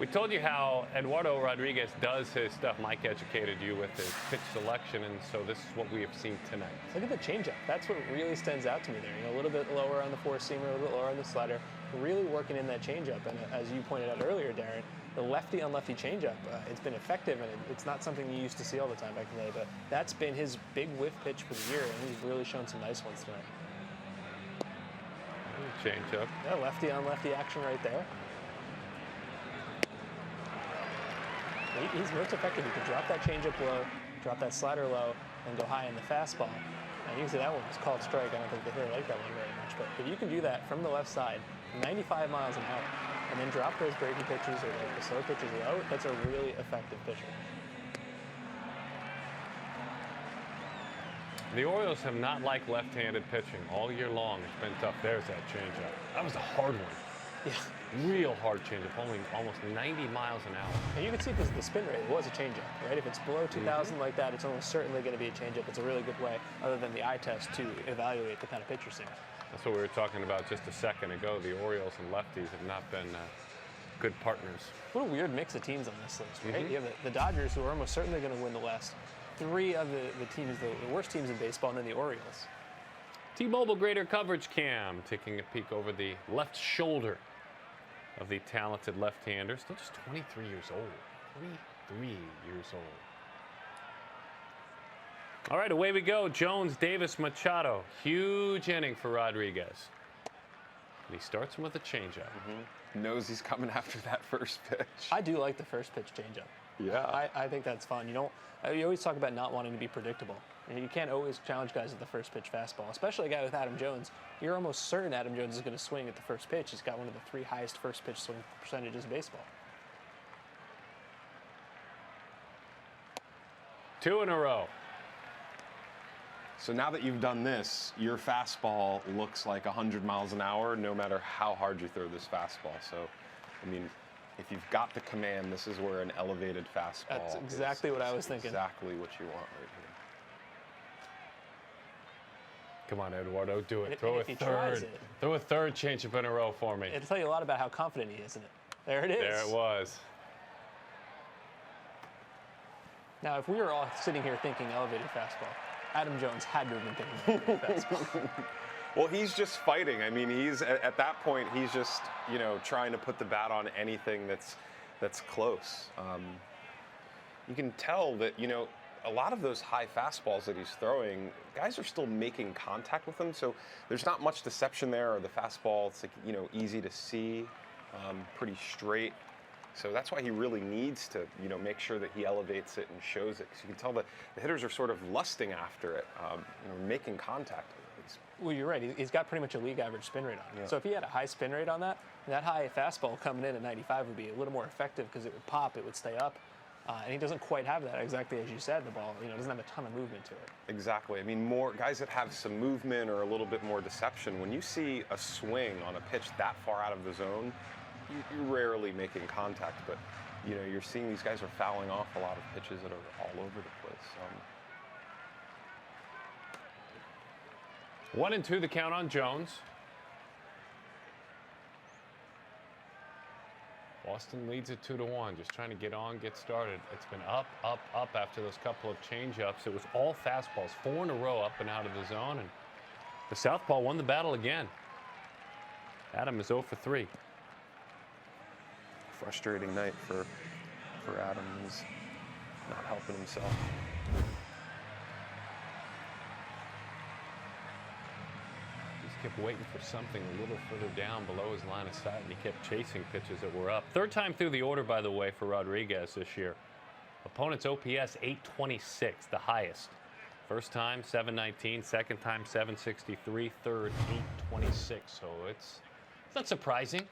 We told you how Eduardo Rodriguez does his stuff. Mike educated you with his pitch selection, and so this is what we have seen tonight. Look at the changeup. That's what really stands out to me there. A little bit lower on the four-seamer, a little bit lower on the slider. Really working in that changeup, and as you pointed out earlier, Darren, the lefty-on-lefty changeup, it's been effective, and it's not something you used to see all the time back in the day, but that's been his big whiff pitch for the year, and he's really shown some nice ones tonight. Changeup. Yeah, lefty-on-lefty action right there. He's most effective. He can drop that changeup low, drop that slider low, and go high in the fastball. And you can see that one was called strike. I don't think the hitter liked that one very much, but you can do that from the left side, 95 miles an hour, and then drop those breaking pitches or the slow pitches low. That's a really effective pitcher. The Orioles have not liked left-handed pitching all year long. It's been tough. There's that changeup. That was a hard one. Yeah. Real hard changeup, only almost 90 miles an hour. And you can see because the spin rate was a changeup, right? If it's below 2,000 like that, it's almost certainly going to be a changeup. It's a really good way, other than the eye test, to evaluate the kind of pitch you're seeing. That's what we were talking about just a second ago. The Orioles and lefties have not been good partners. What a weird mix of teams on this list, right? You have the Dodgers, who are almost certainly going to win the last three of the teams, the worst teams in baseball, and then the Orioles. T-Mobile Greater Coverage Cam, taking a peek over the left shoulder of the talented left-hander, still just 23 years old. 23 years old. All right, away we go. Jones, Davis, Machado. Huge inning for Rodriguez. And he starts him with a changeup. Knows he's coming after that first pitch. I do like the first pitch changeup. Yeah. I think that's fun. You always talk about not wanting to be predictable. You can't always challenge guys with the first pitch fastball, especially a guy with Adam Jones. You're almost certain Adam Jones is going to swing at the first pitch. He's got one of the 3 highest first pitch swing percentages in baseball. 2 in a row. So now that you've done this, your fastball looks like 100 miles an hour no matter how hard you throw this fastball. So, I mean, if you've got the command, this is where an elevated fastball That's exactly what I was thinking. Exactly what you want right here. Come on, Eduardo, do it. And Throw a if he tries third. it- Throw a third changeup in a row for me. It'll tell you a lot about how confident he is, isn't it? There it is. There it was. Now, if we were all sitting here thinking elevated fastball, Adam Jones had to have been thinking elevated fastball. Well, he's just fighting. I mean, he's at that point, he's just, trying to put the bat on anything that's close. You can tell that, a lot of those high fastballs that he's throwing, guys are still making contact with them. So there's not much deception there, or the fastball, it's like, easy to see, pretty straight. So that's why he really needs to, make sure that he elevates it and shows it. Because you can tell that the hitters are sort of lusting after it, making contact with it. Well, you're right. He's got pretty much a league average spin rate on it. Yeah. So if he had a high spin rate on that high fastball coming in at 95 would be a little more effective because it would pop, it would stay up. And he doesn't quite have that, exactly as you said. The ball, doesn't have a ton of movement to it. Exactly. I mean, more guys that have some movement or a little bit more deception, when you see a swing on a pitch that far out of the zone, you're rarely making contact, but you're seeing these guys are fouling off a lot of pitches that are all over the place. 1-2 the count on Jones. Boston leads it 2-1. Just trying to get started. It's been up after those couple of change-ups. It was all fastballs, 4 in a row up and out of the zone, and the southpaw won the battle again. Adam is 0 for 3. Frustrating night for Adam. He's not helping himself. Just kept waiting for something a little further down below his line of sight, and he kept chasing pitches that were up. 3rd time through the order, by the way, for Rodriguez this year. Opponent's OPS 826, the highest. First time 719, second time 763, third 826. So it's not surprising.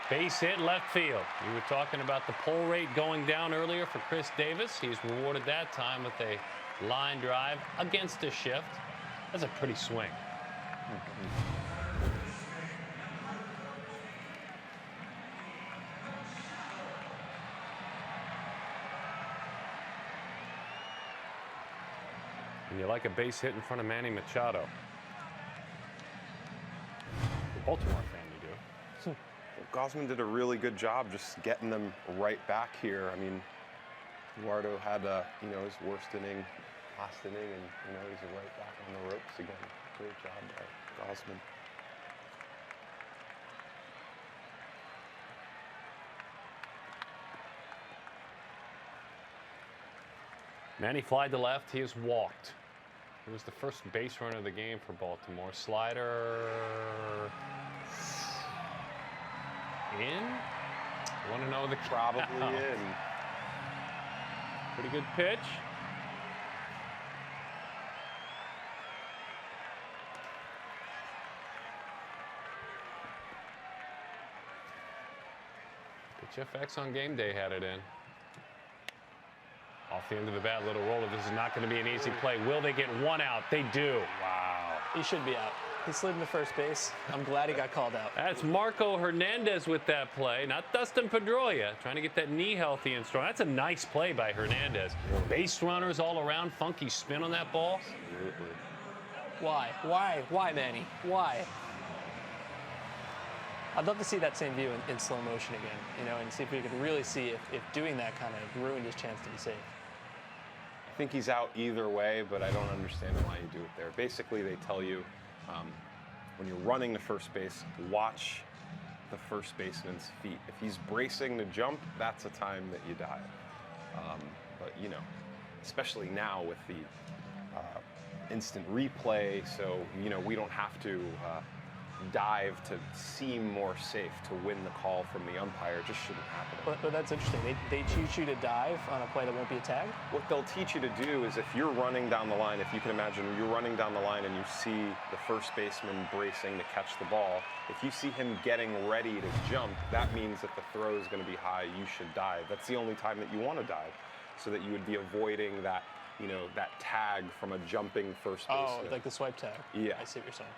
Base hit left field. We were talking about the pull rate going down earlier for Chris Davis. He's rewarded that time with a line drive against a shift. That's a pretty swing. And you like a base hit in front of Manny Machado. The Baltimore fan, you do. Gausman did a really good job just getting them right back here. I mean, Eduardo had his worst inning last inning, and he's right back on the ropes again. Great job by Gausman. Manny flied to left. He has walked. He was the first base runner of the game for Baltimore. Slider in. Want to know the probably in. Pretty good pitch. Pitch FX on game day had it in. Off the end of the bat, little roller. This is not going to be an easy play. Will they get one out? They do. Wow. He should be out. He slid into first base. I'm glad he got called out. That's Marco Hernandez with that play, not Dustin Pedroia, trying to get that knee healthy and strong. That's a nice play by Hernandez. Base runners all around, funky spin on that ball. Absolutely. Why, Manny? Why? I'd love to see that same view in slow motion again, and see if we could really see if doing that kind of ruined his chance to be safe. I think he's out either way, but I don't understand why you do it there. Basically, they tell you when you're running to first base, watch the first baseman's feet. If he's bracing to jump, that's a time that you dive. But especially now with the instant replay. So, you know, we don't have to dive to seem more safe to win the call from the umpire. It just shouldn't happen. But that's interesting. They teach you to dive on a play that won't be a tag? What they'll teach you to do is if you're running down the line, if you can imagine you're running down the line and you see the first baseman bracing to catch the ball, if you see him getting ready to jump, that means that the throw is going to be high, you should dive. That's the only time that you want to dive, so that you would be avoiding that, you know, that tag from a jumping first baseman. Oh, like the swipe tag. Yeah. I see what you're saying.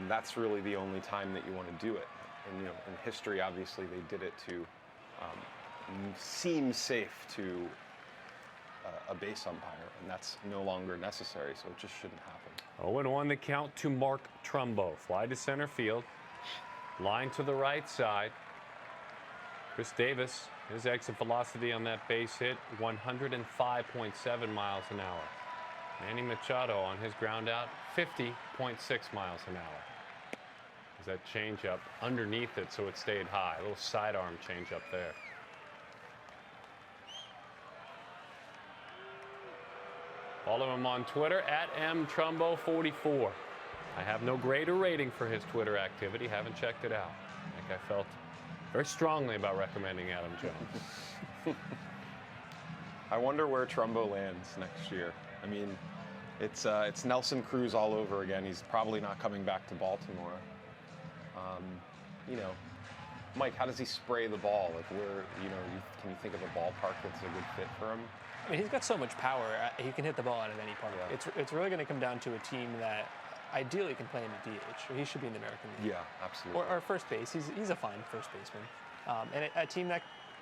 That's really the only time that you want to do it. And, you know, in history, obviously, they did it to seem safe to a base umpire, and that's no longer necessary, so it just shouldn't happen. 0-1 the count to Mark Trumbo. Fly to center field. Line to the right side. Chris Davis, his exit velocity on that base hit, 105.7 miles an hour. Manny Machado on his ground out, 50.6 miles an hour. There's that changeup underneath it, so it stayed high. A little sidearm changeup there. Follow him on Twitter at mtrumbo44. I have no grade or rating for his Twitter activity. Haven't checked it out. I think I felt very strongly about recommending Adam Jones. I wonder where Trumbo lands next year. I mean, it's Nelson Cruz all over again. He's probably not coming back to Baltimore. You know, Mike, how does he spray the ball? Like, where, you know, can you think of a ballpark that's a good fit for him? I mean, he's got so much power. He can hit the ball out of any park. Yeah. It's really going to come down to a team that ideally can play him at DH, or he should be in the American League. Yeah, absolutely. Or first base. He's a fine first baseman. And a team that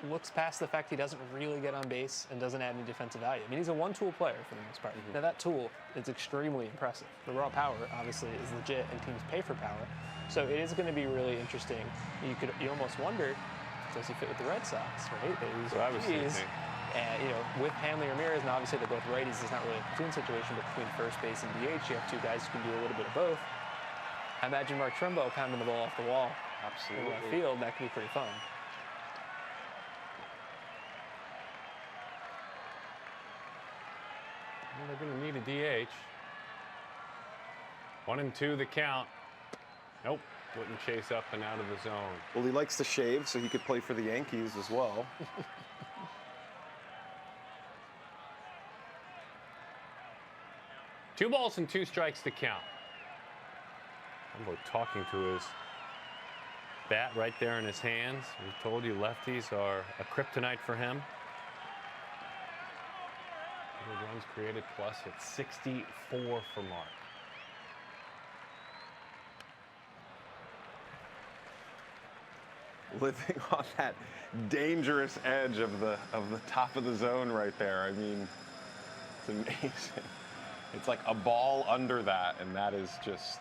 looks past the fact he doesn't really get on base and doesn't add any defensive value. I mean, he's a one-tool player for the most part. Now, that tool is extremely impressive. The raw power, obviously, is legit, and teams pay for power. So it is going to be really interesting. You almost wonder, does he fit with the Red Sox, right? That's what I was thinking. And, you know, with Hanley Ramirez, and obviously they're both righties, it's not really a platoon situation, but between first base and DH, you have two guys who can do a little bit of both. I imagine Mark Trumbo pounding the ball off the wall. Absolutely. In left field, that could be pretty fun. Well, they're going to need a DH. 1-2 the count. Nope, wouldn't chase up and out of the zone. Well, he likes to shave, so he could play for the Yankees as well. 2 balls and 2 strikes to count. Trumbo talking to his bat right there in his hands. We told you lefties are a kryptonite for him. Runs created plus at 64 for Mark. Living on that dangerous edge of the top of the zone right there. I mean, it's amazing. It's like a ball under that, and that is just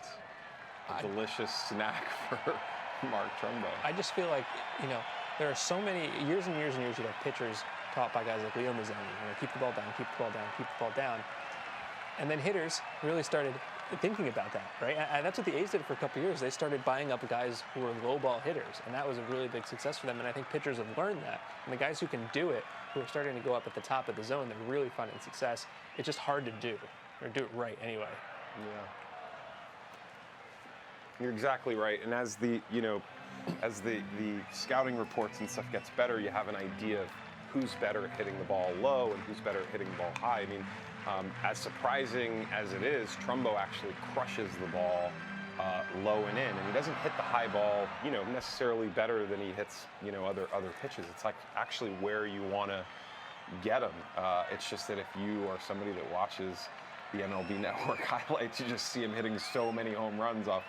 a delicious snack for Mark Trumbo. I just feel like, you know, there are so many years and years and years you have pitchers taught by guys like Leo Mazzoni, you know, keep the ball down, keep the ball down, keep the ball down. And then hitters really started thinking about that, right? And that's what the A's did for a couple of years. They started buying up guys who were low ball hitters, and that was a really big success for them. And I think pitchers have learned that. And the guys who can do it, who are starting to go up at the top of the zone, they're really finding success. It's just hard to do, or do it right anyway. Yeah. You're exactly right. And as the, you know, as the scouting reports and stuff gets better, you have an idea of who's better at hitting the ball low and who's better at hitting the ball high. I mean, as surprising as it is, Trumbo actually crushes the ball low and in, and he doesn't hit the high ball, you know, necessarily better than he hits, you know, other pitches. It's like actually where you want to get him. It's just that if you are somebody that watches the MLB Network highlights, you just see him hitting so many home runs off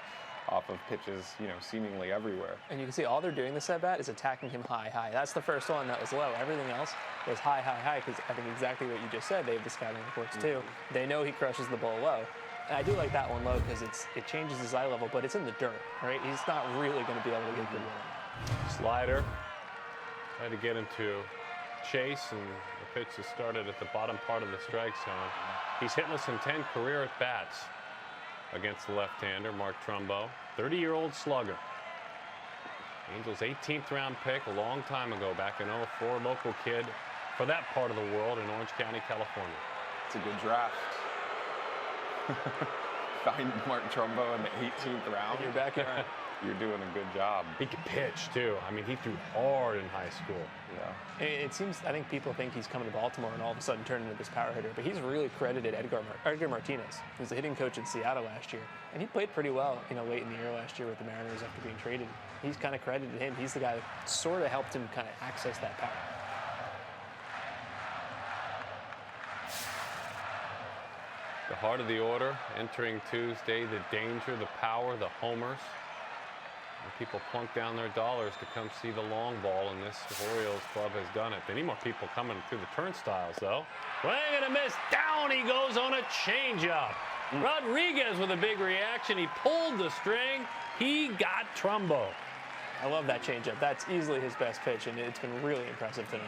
of pitches, you know, seemingly everywhere. And you can see all they're doing this at bat is attacking him high, high. That's the first one that was low. Everything else was high, high, high, because I think exactly what you just said. They have the scouting reports too. They know he crushes the ball low. And I do like that one low because it changes his eye level, but it's in the dirt, right? He's not really going to be able to get good with it. Slider. Tried to get him to chase, and the pitch is started at the bottom part of the strike zone. He's hitless in 10 career at-bats against the left-hander, Mark Trumbo, 30-year-old slugger. Angels' 18th round pick a long time ago, back in '04, local kid for that part of the world in Orange County, California. a good draft. Find Martin Trumbo in the 18th round. You're back in. You're doing a good job. He can pitch, too. I mean, he threw hard in high school. Yeah. It seems, I think people think he's coming to Baltimore and all of a sudden turning into this power hitter, but he's really credited Edgar Martinez. He was the hitting coach in Seattle last year, and he played pretty well, late in the year last year with the Mariners after being traded. He's kind of credited him. He's the guy that sort of helped him kind of access that power. The heart of the order entering Tuesday, the danger, the power, the homers. And people plunk down their dollars to come see the long ball, and this Orioles club has done it. They need more people coming through the turnstiles, though. Swing and a miss. Down he goes on a changeup. Rodriguez with a big reaction. He pulled the string. He got Trumbo. I love that changeup. That's easily his best pitch, and it's been really impressive tonight.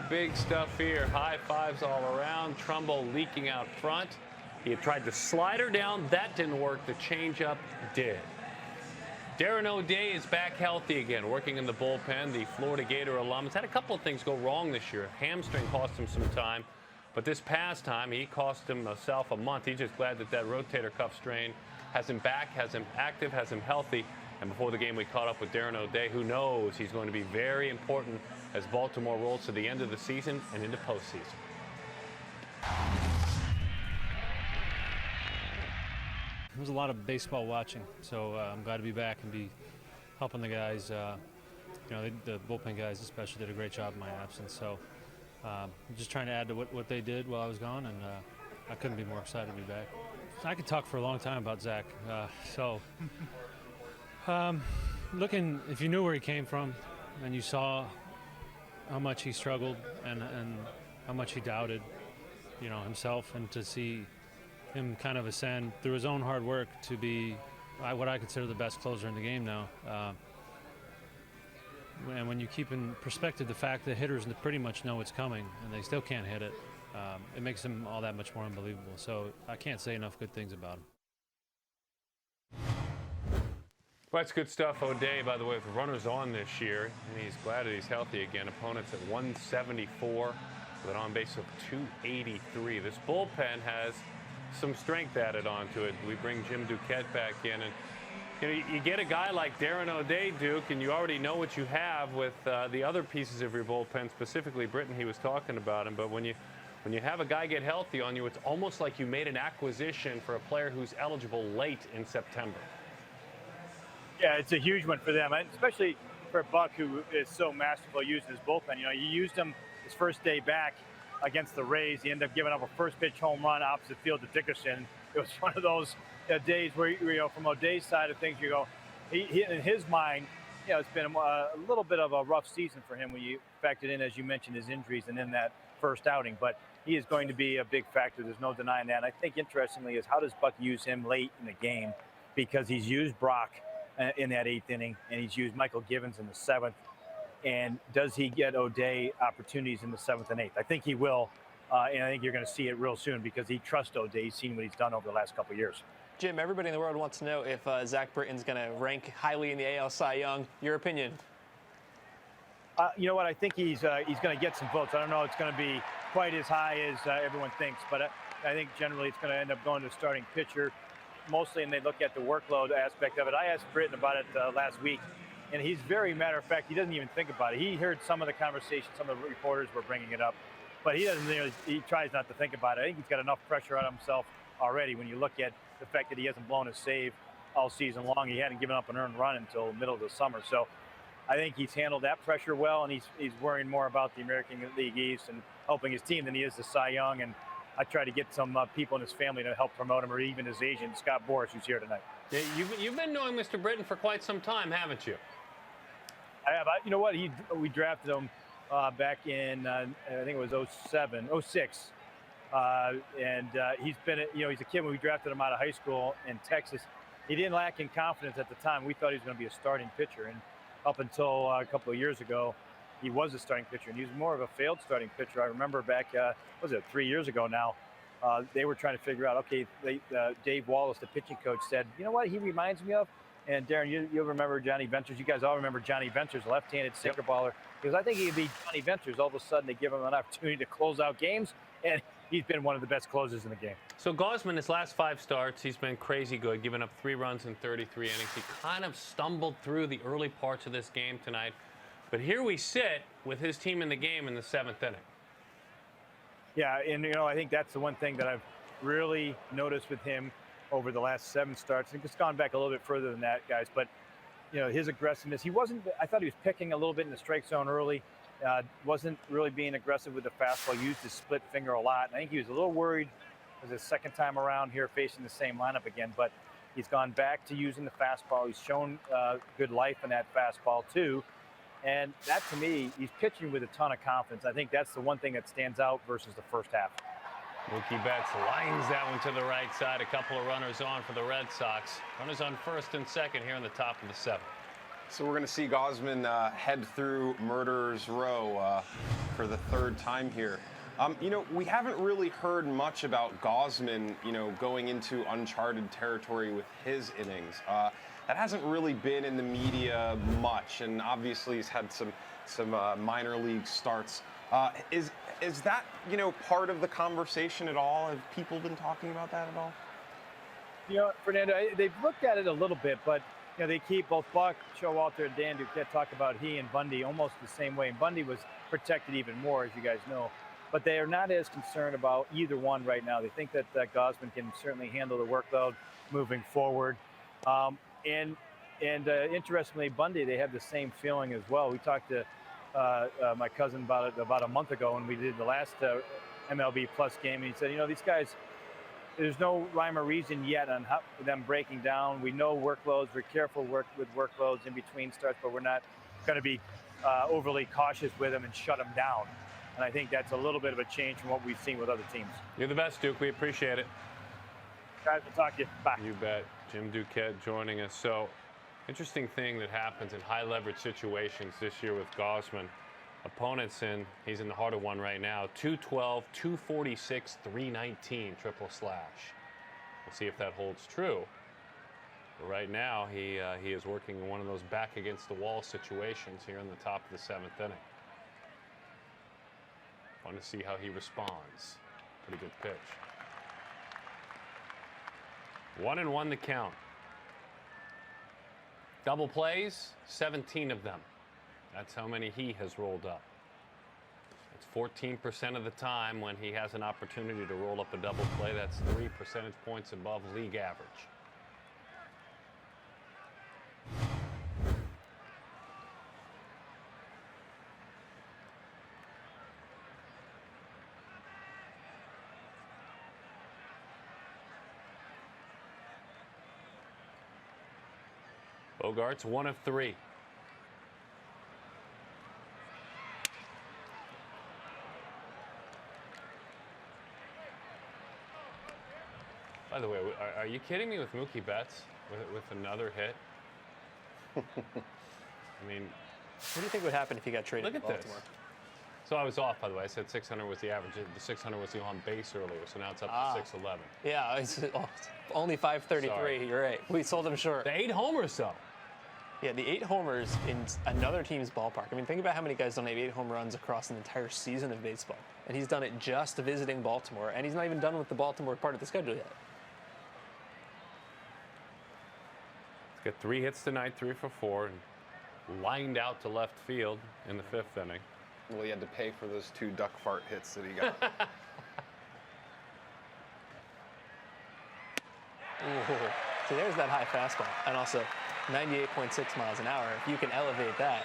Big stuff here. High fives all around. Trumbo leaking out front. He had tried the slider down. That didn't work. The changeup did. Darren O'Day is back healthy again, working in the bullpen. The Florida Gator alum has had a couple of things go wrong this year. Hamstring cost him some time, but this past time he cost himself a month. He's just glad that rotator cuff strain has him back, has him active, has him healthy. And before the game, we caught up with Darren O'Day, who knows he's going to be very important as Baltimore rolls to the end of the season and into postseason. It was a lot of baseball watching, so I'm glad to be back and be helping the guys. The bullpen guys especially did a great job in my absence. So I'm just trying to add to what they did while I was gone, and I couldn't be more excited to be back. I could talk for a long time about Zach. Looking, if you knew where he came from and you saw how much he struggled and how much he doubted, himself, and to see him kind of ascend through his own hard work to be what I consider the best closer in the game now. And when you keep in perspective the fact that hitters pretty much know it's coming and they still can't hit it, it makes him all that much more unbelievable. So I can't say enough good things about him. Well, that's good stuff. O'Day, by the way, with runners on this year, and he's glad that he's healthy again. Opponents at 174 with an on base of 283. This bullpen has some strength added onto it. We bring Jim Duquette back in, and you get a guy like Darren O'Day, Duke, and you already know what you have with the other pieces of your bullpen, specifically Britton. He was talking about him, but when you have a guy get healthy on you, it's almost like you made an acquisition for a player who's eligible late in September. Yeah, it's a huge one for them, especially for Buck, who is so masterful using his bullpen. You used him his first day back against the Rays. He ended up giving up a first pitch home run opposite field to Dickerson. It was one of those days where, from O'Day's side of things, you go, he in his mind, it's been a little bit of a rough season for him when you factored in, as you mentioned, his injuries and in that first outing. But he is going to be a big factor. There's no denying that. And I think, interestingly, is how does Buck use him late in the game? Because he's used Brock in that 8th inning, and he's used Michael Givens in the 7th. And does he get O'Day opportunities in the 7th and 8th? I think he will, and I think you're going to see it real soon because he trusts O'Day. He's seen what he's done over the last couple of years. Jim, everybody in the world wants to know if Zach Britton's going to rank highly in the AL Cy Young. Your opinion? You know what? I think he's going to get some votes. I don't know it's going to be quite as high as everyone thinks, but I think generally it's going to end up going to starting pitcher mostly, and they look at the workload aspect of it. I asked Britton about it last week, and he's very matter of fact. He doesn't even think about it. He heard some of the conversation, some of the reporters were bringing it up, but he doesn't. He tries not to think about it. I think he's got enough pressure on himself already. When you look at the fact that he hasn't blown a save all season long, he hadn't given up an earned run until the middle of the summer. So I think he's handled that pressure well, and he's worrying more about the American League East and helping his team than he is the Cy Young. And I try to get some people in his family to help promote him, or even his agent, Scott Boras, who's here tonight. Yeah, you've been knowing Mr. Britton for quite some time, haven't you? I have. You know what? We drafted him back in, I think it was 06. And he's been, he's a kid when we drafted him out of high school in Texas. He didn't lack in confidence at the time. We thought he was going to be a starting pitcher. And up until a couple of years ago, he was a starting pitcher, and he was more of a failed starting pitcher. I remember back, 3 years ago now, they were trying to figure out, okay, Dave Wallace, the pitching coach, said, you know what he reminds me of? And Darren, you'll remember Johnny Ventures. You guys all remember Johnny Ventures, left-handed sinker baller. Because I think he could be Johnny Ventures. All of a sudden, they give him an opportunity to close out games, and he's been one of the best closers in the game. So Gausman, his last 5 starts, he's been crazy good, giving up 3 runs in 33 innings. He kind of stumbled through the early parts of this game tonight. But here we sit with his team in the game in the 7th inning. Yeah, and I think that's the one thing that I've really noticed with him over the last 7 starts. I think it's gone back a little bit further than that, guys. But his aggressiveness. I thought he was picking a little bit in the strike zone early. Wasn't really being aggressive with the fastball. Used his split finger a lot. And I think he was a little worried. It was his second time around here facing the same lineup again. But he's gone back to using the fastball. He's shown good life in that fastball too. And that, to me, he's pitching with a ton of confidence. I think that's the one thing that stands out versus the first half. Mookie Betts lines that one to the right side. A couple of runners on for the Red Sox. Runners on first and second here in the top of the 7th. So we're going to see Gausman head through Murderer's Row for the 3rd time here. We haven't really heard much about Gausman, going into uncharted territory with his innings. That hasn't really been in the media much, and obviously he's had some minor league starts. Is that, part of the conversation at all? Have people been talking about that at all? Fernando, they've looked at it a little bit, but they keep both Buck, Showalter, and Dan Duquette talk about he and Bundy almost the same way. And Bundy was protected even more, as you guys know. But they are not as concerned about either one right now. They think that Gausman can certainly handle the workload moving forward. And interestingly, Bundy, they have the same feeling as well. We talked to my cousin about a month ago when we did the last MLB Plus game, and he said, these guys, there's no rhyme or reason yet on them breaking down. We know workloads. We're careful with workloads in between starts, but we're not going to be overly cautious with them and shut them down. And I think that's a little bit of a change from what we've seen with other teams. You're the best, Duke. We appreciate it. Guys, we'll talk to you. Bye. You bet. Jim Duquette joining us. So, interesting thing that happens in high leverage situations this year with Gausman. Opponents he's in the heart of one right now. 212, 246, 319 triple slash. We'll see if that holds true. But right now, he is working in one of those back against the wall situations here in the top of the 7th inning. Want to see how he responds. Pretty good pitch. 1-1 the count. Double plays, 17 of them. That's how many he has rolled up. It's 14% of the time when he has an opportunity to roll up a double play. That's 3 percentage points above league average. Bogart's 1 of 3. By the way, are you kidding me with Mookie Betts with another hit? I mean, what do you think would happen if he got traded? Look at this. So I was off, by the way. I said 600 was the average. The 600 was the on base earlier, so now it's up to 611. Yeah, it's only 533. Sorry. You're right. We sold him short. The 8 homers, though. Yeah, the 8 homers in another team's ballpark. I mean, think about how many guys don't have 8 home runs across an entire season of baseball. And he's done it just visiting Baltimore, and he's not even done with the Baltimore part of the schedule yet. He's got 3 hits tonight, 3 for 4, and lined out to left field in the 5th inning. Well, he had to pay for those 2 duck fart hits that he got. So there's that high fastball, and also 98.6 miles an hour. If you can elevate that,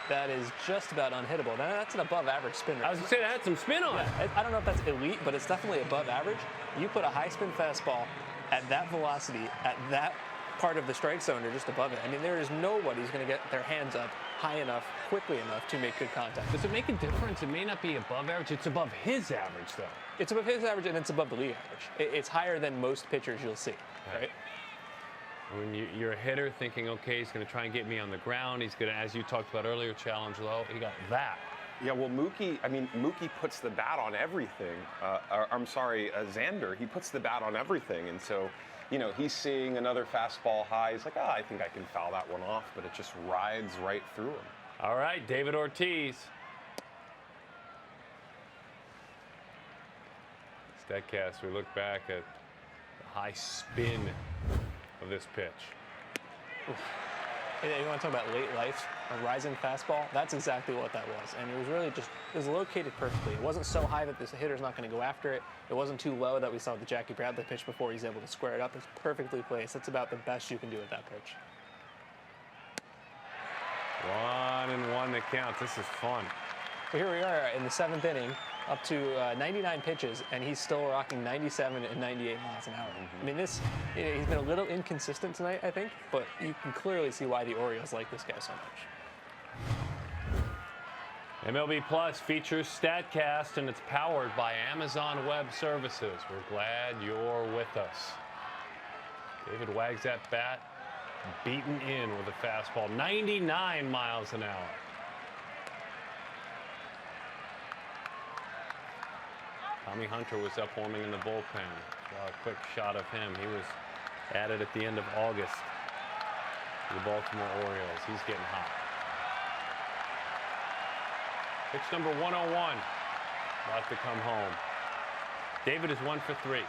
that is just about unhittable. Now, that's an above-average spin rate. I was going to say, that had some spin on it. I don't know if that's elite, but it's definitely above average. You put a high-spin fastball at that velocity, at that part of the strike zone, or just above it. I mean, there is nobody who's going to get their hands up high enough, quickly enough to make good contact. Does it make a difference? It may not be above average. It's above his average, though. It's above his average, and it's above the league average. It's higher than most pitchers you'll see, right? When you're a hitter thinking, okay, he's going to try and get me on the ground. He's going to, as you talked about earlier, challenge low. He got that. Yeah, well, Mookie puts the bat on everything. Xander, he puts the bat on everything. And so you know, he's seeing another fastball high. He's like, I think I can foul that one off, but it just rides right through him. All right, David Ortiz. Statcast, we look back at the high spin of this pitch. Oof. You want to talk about late life, a rising fastball? That's exactly what that was. And it was really just, it was located perfectly. It wasn't so high that this hitter's not going to go after it. It wasn't too low that we saw the Jackie Bradley pitch before he's able to square it up. It's perfectly placed. That's about the best you can do with that pitch. 1-1 that counts. This is fun. Well, here we are in the 7th inning, up to 99 pitches, and he's still rocking 97 and 98 miles an hour. I mean, this, he's been a little inconsistent tonight, I think, but you can clearly see why the Orioles like this guy so much. MLB Plus features StatCast, and it's powered by Amazon Web Services. We're glad you're with us. David wags that bat, beaten in with a fastball, 99 miles an hour. Tommy Hunter was up warming in the bullpen. A quick shot of him. He was added at the end of August to the Baltimore Orioles. He's getting hot. Pitch number 101. About to come home. David is 1 for 3.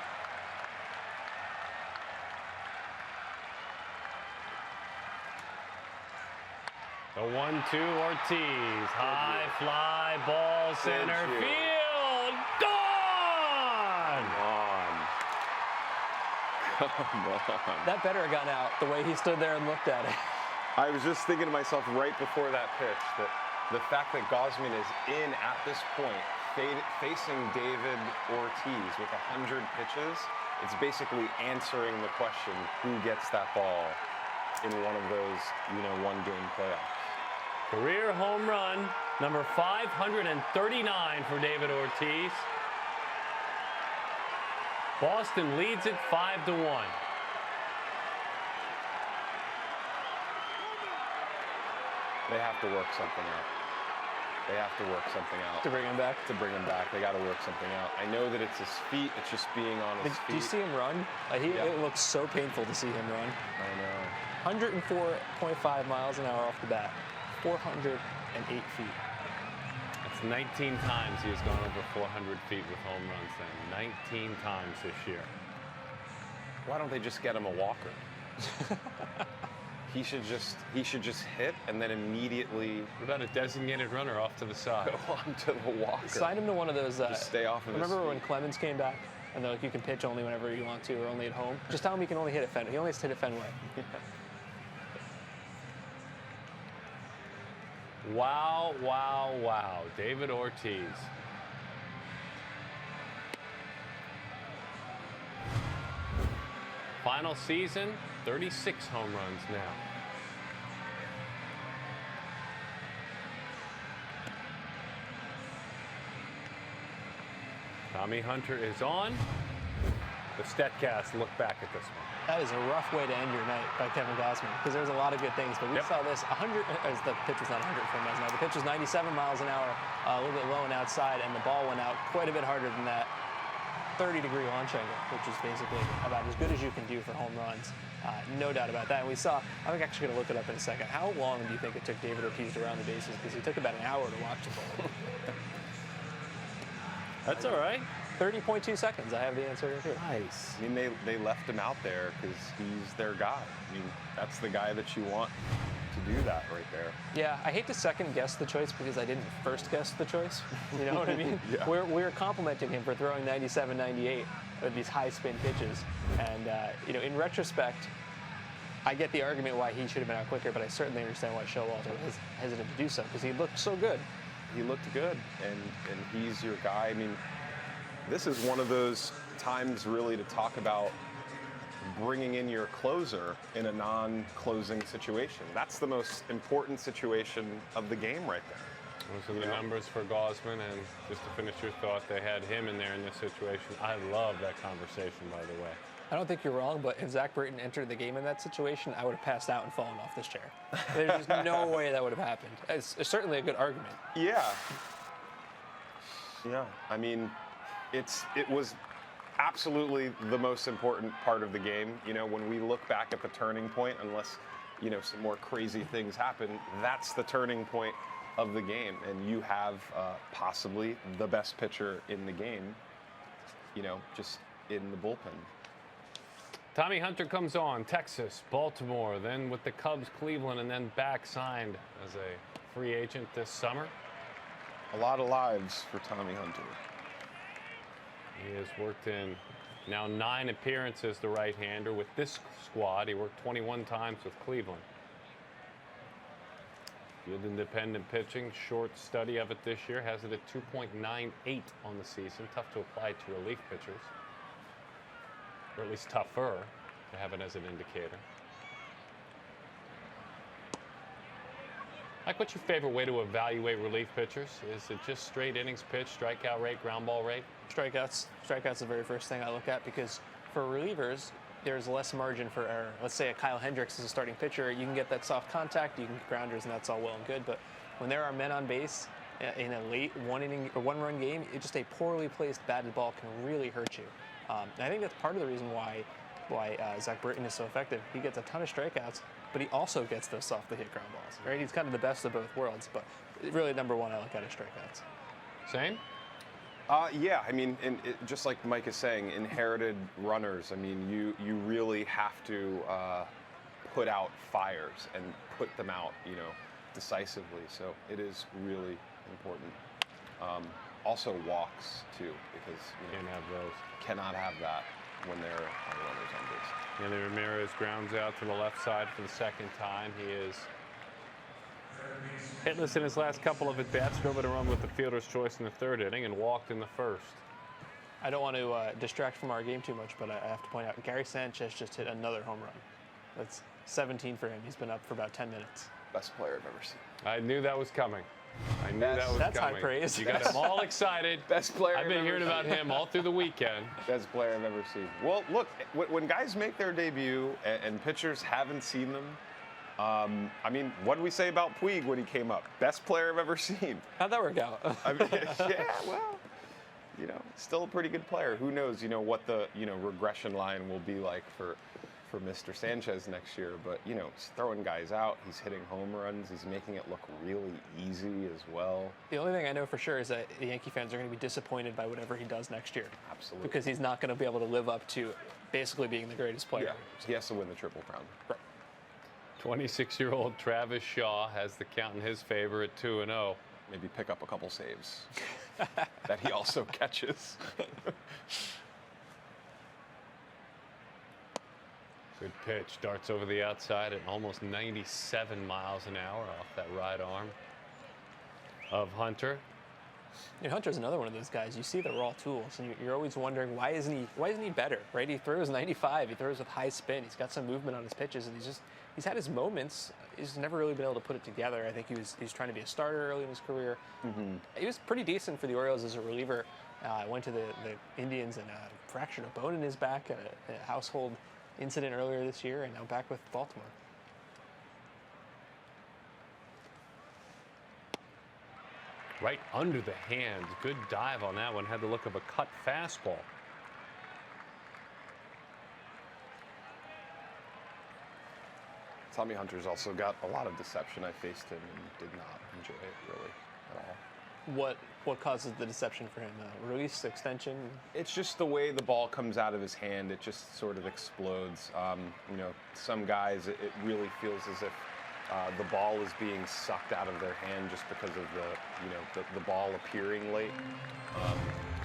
The 1-2 Ortiz. High fly, ball center field. Gone! Come on. That better have gone out the way he stood there and looked at it. I was just thinking to myself right before that pitch that the fact that Gausman is in at this point, facing David Ortiz with 100 pitches, it's basically answering the question, who gets that ball in one of those, one-game playoffs. Career home run, number 539 for David Ortiz. Boston leads it 5-1. They have to work something out. They have to work something out. To bring him back? To bring him back. They got to work something out. I know that it's his feet. It's just being on his feet. Do you see him run? It looks so painful to see him run. I know. 104.5 miles an hour off the bat. 408 feet. That's 19 times he has gone over 400 feet with home runs then. 19 times this year. Why don't they just get him a walker? He should just hit and then immediately. What about a designated runner off to the side? Go on to the walker. Sign him to one of those. Just stay off of his Remember feet. when Clemens came back and they're like, you can pitch only whenever you want to or only at home? Just tell him he can only hit at Fenway. He only has to hit at Fenway. Wow, wow, wow. David Ortiz. Final season, 36 home runs now. Tommy Hunter is on. The StatCast look back at this one. That is a rough way to end your night by Kevin Gausman because there's a lot of good things, but we saw this 100, as the pitch was not 104 miles an hour. The pitch was 97 miles an hour, a little bit low and outside, and the ball went out quite a bit harder than that. 30-degree launch angle, which is basically about as good as you can do for home runs. No doubt about that. And we saw, I'm actually going to look it up in a second. How long do you think it took David Ortiz to round the bases? Because he took about an hour to watch the ball. That's all right. 30.2 seconds. I have the answer here. Nice. I mean, they left him out there because he's their guy. I mean, that's the guy that you want to do that right there. Yeah, I hate to second guess the choice because I didn't first guess the choice. You know what I mean? Yeah. We're complimenting him for throwing 97, 98 with these high spin pitches. And, in retrospect, I get the argument why he should have been out quicker, but I certainly understand why Showalter was hesitant to do so because he looked so good. He looked good, and he's your guy. I mean, this is one of those times really to talk about bringing in your closer in a non-closing situation. That's the most important situation of the game right there. Those are the numbers for Gausman, and just to finish your thought, they had him in there in this situation. I love that conversation, by the way. I don't think you're wrong, but if Zach Britton entered the game in that situation, I would have passed out and fallen off this chair. There's just no way that would have happened. It's certainly a good argument. Yeah. Yeah. I mean, it was absolutely the most important part of the game. You know, when we look back at the turning point, unless, you know, some more crazy things happen, that's the turning point of the game. And you have possibly the best pitcher in the game, you know, just in the bullpen. Tommy Hunter comes on, Texas, Baltimore, then with the Cubs, Cleveland, and then back signed as a free agent this summer. A lot of lives for Tommy Hunter. He has worked in now 9 appearances, the right-hander. With this squad, he worked 21 times with Cleveland. Field independent pitching, short study of it this year, has it at 2.98 on the season. Tough to apply to relief pitchers, or at least tougher to have it as an indicator. Mike, what's your favorite way to evaluate relief pitchers? Is it just straight innings pitched, strikeout rate, ground ball rate? Strikeouts. Strikeouts the very first thing I look at, because for relievers, there's less margin for error. Let's say a Kyle Hendricks is a starting pitcher. You can get that soft contact, you can get grounders, and that's all well and good. But when there are men on base in a late one-run game, just a poorly placed batted ball can really hurt you. And I think that's part of the reason why Zach Britton is so effective. He gets a ton of strikeouts, but he also gets those softly hit ground balls, right? He's kind of the best of both worlds, but really number one I look at is strikeouts. Same? Yeah, I mean, just like Mike is saying, inherited runners, I mean, you really have to put out fires and put them out, you know, decisively. So it is really important. Also walks, too, because you can't have those. Cannot have that when there are runners on base. Yandy Ramirez grounds out to the left side for the second time. He is hitless in his last couple of at-bats, drove it a run with the fielder's choice in the 3rd inning and walked in the 1st. I don't want to distract from our game too much, but I have to point out Gary Sanchez just hit another home run. That's 17 for him. He's been up for about 10 minutes. Best player I've ever seen. I knew that was coming. I knew that was coming. That's high praise. You got them all excited. Best player I've been hearing about him all through the weekend. Best player I've ever seen. Well, look, when guys make their debut and pitchers haven't seen them, I mean, what did we say about Puig when he came up? Best player I've ever seen. How'd that work out? I mean, yeah, well, you know, still a pretty good player. Who knows, you know, what the, you know, regression line will be like for Mr. Sanchez next year. But, you know, he's throwing guys out. He's hitting home runs. He's making it look really easy as well. The only thing I know for sure is that the Yankee fans are going to be disappointed by whatever he does next year. Absolutely. Because he's not going to be able to live up to basically being the greatest player. Yeah, he has to win the Triple Crown. Right. 26-year-old Travis Shaw has the count in his favor at 2-0. Maybe pick up a couple saves that he also catches. Good pitch. Darts over the outside at almost 97 miles an hour off that right arm of Hunter. You know, Hunter's another one of those guys. You see the raw tools, and you're always wondering why isn't he better, right? He throws 95. He throws with high spin. He's got some movement on his pitches, and he's had his moments. He's never really been able to put it together. I think he was trying to be a starter early in his career. Mm-hmm. He was pretty decent for the Orioles as a reliever. Went to the Indians and fractured a bone in his back at a household incident earlier this year, and now back with Baltimore. Right under the hand. Good dive on that one. Had the look of a cut fastball. Tommy Hunter's also got a lot of deception. I faced him and did not enjoy it really at all. What causes the deception for him? Release, extension? It's just the way the ball comes out of his hand. It just sort of explodes. You know, some guys, it really feels as if the ball is being sucked out of their hand just because of the ball appearing late.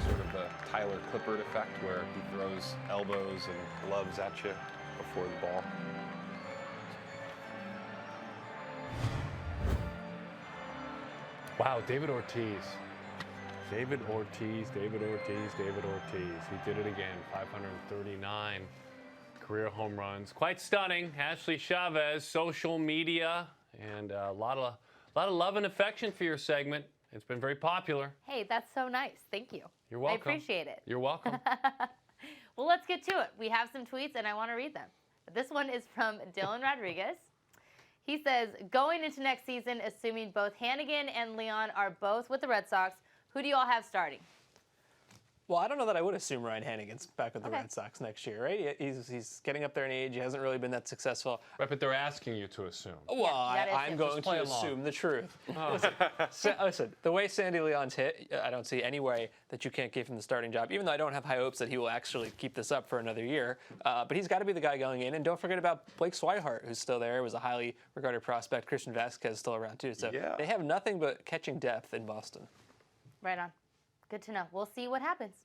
Sort of the Tyler Clippard effect, where he throws elbows and gloves at you before the ball. Wow, David Ortiz. David Ortiz. He did it again. 539 career home runs. Quite stunning. Ashley Chavez, social media, and a lot of love and affection for your segment. It's been very popular. Hey, that's so nice. Thank you. You're welcome. I appreciate it. You're welcome. Well, let's get to it. We have some tweets, and I want to read them. This one is from Dylan Rodriguez. He says, going into next season, assuming both Hannigan and Leon are both with the Red Sox, who do you all have starting? Well, I don't know that I would assume Ryan Hanigan's back with the Red Sox next year, right? He's getting up there in age. He hasn't really been that successful. Right, but they're asking you to assume. Well, I'm going to assume the truth. Listen, the way Sandy Leon's hit, I don't see any way that you can't give him the starting job, even though I don't have high hopes that he will actually keep this up for another year. But he's got to be the guy going in. And don't forget about Blake Swihart, who's still there. He was a highly regarded prospect. Christian Vasquez is still around, too. So they have nothing but catching depth in Boston. Right on. Good to know. We'll see what happens.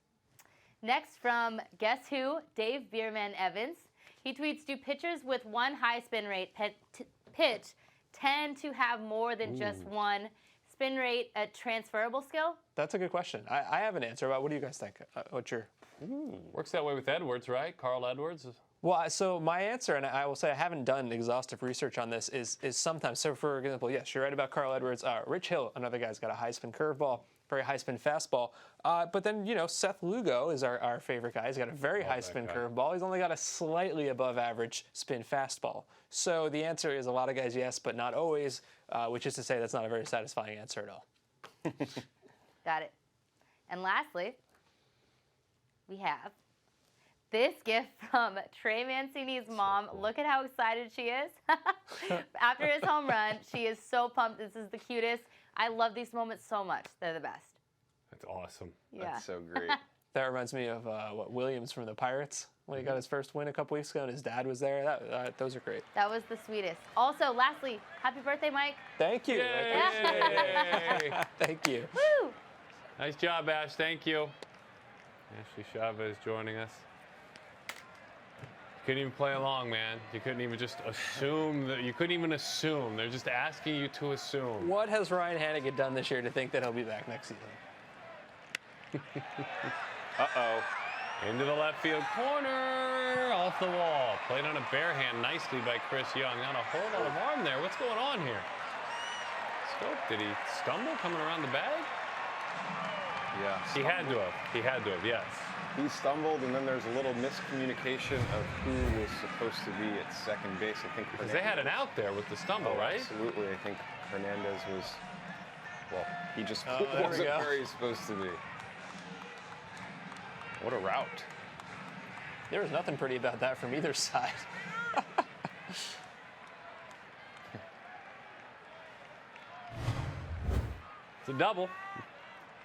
Next from Guess Who, Dave Bierman Evans. He tweets, do pitchers with one high spin rate pitch tend to have more than just one spin rate a transferable skill? That's a good question. I have an answer. What do you guys think? What's your... Works that way with Edwards, right? Carl Edwards? Well, so my answer, and I will say I haven't done exhaustive research on this, is sometimes. So, for example, yes, you're right about Carl Edwards. Rich Hill, another guy's got a high spin curveball, very high spin fastball. But then, Seth Lugo is our favorite guy. He's got a very high spin curveball. He's only got a slightly above average spin fastball. So the answer is a lot of guys, yes, but not always, which is to say that's not a very satisfying answer at all. Got it. And lastly, we have this gift from Trey Mancini's mom. Cool. Look at how excited she is. After his home run, she is so pumped. This is the cutest. I love these moments so much. They're the best. That's awesome. Yeah. That's so great. That reminds me of Williams from the Pirates when he got his first win a couple weeks ago and his dad was there. Those are great. That was the sweetest. Also, lastly, happy birthday, Mike. Thank you. Yay! Thank you. Woo! Nice job, Ash. Thank you. Ashley Chavez joining us. Couldn't even play along, man. You couldn't even just assume that. You couldn't even assume. They're just asking you to assume. What has Ryan Hanigan done this year to think that he'll be back next season? Uh-oh. Into the left field corner, off the wall. Played on a bare hand nicely by Chris Young. Not a whole lot of arm there. What's going on here? Scope, did he stumble coming around the bag? Yeah. He had to have. He had to have, yes. He stumbled, and then there's a little miscommunication of who was supposed to be at second base. I think because they had an out there with the stumble, right? Absolutely. I think Hernandez was, well, he just wasn't where he's supposed to be. What a route. There was nothing pretty about that from either side. It's a double.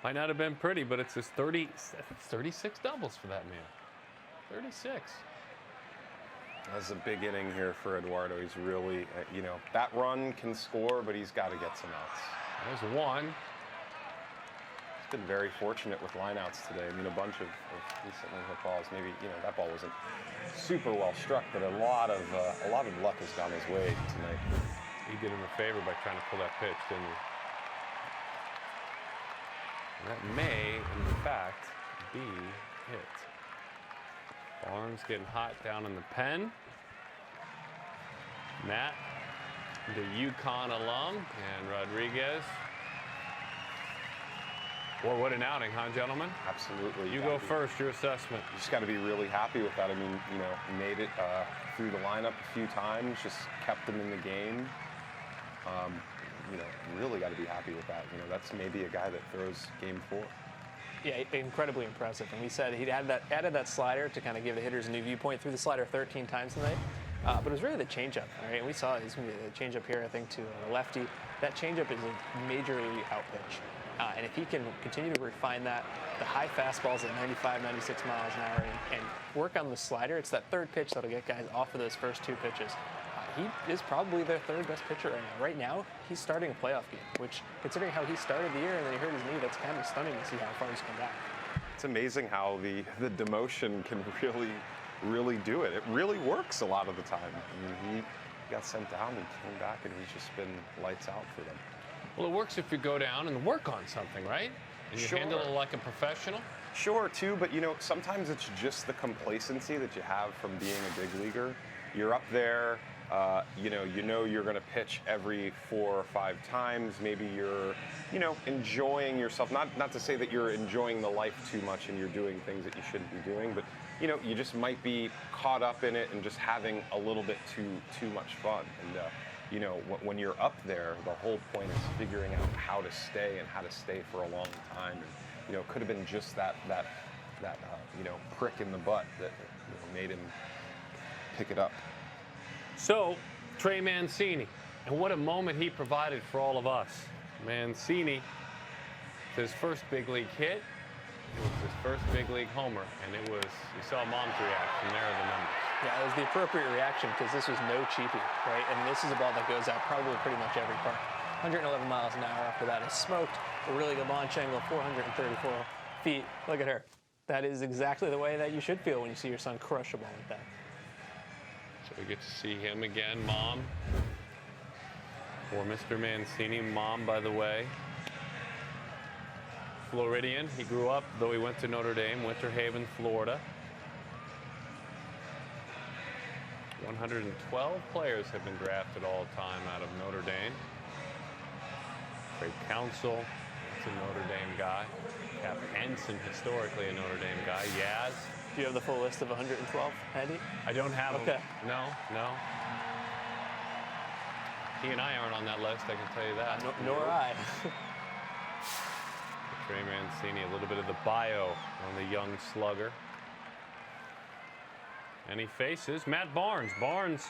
Might not have been pretty, but it's his 36 doubles for that man. 36. That's a big inning here for Eduardo. He's really, that run can score, but he's got to get some outs. There's one. He's been very fortunate with lineouts today. I mean, a bunch of decently hit balls. Maybe, that ball wasn't super well struck, but a lot of luck has gone his way tonight. He did him a favor by trying to pull that pitch, didn't he? That may, in fact, be it. Barnes getting hot down in the pen. Matt, the UConn alum, and Rodriguez. Boy, what an outing, huh, gentlemen? Absolutely. You go first, your assessment. You just got to be really happy with that. I mean, made it through the lineup a few times, just kept them in the game. Really got to be happy with that. That's maybe a guy that throws game 4. Yeah, incredibly impressive. And we said he'd added that slider to kind of give the hitters a new viewpoint. Threw the slider 13 times tonight. But it was really the changeup, right? And we saw it. He's going to be a changeup here, I think, to the lefty. That changeup is a majorly out pitch. And if he can continue to refine that, the high fastballs at 95, 96 miles an hour, and work on the slider, it's that third pitch that'll get guys off of those first 2 pitches. He is probably their third best pitcher right now. Right now, he's starting a playoff game, which, considering how he started the year and then he hurt his knee, that's kind of stunning to see how far he's come back. It's amazing how the demotion can really do it. It really works a lot of the time. I mean, he got sent down and came back, and he's just been lights out for them. Well, it works if you go down and work on something, right? And you handle it like a professional? Sure, too, but sometimes it's just the complacency that you have from being a big leaguer. You're up there, you're going to pitch every 4 or 5 times. Maybe you're, enjoying yourself. Not to say that you're enjoying the life too much and you're doing things that you shouldn't be doing, but you just might be caught up in it and just having a little bit too much fun. And when you're up there, the whole point is figuring out how to stay and how to stay for a long time. And, it could have been just that prick in the butt that made him pick it up. So, Trey Mancini, and what a moment he provided for all of us. Mancini, his first big league hit, it was his first big league homer, and it was, you saw Mom's reaction, there are the numbers. Yeah, it was the appropriate reaction because this was no cheapie, right? I mean, this is a ball that goes out probably pretty much every park. 111 miles an hour after that is smoked. A really good launch angle, 434 feet. Look at her. That is exactly the way that you should feel when you see your son crush a ball like that. So we get to see him again, Mom. For Mr. Mancini, Mom, by the way, Floridian. He grew up, though he went to Notre Dame, Winter Haven, Florida. 112 players have been drafted all time out of Notre Dame. Great counsel, that's a Notre Dame guy. Cap Henson, historically a Notre Dame guy. Yaz. Do you have the full list of 112, Andy? I don't have Okay. them. No. He and I aren't on that list, I can tell you that. Nor I. Trey Mancini, a little bit of the bio on the young slugger. And he faces Matt Barnes. Barnes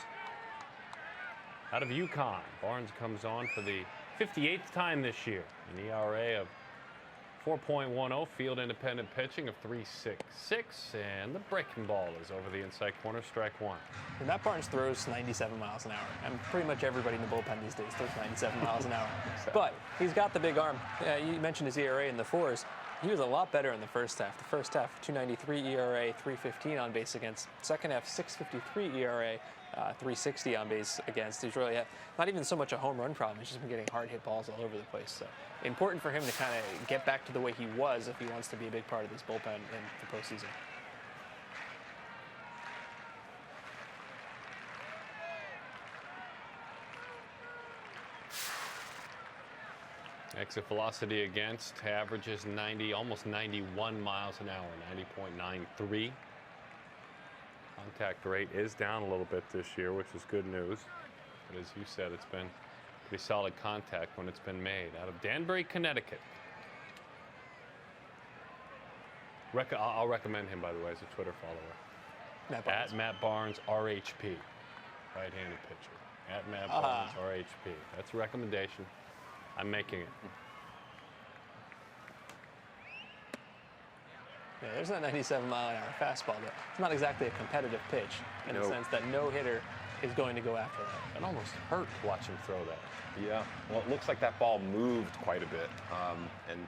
out of UConn. Barnes comes on for the 58th time this year. An ERA of 4.10, field independent pitching of 3.66, and the breaking ball is over the inside corner, strike one. And Matt Barnes throws 97 miles an hour. And pretty much everybody in the bullpen these days throws 97 miles an hour. But he's got the big arm. You mentioned his ERA in the fours. He was a lot better in the first half. The first half, 293 ERA, 315 on base against. Second half, 653 ERA, 360 on base against. He's really not even so much a home run problem. He's just been getting hard hit balls all over the place. So important for him to kind of get back to the way he was if he wants to be a big part of this bullpen in the postseason. Exit velocity against averages 90, almost 91 miles an hour, 90.93. Contact rate is down a little bit this year, which is good news. But as you said, it's been pretty solid contact when it's been made. Out of Danbury, Connecticut. I'll recommend him, by the way, as a Twitter follower. At Matt Barnes, RHP. Right-handed pitcher. At Matt Barnes, RHP. That's a recommendation. I'm making it. Yeah, there's that 97 mile an hour fastball, but it's not exactly a competitive pitch in the sense that no hitter is going to go after that. It almost hurt to watch him throw that. Yeah, well, it looks like that ball moved quite a bit, and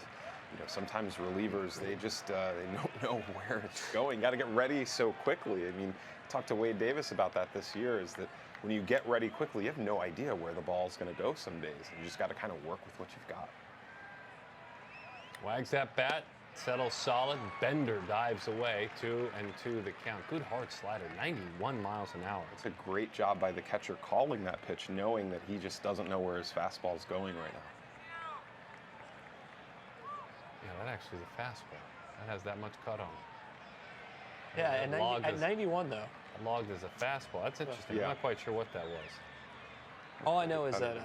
sometimes relievers they just they don't know where it's going. Got to get ready so quickly. I mean, I talked to Wade Davis about that this year. Is that when you get ready quickly, you have no idea where the ball's going to go some days. You just got to kind of work with what you've got. Wags that bat, settles solid. Bender dives away, 2-2 the count. Good hard slider, 91 miles an hour. It's a great job by the catcher calling that pitch, knowing that he just doesn't know where his fastball is going right now. Yeah, that actually is a fastball. That has that much cut on it. Yeah, at 91 though. Logged as a fastball. That's interesting. Yeah. I'm not quite sure what that was. All I know is that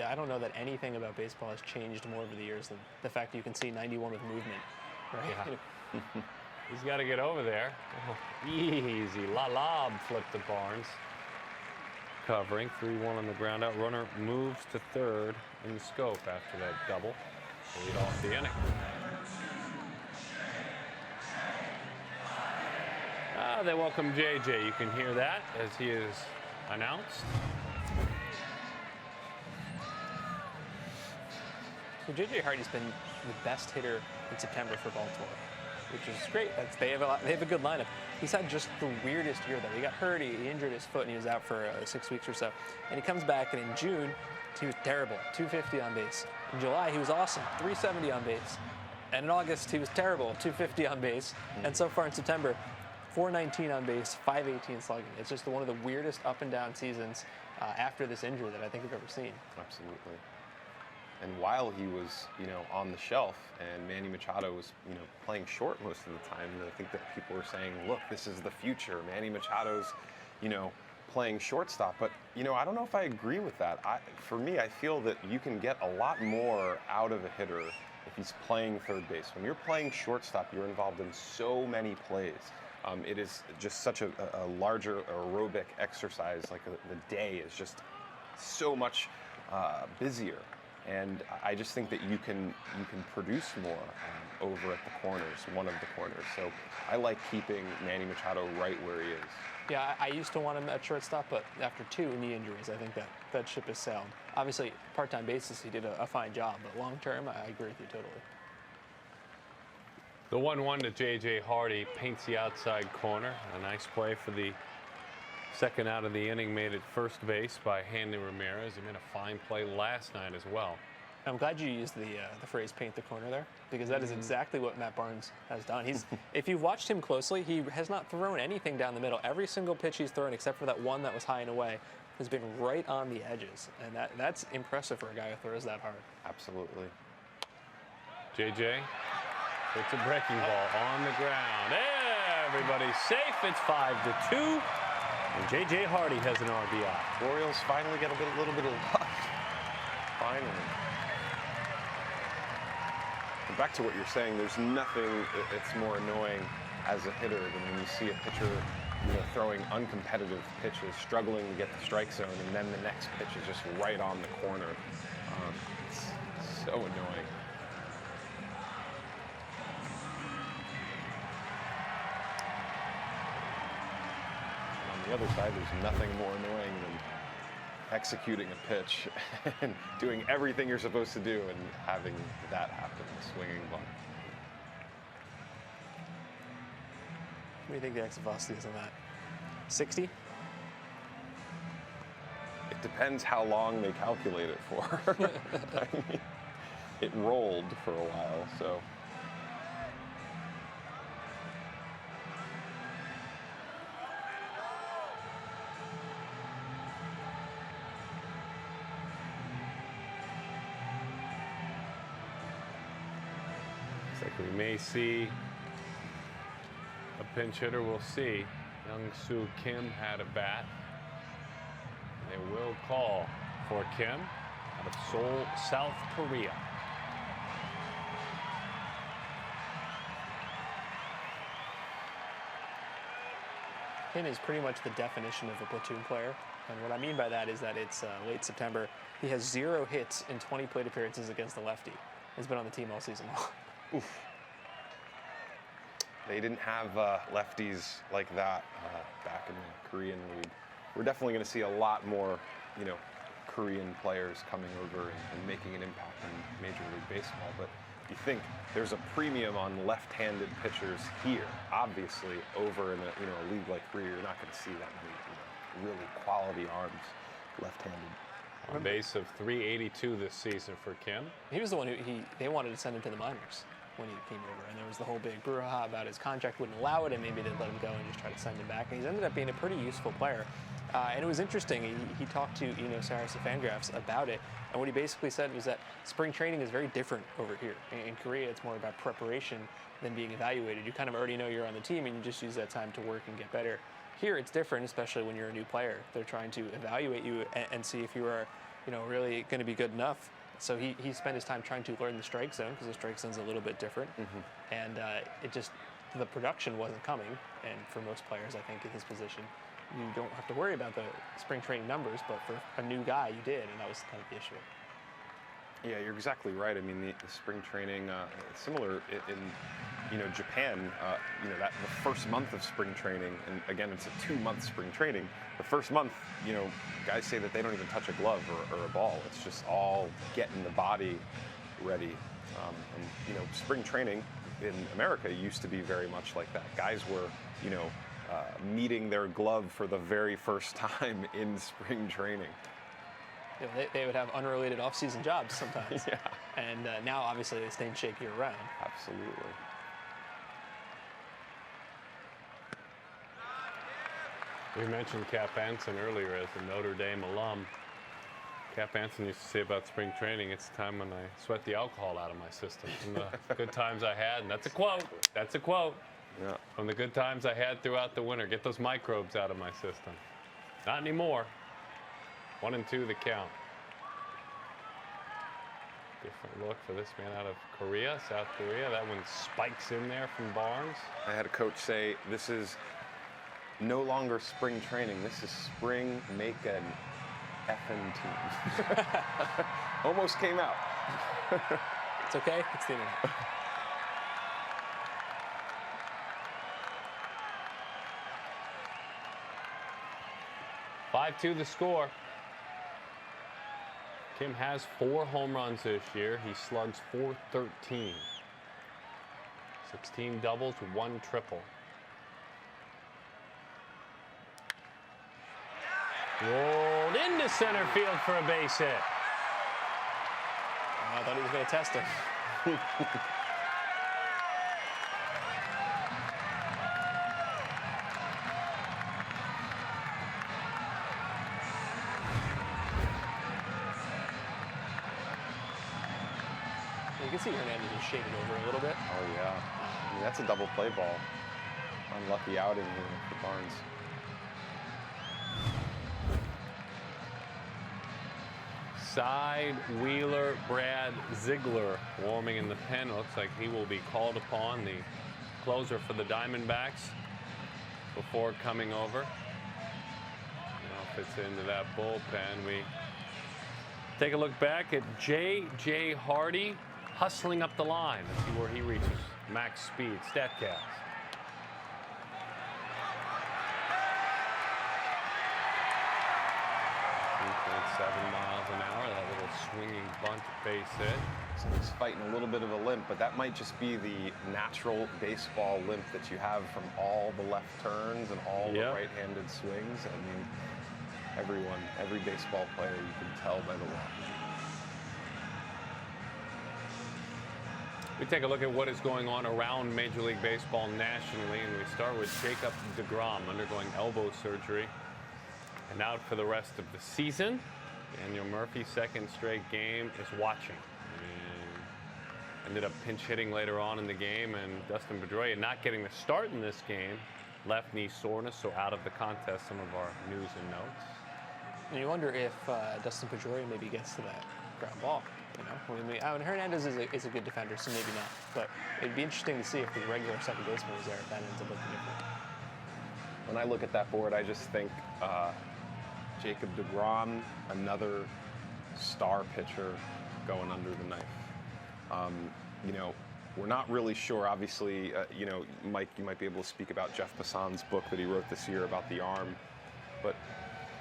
I don't know that anything about baseball has changed more over the years than the fact that you can see 91 with movement. Right? Yeah. He's got to get over there. Oh, easy. Lob flip to Barnes. Covering. 3-1 on the ground out. Runner moves to third in the scope after that double. Lead off the inning. They welcome JJ. You can hear that as he is announced. So JJ Hardy's been the best hitter in September for Baltimore, which is great. They have a good lineup. He's had just the weirdest year though. He got hurt, he injured his foot, and he was out for 6 weeks or so. And he comes back, and in June, he was terrible, 250 on base. In July, he was awesome, 370 on base. And in August, he was terrible, 250 on base. And so far in September, 419 on base, 518 slugging. It's just one of the weirdest up and down seasons after this injury that I think we've ever seen. Absolutely. And while he was, on the shelf and Manny Machado was, playing short most of the time, I think that people were saying, look, this is the future. Manny Machado's, playing shortstop. But, I don't know if I agree with that. For me, I feel that you can get a lot more out of a hitter if he's playing third base. When you're playing shortstop, you're involved in so many plays. It is just such a larger aerobic exercise. Like the day is just so much busier, and I just think that you can produce more over at the corners, one of the corners. So I like keeping Manny Machado right where he is. Yeah, I used to want him at shortstop, but after 2 knee injuries, I think that ship has sailed. Obviously, part-time basis, he did a fine job, but long-term, I agree with you totally. The 1-1 to J.J. Hardy paints the outside corner. A nice play for the second out of the inning, made at first base by Hanley Ramirez. He made a fine play last night as well. I'm glad you used the phrase "paint the corner" there, because that is exactly what Matt Barnes has done. If you've watched him closely, he has not thrown anything down the middle. Every single pitch he's thrown, except for that one that was high and away, has been right on the edges, and that's impressive for a guy who throws that hard. Absolutely. J.J. puts a breaking ball on the ground. Everybody's safe. It's 5-2. And J.J. Hardy has an RBI. Orioles finally get a little bit of luck. Finally. And back to what you're saying, there's nothing that's more annoying as a hitter than when you see a pitcher, throwing uncompetitive pitches, struggling to get the strike zone, and then the next pitch is just right on the corner. It's so annoying. On the other side, there's nothing more annoying than executing a pitch and doing everything you're supposed to do and having that happen, a swinging bunt. What do you think the exit velocity is on that? 60? It depends how long they calculate it for. I mean, it rolled for a while, so. Looks like we may see a pinch hitter. We'll see. Young Soo Kim had a bat. They will call for Kim out of Seoul, South Korea. Kim is pretty much the definition of a platoon player. And what I mean by that is that it's late September. He has 0 hits in 20 plate appearances against the lefty. He's been on the team all season long. Oof. They didn't have lefties like that back in the Korean League. We're definitely going to see a lot more, Korean players coming over and making an impact in Major League Baseball. But you think there's a premium on left-handed pitchers here. Obviously, over in a league like Korea, you're not going to see that many really quality arms left-handed. On base of 382 this season for Kim. He was the one who they wanted to send him to the minors when he came over, and there was the whole big brouhaha about his contract wouldn't allow it, and maybe they'd let him go and just try to send him back. And he's ended up being a pretty useful player. And it was interesting. He talked to Saras of Fangraphs about it, and what he basically said was that spring training is very different over here. In Korea, it's more about preparation than being evaluated. You kind of already know you're on the team, and you just use that time to work and get better. Here, it's different, especially when you're a new player. They're trying to evaluate you and see if you are, really going to be good enough. So he spent his time trying to learn the strike zone, because the strike zone's a little bit different. And the production wasn't coming. And for most players, I think, in his position, you don't have to worry about the spring training numbers, but for a new guy, you did, and that was kind of the issue. Yeah, you're exactly right. I mean, the spring training, similar in Japan, that the first month of spring training, and again, it's a 2-month spring training. The first month, guys say that they don't even touch a glove or a ball. It's just all getting the body ready. And spring training in America used to be very much like that. Guys were, meeting their glove for the very first time in spring training. They would have unrelated off-season jobs sometimes. Yeah. And now, obviously, they stay in shape year-round. Absolutely. We mentioned Cap Anson earlier as a Notre Dame alum. Cap Anson used to say about spring training, it's the time when I sweat the alcohol out of my system. From the good times I had, and that's a quote. That's a quote. Yeah. From the good times I had throughout the winter, get those microbes out of my system. Not anymore. 1 and 2 the count. Different look for this man out of Korea, South Korea. That one spikes in there from Barnes. I had a coach say, this is no longer spring training. This is spring make an effing team. Almost came out. It's okay. It's the internet. Five-2 the score. Kim has 4 home runs this year. He slugs .413. 16 doubles, 1 triple. Rolled into center field for a base hit. I thought he was going to test him. You can see Hernandez is shaded over a little bit. Oh, yeah. I mean, that's a double play ball. Unlucky outing here for Barnes. Side Wheeler Brad Ziegler warming in the pen. Looks like he will be called upon, the closer for the Diamondbacks, before coming over. Now fits into that bullpen. We take a look back at J.J. Hardy hustling up the line. Let's see where he reaches. Max speed, StatCast. 7 miles an hour, that little swinging bunt base hit. So he's fighting a little bit of a limp, but that might just be the natural baseball limp that you have from all the left turns and all the right-handed swings. I mean, every baseball player, you can tell by the walk. We take a look at what is going on around Major League Baseball nationally, and we start with Jacob deGrom undergoing elbow surgery and out for the rest of the season. Daniel Murphy, second straight game, is watching. And ended up pinch hitting later on in the game, and Dustin Pedroia not getting the start in this game. Left knee soreness, so out of the contest, some of our news and notes. And you wonder if Dustin Pedroia maybe gets to that ground ball. You know, I mean, Hernandez is a good defender, so maybe not. But it'd be interesting to see if the regular second baseman was there, if that ends up looking different. When I look at that board, I just think Jacob deGrom, another star pitcher going under the knife. You know, we're not really sure. Obviously, you know, Mike, you might be able to speak about Jeff Passan's book that he wrote this year about the arm. But,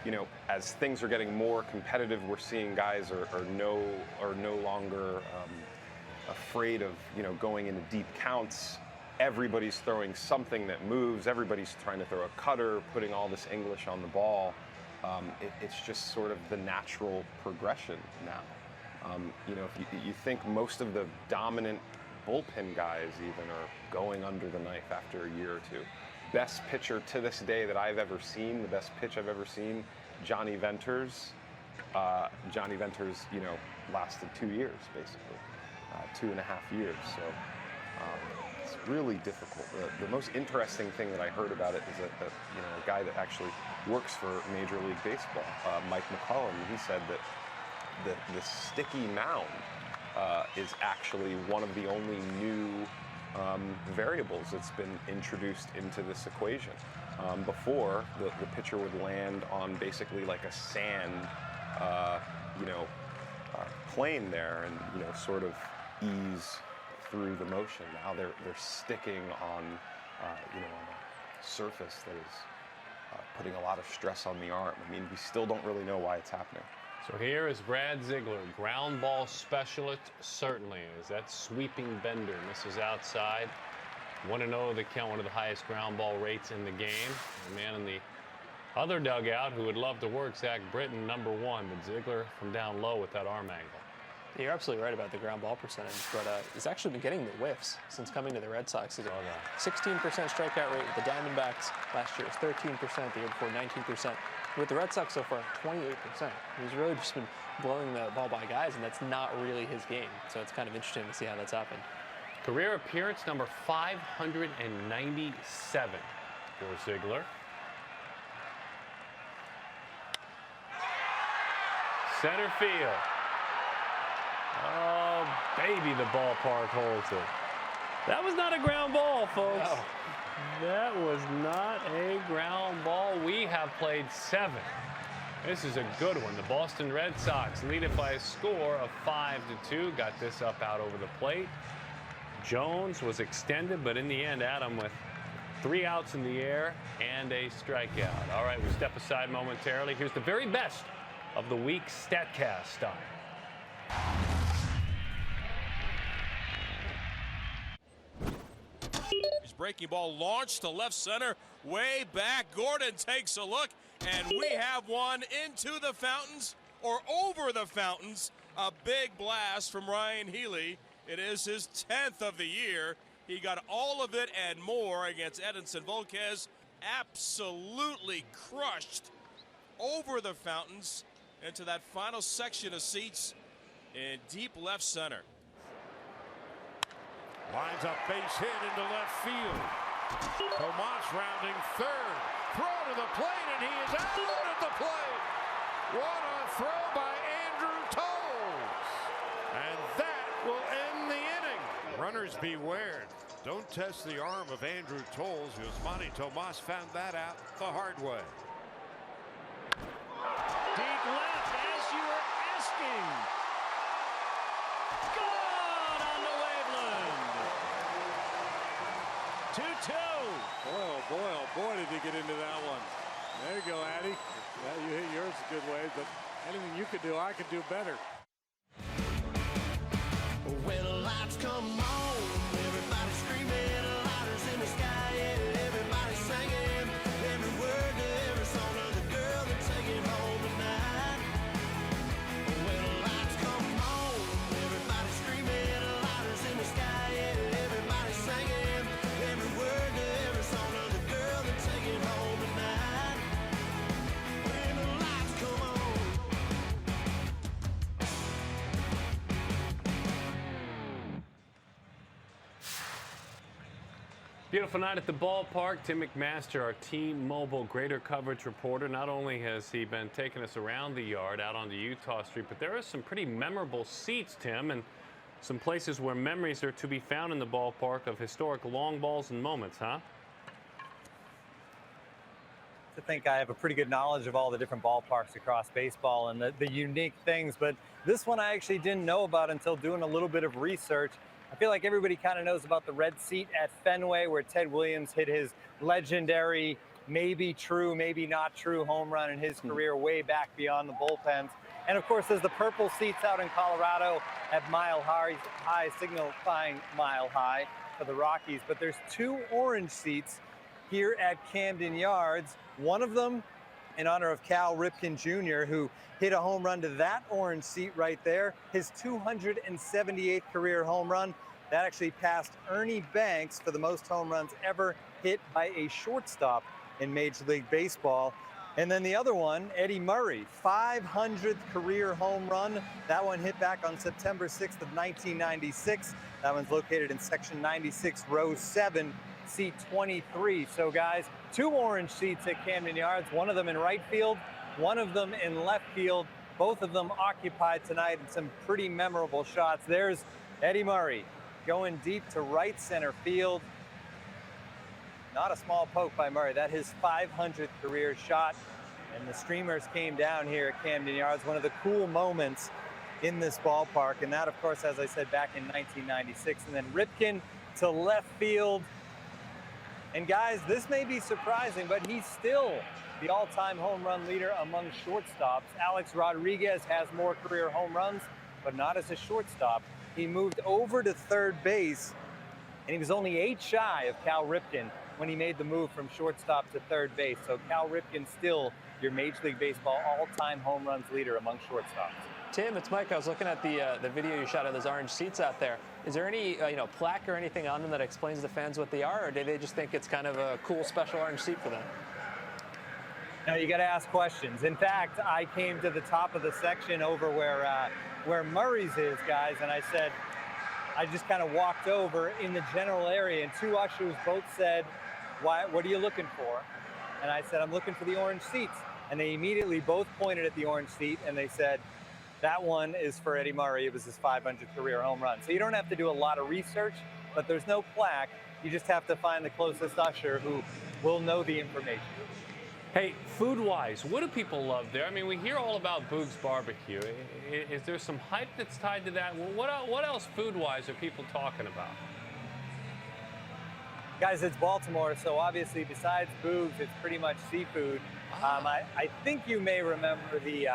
you know, as things are getting more competitive, we're seeing guys are no longer afraid of, you know, going into deep counts. Everybody's throwing something that moves. Everybody's trying to throw a cutter, putting all this English on the ball. It's just sort of the natural progression now. You know, if you think most of the dominant bullpen guys even are going under the knife after a year or two. Best pitcher to this day that I've ever seen, the best pitch I've ever seen, Johnny Venters. Johnny Venters, you know, lasted 2 years, basically, 2.5 years. So it's really difficult. The most interesting thing that I heard about it is that you know, a guy that actually works for Major League Baseball, Mike McCollum, he said that the sticky mound is actually one of the only new variables that's been introduced into this equation. Before, the pitcher would land on basically like a sand, you know, plane there, and you know, sort of ease through the motion. Now they're sticking on, you know, on a surface that is putting a lot of stress on the arm. I mean, we still don't really know why it's happening. So here is Brad Ziegler, ground ball specialist, certainly, as that sweeping bender misses outside. 1-0 the count, one of the highest ground ball rates in the game. The man in the other dugout who would love to work Zach Britton, #1, but Ziegler from down low with that arm angle. You're absolutely right about the ground ball percentage, but he's actually been getting the whiffs since coming to the Red Sox. 16% strikeout rate with the Diamondbacks last year. It was 13%, the year before 19%. With the Red Sox so far, 28%. He's really just been blowing the ball by guys, and that's not really his game. So it's kind of interesting to see how that's happened. Career appearance number 597 for Ziegler. Center field. Oh, baby, the ballpark holds it. That was not a ground ball, folks. No. That was not a ground ball. We have played 7. This is a good one. The Boston Red Sox lead it by a score of 5-2. Got this up out over the plate. Jones was extended, but in the end, Adam with 3 outs in the air and a strikeout. All right, we step aside momentarily. Here's the very best of the week's StatCast style. His breaking ball launched to left center, way back. Gordon takes a look, and we have one into the fountains, or over the fountains. A big blast from Ryan Healy. It is his 10th of the year. He got all of it and more against Edinson Volquez. Absolutely crushed over the fountains into that final section of seats in deep left center. Lines up base hit into left field. Tomas rounding third. Throw to the plate, and he is out at the plate. What a throw by Andrew Toles. And that will end the inning. Runners beware. Don't test the arm of Andrew Toles. Yasmani Tomas found that out the hard way. Deep left, as you were asking. Gone on the Waveland. 2-2. Boy, oh boy, did he get into that one. There you go, Addy. Yeah, you hit yours a good way, but anything you could do, I could do better. When the lights come on, everybody screaming, lighters in the sky, yeah, everybody singing, every word to every song of the girl they're taking home tonight. When the lights come on, everybody screaming, lighters in the sky, yeah, everybody singing, every word to every song of the girl they're taking home tonight. When the lights come on. Beautiful night at the ballpark. Tim McMaster, our T-Mobile Greater Coverage reporter. Not only has he been taking us around the yard out onto Utah Street, but there are some pretty memorable seats, Tim, and some places where memories are to be found in the ballpark of historic long balls and moments, huh? To think I have a pretty good knowledge of all the different ballparks across baseball and the unique things, but this one I actually didn't know about until doing a little bit of research. I feel like everybody kind of knows about the red seat at Fenway where Ted Williams hit his legendary, maybe true, maybe not true home run in his career way back beyond the bullpens. And of course, there's the purple seats out in Colorado at Mile High, signifying Mile High for the Rockies. But there's 2 orange seats here at Camden Yards. One of them in honor of Cal Ripken Jr., who hit a home run to that orange seat right there. His 278th career home run. That actually passed Ernie Banks for the most home runs ever hit by a shortstop in Major League Baseball. And then the other one, Eddie Murray, 500th career home run. That one hit back on September 6th of 1996. That one's located in section 96, row 7, seat 23. So guys, 2 orange seats at Camden Yards, one of them in right field, one of them in left field. Both of them occupied tonight in some pretty memorable shots. There's Eddie Murray going deep to right center field. Not a small poke by Murray. That his 500th career shot. And the streamers came down here at Camden Yards. One of the cool moments in this ballpark. And that, of course, as I said, back in 1996. And then Ripken to left field. And guys, this may be surprising, but he's still the all-time home run leader among shortstops. Alex Rodriguez has more career home runs, but not as a shortstop. He moved over to third base, and he was only 8 shy of Cal Ripken when he made the move from shortstop to third base. So Cal Ripken still your Major League Baseball all-time home runs leader among shortstops. Tim, it's Mike. I was looking at the video you shot of those orange seats out there. Is there any plaque or anything on them that explains to fans what they are, or do they just think it's kind of a cool special orange seat for them? No, you got to ask questions. In fact, I came to the top of the section over where Murray's is, guys, and I said, I just kind of walked over in the general area, and 2 ushers both said, what are you looking for? And I said, I'm looking for the orange seats. And they immediately both pointed at the orange seat, and they said, That one is for Eddie Murray. It was his 500th career home run. So you don't have to do a lot of research, but there's no plaque. You just have to find the closest usher who will know the information. Hey, food-wise, what do people love there? I mean, we hear all about Boog's Barbecue. Is there some hype that's tied to that? What else food-wise are people talking about? Guys, it's Baltimore, so obviously besides Boog's, it's pretty much seafood. I think you may remember the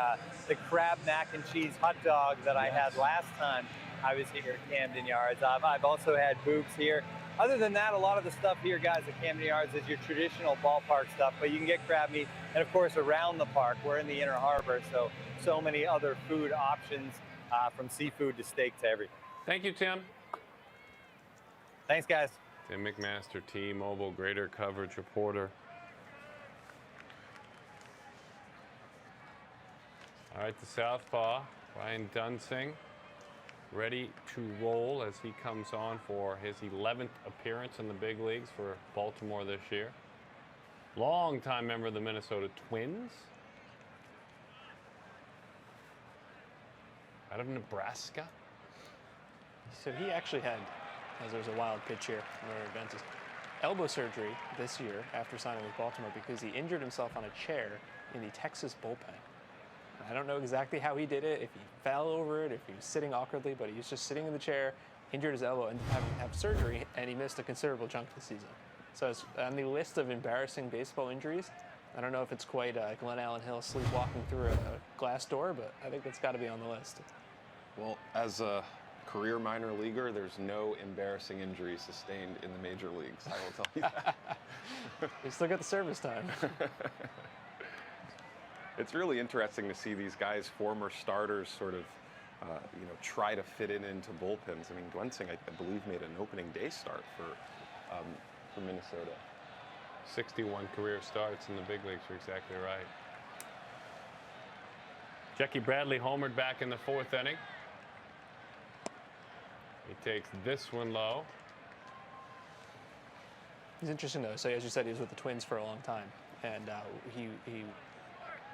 crab mac and cheese hot dog that I had last time I was here at Camden Yards. I've also had Boog's here. Other than that, a lot of the stuff here, guys, at Camden Yards is your traditional ballpark stuff, but you can get crab meat. And, of course, around the park, we're in the Inner Harbor, so many other food options from seafood to steak to everything. Thank you, Tim. Thanks, guys. Tim McMaster, T-Mobile Greater Coverage Reporter. All right, the southpaw, Ryan Dunsing, ready to roll as he comes on for his 11th appearance in the big leagues for Baltimore this year. Longtime member of the Minnesota Twins. Out of Nebraska. So he actually had, as there's a wild pitch here, elbow surgery this year after signing with Baltimore because he injured himself on a chair in the Texas bullpen. I don't know exactly how he did it, if he fell over it, if he was sitting awkwardly, but he was just sitting in the chair, injured his elbow, and having to have surgery, and he missed a considerable chunk of the season. So it's on the list of embarrassing baseball injuries. I don't know if it's quite Glenn Allen Hill sleepwalking through a glass door, but I think that's got to be on the list. Well, as a career minor leaguer, there's no embarrassing injury sustained in the major leagues, I will tell you that. You still got the service time. It's really interesting to see these guys, former starters, sort of, try to fit into bullpens. I mean, Duensing, I believe, made an opening day start for Minnesota. 61 career starts in the big leagues. You're exactly right. Jackie Bradley homered back in the 4th inning. He takes this one low. He's interesting, though. So, as you said, he was with the Twins for a long time, and he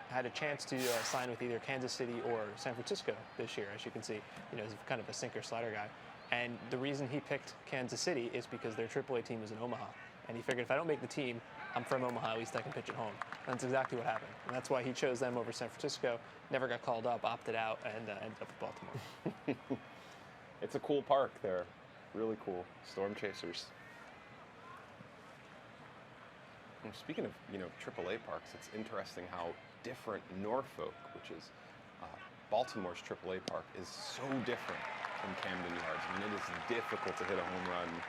had a chance to sign with either Kansas City or San Francisco this year, as you can see. He's kind of a sinker slider guy. And the reason he picked Kansas City is because their AAA team is in Omaha. And he figured if I don't make the team, I'm from Omaha, at least I can pitch at home. And that's exactly what happened. And that's why he chose them over San Francisco, never got called up, opted out, and ended up with Baltimore. It's a cool park there. Really cool. Storm Chasers. And speaking of, AAA parks, it's interesting how different Norfolk, which is Baltimore's AAA park, is so different from Camden Yards. I mean, it is difficult to hit a home run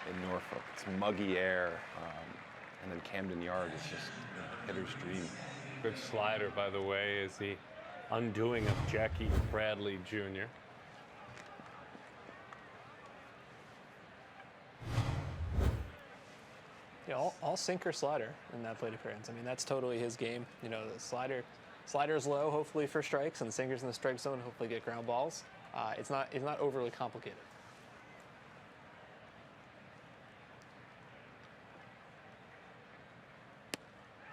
in Norfolk. It's muggy air, and then Camden Yard is just hitter's dream. Good slider, by the way, is the undoing of Jackie Bradley Jr. Yeah, all sinker slider in that plate appearance. I mean, that's totally his game. The slider's low, hopefully for strikes, and the sinkers in the strike zone hopefully get ground balls. It's not overly complicated.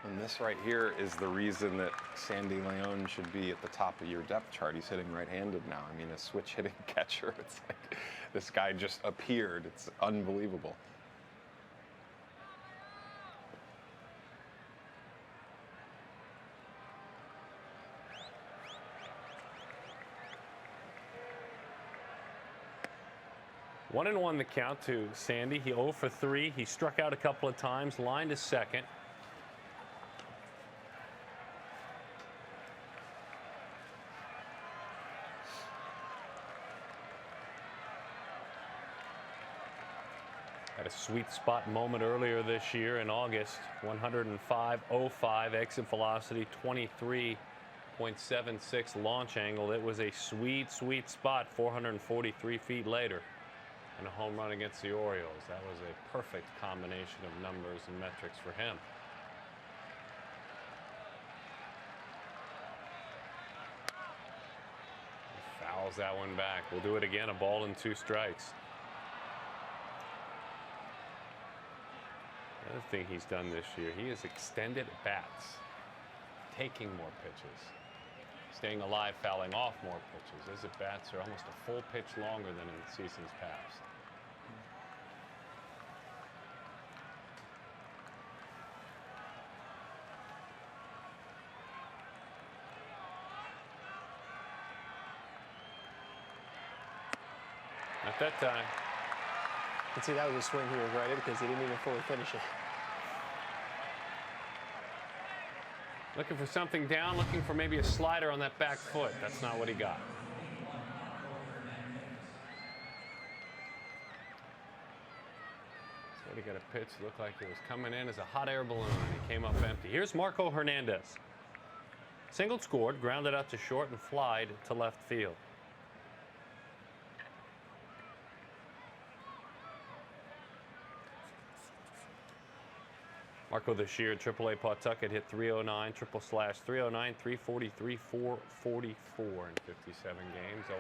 And this right here is the reason that Sandy Leon should be at the top of your depth chart. He's hitting right-handed now. I mean, a switch hitting catcher. It's like this guy just appeared. It's unbelievable. One and one the count to Sandy. He 0 for 3. He struck out a couple of times, lined to second. Had a sweet spot moment earlier this year in August. 105.05 exit velocity, 23.76 launch angle. It was a sweet, sweet spot 443 feet later. And a home run against the Orioles. That was a perfect combination of numbers and metrics for him. He fouls that one back. We'll do it again, a ball and 2 strikes. The other thing he's done this year, he has extended bats, taking more pitches. staying alive, fouling off more pitches. His at-bats are almost a full pitch longer than in seasons past. Not that time. You can see that was a swing he regretted because he didn't even fully finish it. Looking for something down, looking for maybe a slider on that back foot. That's not what he got. So he got a pitch, looked like it was coming in as a hot air balloon, and he came up empty. Here's Marco Hernandez. Singled, scored, grounded out to short, and flied to left field. Marco this year, AAA Pawtucket hit 309, triple slash 309, 343, 444 in 57 games, 0-1.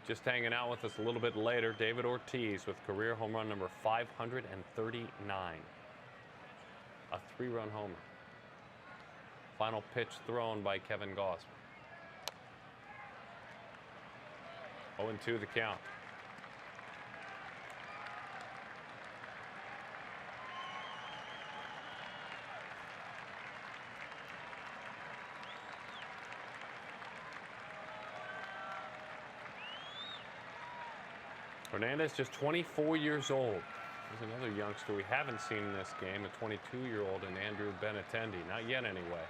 Just hanging out with us a little bit later, David Ortiz with career home run number 539. A 3-run homer. Final pitch thrown by Kevin Gausman. 0-2 the count. Hernandez just 24 years old. There's another youngster we haven't seen in this game, a 22-year-old in Andrew Benintendi. Not yet anyway.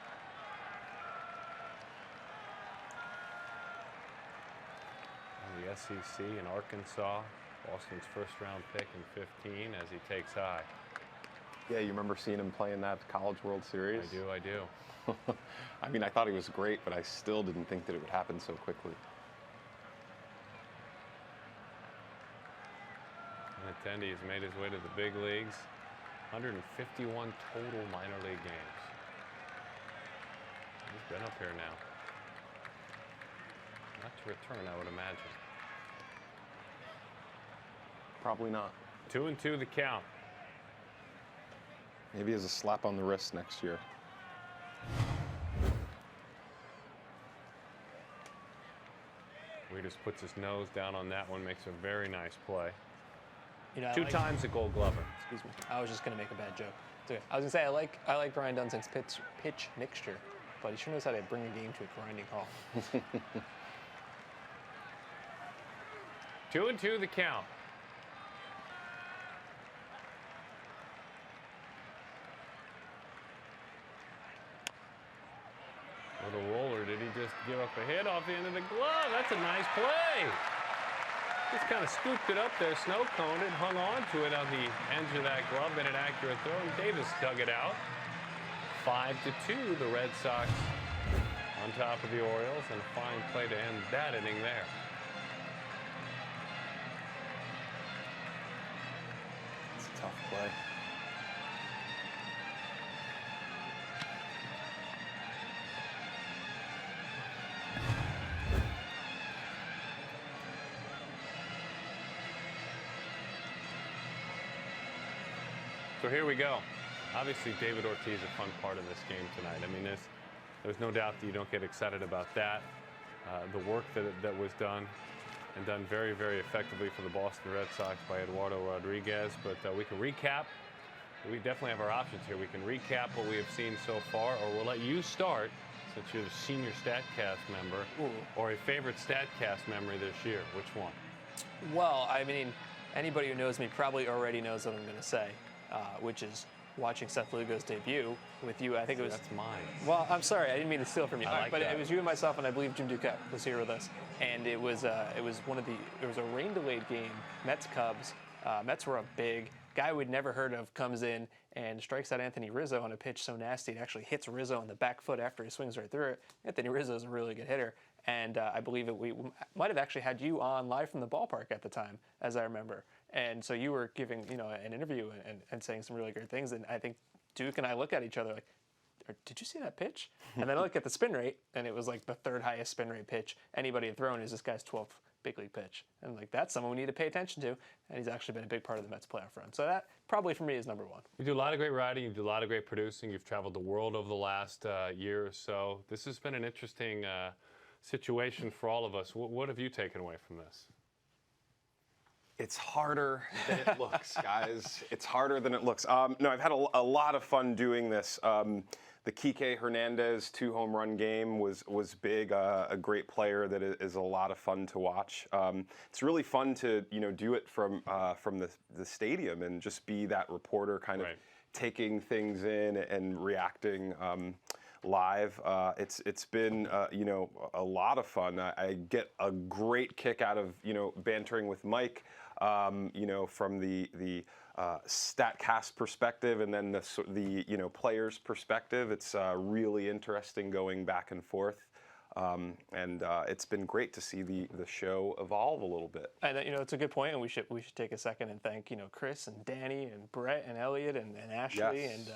The SEC in Arkansas, Boston's first-round pick in 15 as he takes high. Yeah, you remember seeing him play in that College World Series? I do. I mean, I thought he was great, but I still didn't think that it would happen so quickly. Benintendi has made his way to the big leagues. 151 total minor league games. He's been up here now. Not to return, I would imagine. Probably not. 2-2 the count. Maybe as a slap on the wrist next year. Weeders puts his nose down on that one, makes a very nice play. You know, Two times a Gold Glover. Excuse me. I was just going to make a bad joke. It's okay. I was going to say I like Brian Dunsing's pitch mixture, but he sure knows how to bring a game to a grinding halt. 2-2 the count. Little roller, did he just give up a hit off the end of the glove? That's a nice play. Just kind of scooped it up there, snow coned it, hung on to it on the edge of that glove, and an accurate throw, and Davis dug it out. 5-2, the Red Sox on top of the Orioles, and a fine play to end that inning there. It's a tough play. So here we go. Obviously, David Ortiz a fun part of this game tonight. I mean, there's no doubt that you don't get excited about that. The work that was done, and done very, very effectively for the Boston Red Sox by Eduardo Rodriguez. But we can recap. We definitely have our options here. We can recap what we have seen so far, or we'll let you start, since you're the senior StatCast member, or a favorite StatCast memory this year. Which one? Well, I mean, anybody who knows me probably already knows what I'm going to say. Which is watching Seth Lugo's debut with you. I think it was. That's mine. Well, I'm sorry, I didn't mean to steal from you. I like but that. It was you and myself, and I believe Jim Duquette was here with us. And it was one of the. It was a rain-delayed game. Mets Cubs. Mets were up big. Guy we'd never heard of comes in and strikes out Anthony Rizzo on a pitch so nasty it actually hits Rizzo on the back foot after he swings right through it. Anthony Rizzo is a really good hitter. And I believe we might have actually had you on live from the ballpark at the time, as I remember. And so you were giving, an interview and saying some really great things. And I think Duke and I look at each other like, did you see that pitch? And then I look at the spin rate, and it was like the third highest spin rate pitch anybody had thrown is this guy's 12th big league pitch. And like that's someone we need to pay attention to. And he's actually been a big part of the Mets playoff run. So that probably for me is number one. You do a lot of great writing. You do a lot of great producing. You've traveled the world over the last year or so. This has been an interesting situation for all of us. What have you taken away from this? It's harder than it looks, guys. It's harder than it looks. No, I've had a lot of fun doing this. The Kike Hernandez 2-home run game was big. A great player that is a lot of fun to watch. It's really fun to do it from the stadium and just be that reporter, kind of taking things in and reacting live. It's been a lot of fun. I get a great kick out of bantering with Mike. From the StatCast perspective, and then the players' perspective. It's really interesting going back and forth. And it's been great to see the show evolve a little bit. And it's a good point, and we should take a second and thank Chris and Danny and Brett and Elliot and Ashley and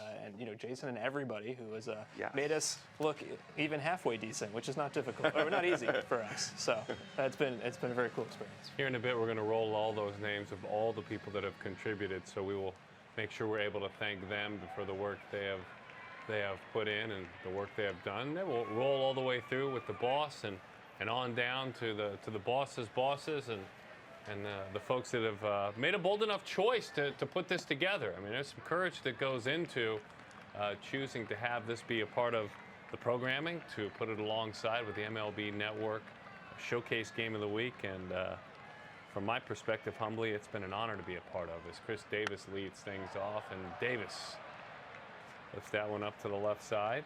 Jason and everybody who has made us look even halfway decent, which is not difficult or not easy for us. So it's been a very cool experience. Here in a bit, we're going to roll all those names of all the people that have contributed. So we will make sure we're able to thank them for the work they have put in and the work they have done. Then we'll roll all the way through with the boss and on down to the boss's bosses and the folks that have made a bold enough choice to put this together. I mean, there's some courage that goes into choosing to have this be a part of the programming, to put it alongside with the MLB Network Showcase Game of the Week. And from my perspective, humbly, it's been an honor to be a part of this. Chris Davis leads things off, and Davis lifts that one up to the left side.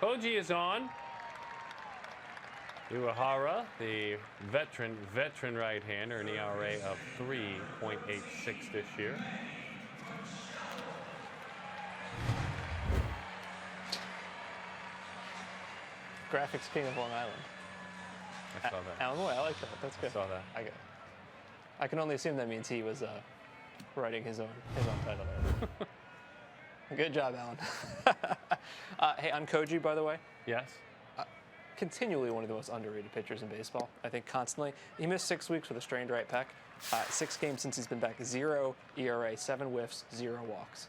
Koji is on. Uehara, the veteran right-hander, an ERA of 3.86 this year. Graphics king of Long Island. I saw that. Alan Moy, I like that. That's good. I saw that. I can only assume that means he was writing his own title there. Good job, Alan. Hey, on Koji, by the way. Yes. Continually one of the most underrated pitchers in baseball. I think constantly. He missed 6 weeks with a strained right pec. 6 games since he's been back. 0 ERA, 7 whiffs, 0 walks.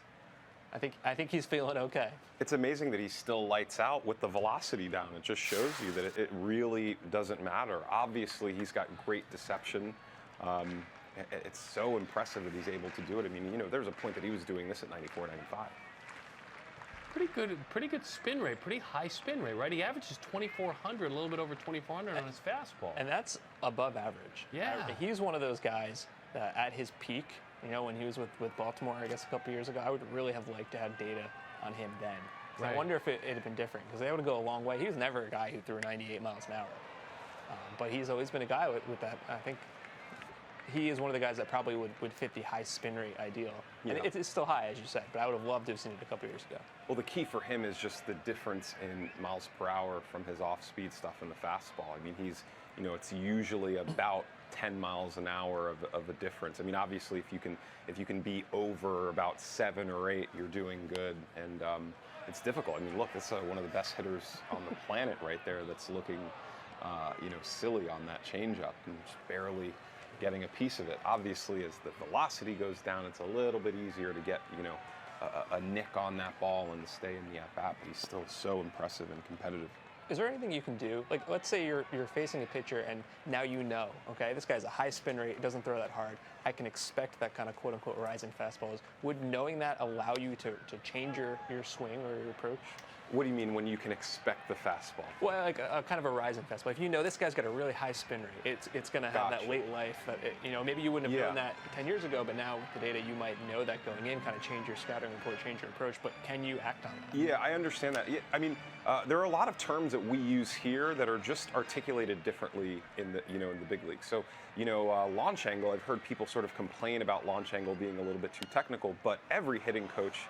I think he's feeling okay. It's amazing that he still lights out with the velocity down. It just shows you that it really doesn't matter. Obviously, he's got great deception. It's so impressive that he's able to do it. I mean, there's a point that he was doing this at 94, 95. Pretty good spin rate, pretty high spin rate, right? He averages 2,400, a little bit over 2,400 on his fastball. And that's above average. Yeah. He's one of those guys that at his peak, when he was with Baltimore, I guess a couple years ago, I would really have liked to have data on him then. Right. I wonder if it had been different, because they would go a long way. He was never a guy who threw 98 miles an hour. But he's always been a guy with that. I think he is one of the guys that probably would fit the high spin rate ideal. And it's still high, as you said, but I would have loved to have seen it a couple years ago. Well, the key for him is just the difference in miles per hour from his off-speed stuff and the fastball. I mean, he's, it's usually about 10 miles an hour of a difference. I mean, obviously, if you can be over about 7 or 8, you're doing good. And it's difficult. I mean, look, that's one of the best hitters on the planet right there that's looking, silly on that changeup and just barely getting a piece of it. Obviously, as the velocity goes down, it's a little bit easier to get, a nick on that ball and stay in the at-bat, but he's still so impressive and competitive. Is there anything you can do? Like, let's say you're facing a pitcher and now okay, this guy's a high spin rate, doesn't throw that hard. I can expect that kind of quote-unquote rising fastballs. Would knowing that allow you to change your swing or your approach? What do you mean when you can expect the fastball? Well, like a kind of a rising fastball. If this guy's got a really high spin rate, it's going to have that late life. Maybe you wouldn't have known that 10 years ago, but now with the data, you might know that going in, kind of change your scouting report, change your approach. But can you act on that? Yeah, I understand that. Yeah, I mean, there are a lot of terms that we use here that are just articulated differently in the in the big league. So launch angle. I've heard people sort of complain about launch angle being a little bit too technical, but every hitting coach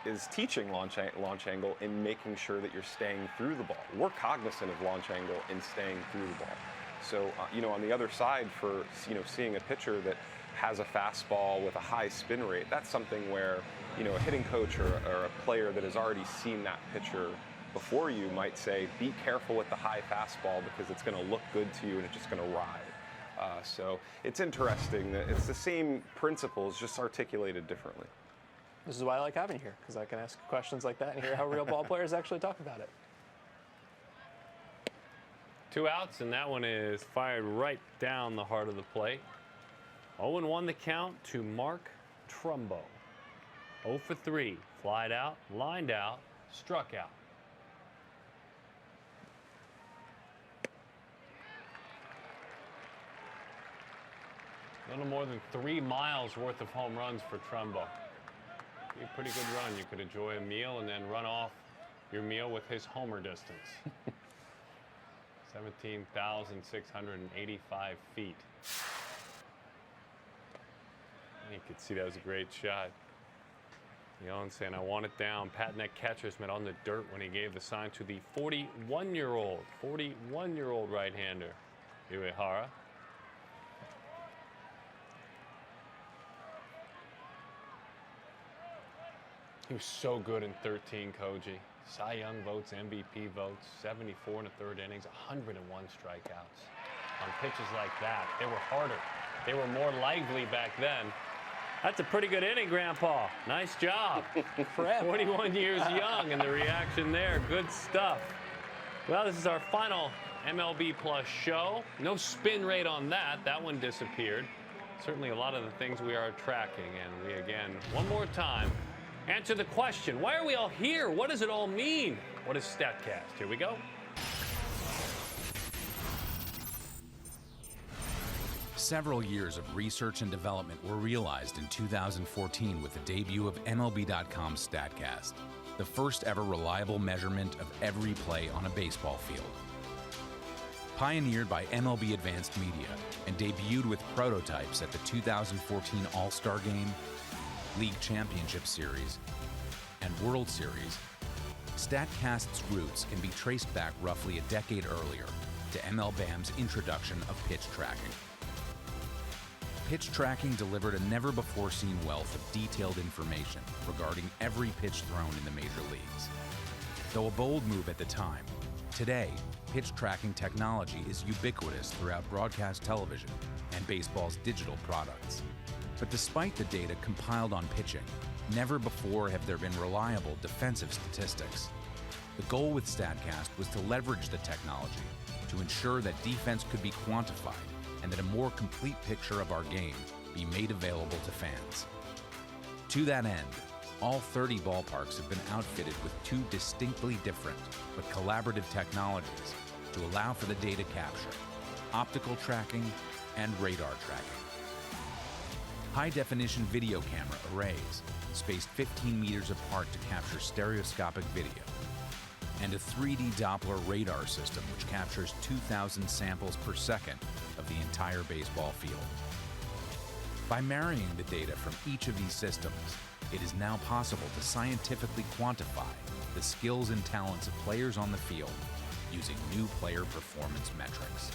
is teaching launch angle in making sure that you're staying through the ball. We're cognizant of launch angle in staying through the ball. So, on the other side, for seeing a pitcher that has a fastball with a high spin rate, that's something where a hitting coach or a player that has already seen that pitcher before you might say, be careful with the high fastball because it's going to look good to you and it's just going to ride. So it's interesting that it's the same principles, just articulated differently. This is why I like having you here, because I can ask questions like that and hear how real ball players actually talk about it. 2 outs, and that one is fired right down the heart of the plate. 0-1 the count to Mark Trumbo. 0 for 3, flied out, lined out, struck out. A little more than 3 miles worth of home runs for Trumbo. Be a pretty good run. You could enjoy a meal and then run off your meal with his homer distance. 17,685 feet. You could see that was a great shot. Young saying, I want it down. Patting that catcher's mitt on the dirt when he gave the sign to the 41-year-old right-hander, Uehara. He was so good in 13, Koji. Cy Young votes, MVP votes, 74 in the 3rd innings, 101 strikeouts. On pitches like that, they were harder. They were more lively back then. That's a pretty good inning, Grandpa. Nice job. 41 years young, and the reaction there, good stuff. Well, this is our final MLB Plus show. No spin rate on that. That one disappeared. Certainly a lot of the things we are tracking, and we, again, one more time, answer the question, why are we all here? What does it all mean? What is StatCast? Here we go. Several years of research and development were realized in 2014 with the debut of MLB.com's StatCast, the first ever reliable measurement of every play on a baseball field. Pioneered by MLB Advanced Media and debuted with prototypes at the 2014 All-Star Game, League Championship Series, and World Series, StatCast's roots can be traced back roughly a decade earlier to MLBAM's introduction of pitch tracking. Pitch tracking delivered a never-before-seen wealth of detailed information regarding every pitch thrown in the major leagues. Though a bold move at the time, today, pitch tracking technology is ubiquitous throughout broadcast television and baseball's digital products. But despite the data compiled on pitching, never before have there been reliable defensive statistics. The goal with StatCast was to leverage the technology to ensure that defense could be quantified and that a more complete picture of our game be made available to fans. To that end, all 30 ballparks have been outfitted with 2 distinctly different but collaborative technologies to allow for the data capture, optical tracking, and radar tracking. High-definition video camera arrays, spaced 15 meters apart to capture stereoscopic video, and a 3D Doppler radar system which captures 2,000 samples per second of the entire baseball field. By marrying the data from each of these systems, it is now possible to scientifically quantify the skills and talents of players on the field using new player performance metrics.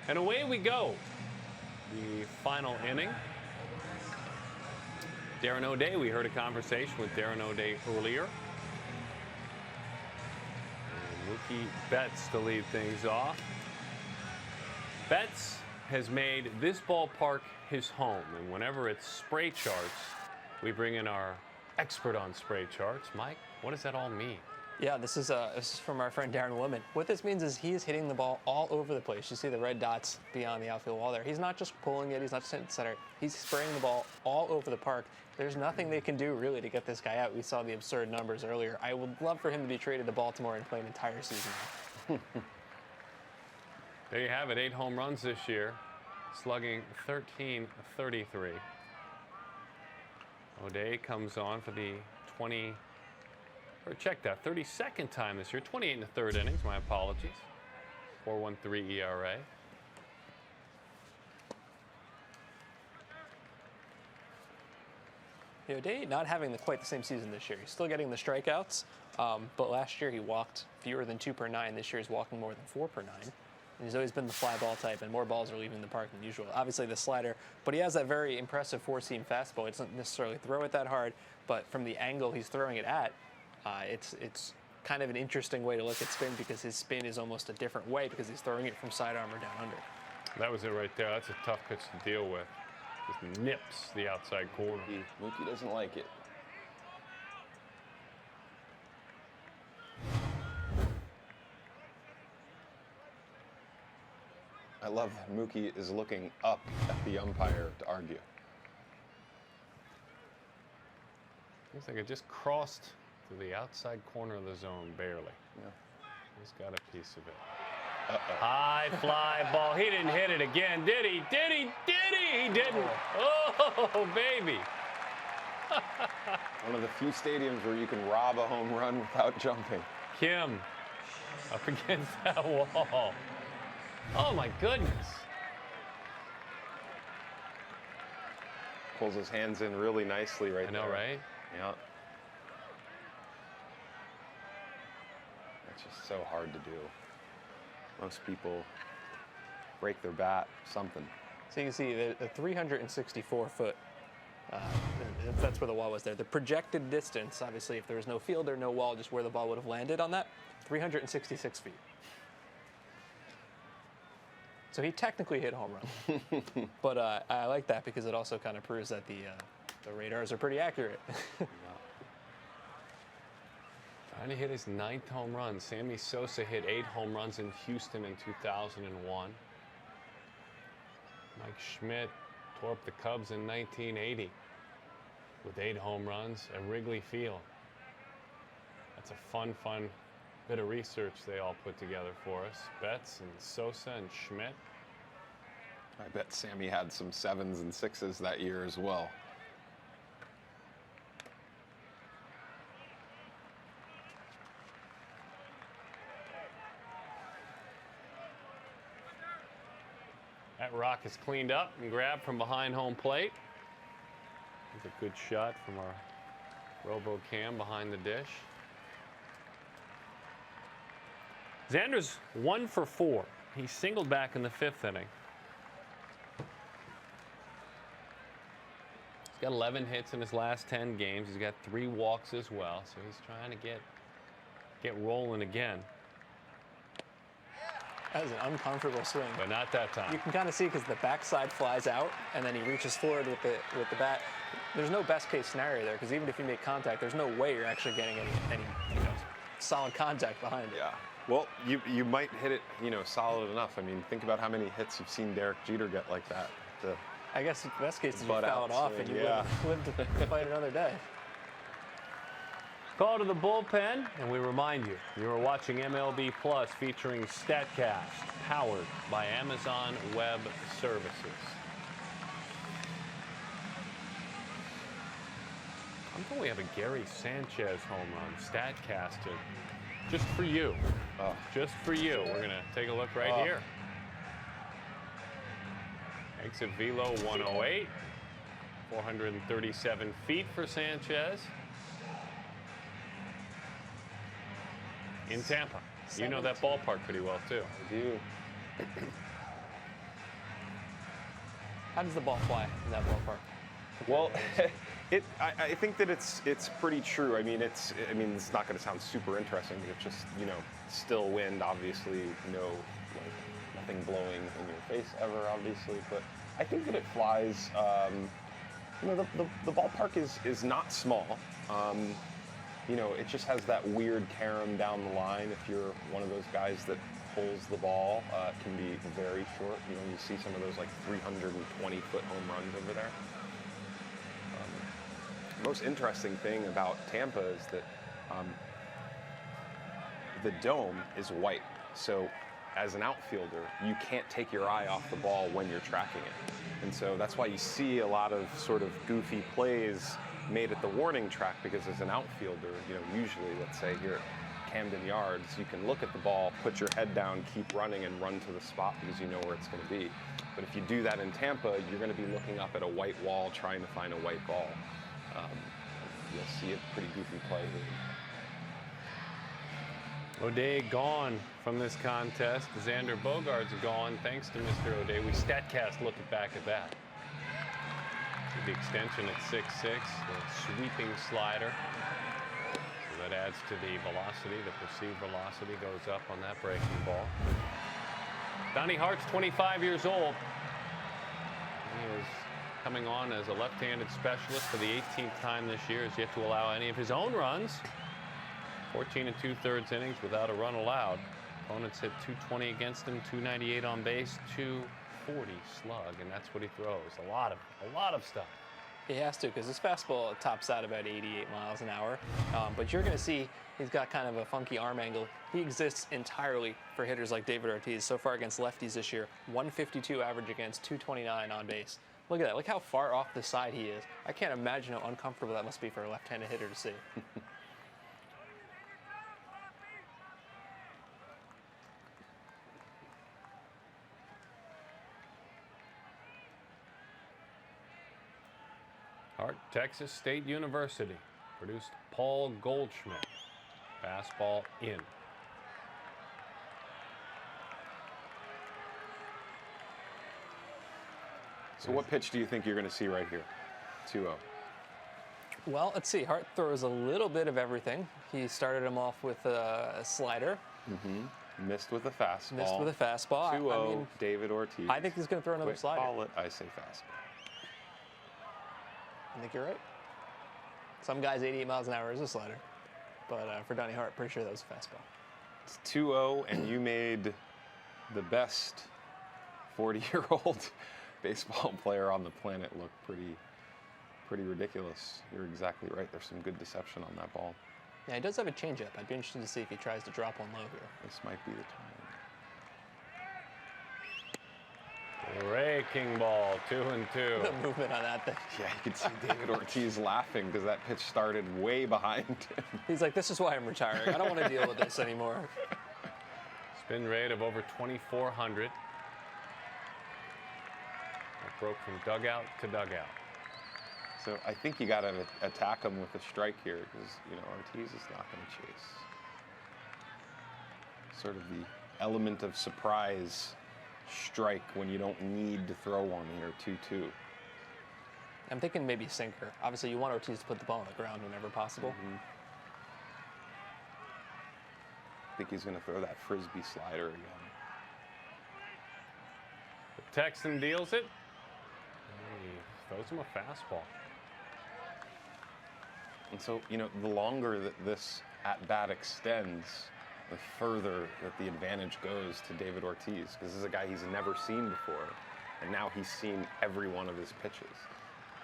And away we go. The final inning. Darren O'Day, we heard a conversation with Darren O'Day earlier. And Mookie Betts to lead things off. Betts has made this ballpark his home, and whenever it's spray charts, we bring in our expert on spray charts. Mike, what does that all mean? Yeah, this is from our friend Darren Woodman. What this means is he's hitting the ball all over the place. You see the red dots beyond the outfield wall there. He's not just pulling it, he's not just hitting center. He's spraying the ball all over the park. There's nothing they can do really to get this guy out. We saw the absurd numbers earlier. I would love for him to be traded to Baltimore and play an entire season. There you have it, 8 home runs this year, slugging .1333. O'Day comes on for the 32nd time this year, 28 in the 3rd innings, my apologies. 4.13 ERA. O'Day not having quite the same season this year. He's still getting the strikeouts, but last year he walked fewer than 2 per 9. This year he's walking more than 4 per 9. And he's always been the fly ball type, and more balls are leaving the park than usual. Obviously the slider, but he has that very impressive four-seam fastball. He doesn't necessarily throw it that hard, but from the angle he's throwing it at, it's kind of an interesting way to look at spin because his spin is almost a different way because he's throwing it from sidearm or down under. That was it right there. That's a tough pitch to deal with. Just nips the outside corner. Mookie doesn't like it. I love that Mookie is looking up at the umpire to argue. Looks like it just crossed to the outside corner of the zone, barely. Yeah. He's got a piece of it. Uh-oh. High fly ball. He didn't hit it again, did he? Did he? Did he? He didn't. Oh, baby. One of the few stadiums where you can rob a home run without jumping. Kim up against that wall. Oh, my goodness. Pulls his hands in really nicely right there. I know, right? Yeah. That's just so hard to do. Most people break their bat, something. So you can see the 364-foot, that's where the wall was there. The projected distance, obviously, if there was no field or no wall, just where the ball would have landed on that, 366 feet. So he technically hit a home run. But I like that because it also kind of proves that the radars are pretty accurate. Trying to hit his 9th home run. Sammy Sosa hit 8 home runs in Houston in 2001. Mike Schmidt tore up the Cubs in 1980 with 8 home runs at Wrigley Field. That's a fun bit of research they all put together for us. Betts and Sosa and Schmidt. I bet Sammy had some 7s and 6s that year as well. That rock is cleaned up and grabbed from behind home plate. That's a good shot from our RoboCam behind the dish. Xander's 1 for 4. He singled back in the 5th inning. He's got 11 hits in his last 10 games. He's got 3 walks as well, so he's trying to get rolling again. That was an uncomfortable swing. But not that time. You can kind of see because the backside flies out, and then he reaches forward with the bat. There's no best case scenario there because even if you make contact, there's no way you're actually getting any solid contact behind it. Yeah. Well, you might hit it, solid enough. I mean, think about how many hits you've seen Derek Jeter get like that. I guess the best case is you foul it off and you live to fight another day. Call to the bullpen, and we remind you, you are watching MLB Plus featuring StatCast, powered by Amazon Web Services. I'm going we have a Gary Sanchez home run, StatCast, just for you. Just for you. We're going to take a look right here. Exit velo 108, 437 feet for Sanchez. In Tampa. You know that ballpark pretty well, too. I do. How does the ball fly in that ballpark? Well, I think that it's pretty true. I mean, it's not going to sound super interesting, but it's just, still wind, obviously, nothing blowing in your face ever, obviously. But I think that it flies. The ballpark is not small. It just has that weird carom down the line. If you're one of those guys that pulls the ball, it can be very short. You see some of those 320-foot home runs over there. Most interesting thing about Tampa is that the dome is white. So as an outfielder, you can't take your eye off the ball when you're tracking it. And so that's why you see a lot of sort of goofy plays made at the warning track, because as an outfielder, usually, let's say here at Camden Yards, you can look at the ball, put your head down, keep running, and run to the spot because you know where it's going to be. But if you do that in Tampa, you're going to be looking up at a white wall trying to find a white ball. You'll see a pretty goofy play here. O'Day gone from this contest. Xander Bogaerts gone thanks to Mr. O'Day. We StatCast look back at that. The extension at 6'6", the sweeping slider. So that adds to the velocity. The perceived velocity goes up on that breaking ball. Donnie Hart's 25 years old. He is coming on as a left-handed specialist for the 18th time this year. Has yet to allow any of his own runs. 14 2/3 innings without a run allowed. Opponents hit 220 against him, 298 on base, 240 slug, and that's what he throws. A lot of stuff. He has to, because his fastball tops out about 88 miles an hour. But you're going to see he's got kind of a funky arm angle. He exists entirely for hitters like David Ortiz. So far against lefties this year, 152 average against, 229 on base. Look at that. Look how far off the side he is. I can't imagine how uncomfortable that must be for a left-handed hitter to see. Hart, Texas State University, produced Paul Goldschmidt. Fastball in. So what pitch do you think you're going to see right here? 2-0. Well, let's see. Hart throws a little bit of everything. He started him off with a slider. Missed with a fastball. 2-0. I mean, David Ortiz. I think he's going to throw another slider. Call it. I say fastball. I think you're right. Some guys 88 miles an hour is a slider. But for Donnie Hart, pretty sure that was a fastball. It's 2-0, and you made the best 40-year-old baseball player on the planet look pretty ridiculous. You're exactly right. There's some good deception on that ball. Yeah, he does have a changeup. I'd be interested to see if he tries to drop one low here. This might be the time. Raking ball, 2-2. The movement on that thing. Yeah, you can see David Ortiz laughing because that pitch started way behind him. He's like, this is why I'm retiring. I don't want to deal with this anymore. Spin rate of over 2,400. That broke from dugout to dugout. So I think you got to attack him with a strike here because, you know, Ortiz is not going to chase. Sort of the element of surprise strike when you don't need to throw one here, 2-2. I'm thinking maybe sinker. Obviously, you want Ortiz to put the ball on the ground whenever possible. I think he's going to throw that frisbee slider again. The Texan deals it. He throws him a fastball. And so, you know, the longer that this at-bat extends, the further that the advantage goes to David Ortiz, because this is a guy he's never seen before, and now he's seen every one of his pitches.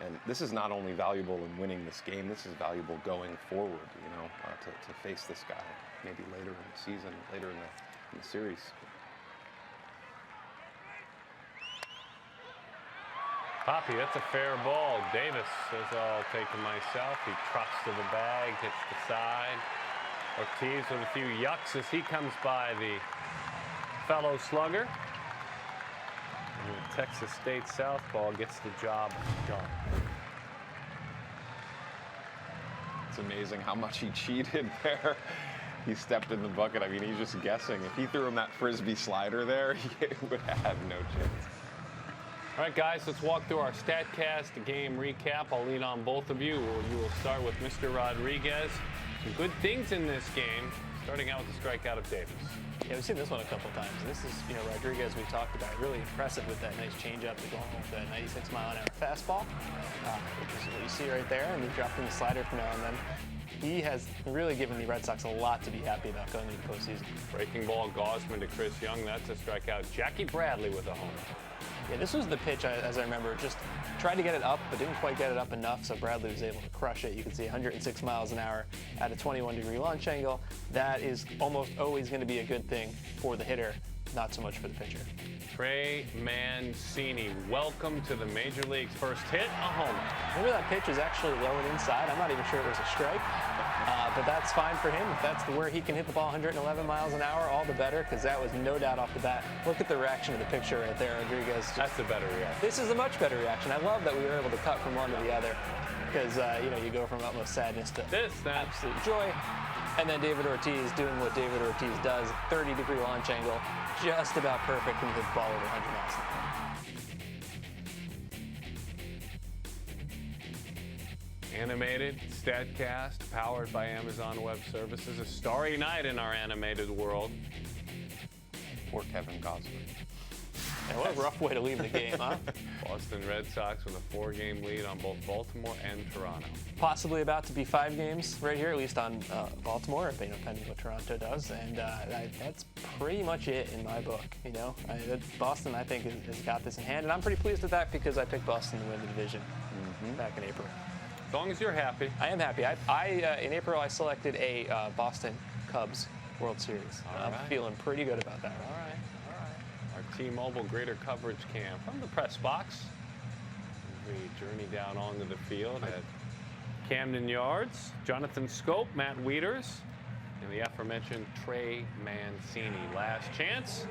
And this is not only valuable in winning this game, this is valuable going forward, you know, to face this guy maybe later in the season, later in the series. Poppy, that's a fair ball. Davis says, I'll take it myself. He trucks to the bag, hits the side. Ortiz with a few yucks as he comes by the fellow slugger. And the Texas State southpaw gets the job done. It's amazing how much he cheated there. He stepped in the bucket. I mean, he's just guessing. If he threw him that frisbee slider there, he would have no chance. All right, guys, let's walk through our StatCast game recap. I'll lead on both of you. You will start with Mr. Rodriguez. Some good things in this game, starting out with the strikeout of Davis. Yeah, we've seen this one a couple times. This is, you know, Rodriguez we talked about. Really impressive with that nice changeup to go with that 96-mile-an-hour fastball, which is what you see right there. And he dropped in the slider from now and then. He has really given the Red Sox a lot to be happy about going into the postseason. Breaking ball, Gausman to Chris Young. That's a strikeout. Jackie Bradley with a home. Yeah, this was the pitch, as I remember, just tried to get it up, but didn't quite get it up enough, so Bradley was able to crush it. You can see 106 miles an hour at a 21-degree launch angle. That is almost always going to be a good thing for the hitter, not so much for the pitcher. Trey Mancini, welcome to the Major Leagues. First hit, a homer. Remember that pitch was actually low and inside. I'm not even sure it was a strike, but that's fine for him. If that's where he can hit the ball 111 miles an hour, all the better, because that was no doubt off the bat. Look at the reaction of the picture right there, Rodriguez. That's the better reaction. This is a much better reaction. I love that we were able to cut from one to the other, because you know, you go from utmost sadness to this absolute joy. And then David Ortiz doing what David Ortiz does, 30-degree launch angle, just about perfect when he hits the ball over 100 miles an hour. Animated, StatCast, powered by Amazon Web Services. A starry night in our animated world. Poor Kevin Gausman. Yeah, what a rough way to leave the game, huh? Boston Red Sox with a 4-game lead on both Baltimore and Toronto. Possibly about to be 5 games right here, at least on Baltimore, depending what Toronto does. And that's pretty much it in my book. Boston, I think, has got this in hand. And I'm pretty pleased with that because I picked Boston to win the division back in April. As long as you're happy. I am happy. In April, I selected a Boston Cubs World Series. I'm feeling pretty good about that. All right. Our T-Mobile Greater Coverage Cam from the press box. We journey down onto the field at Camden Yards. Jonathan Scope, Matt Wieters, and the aforementioned Trey Mancini. Last chance.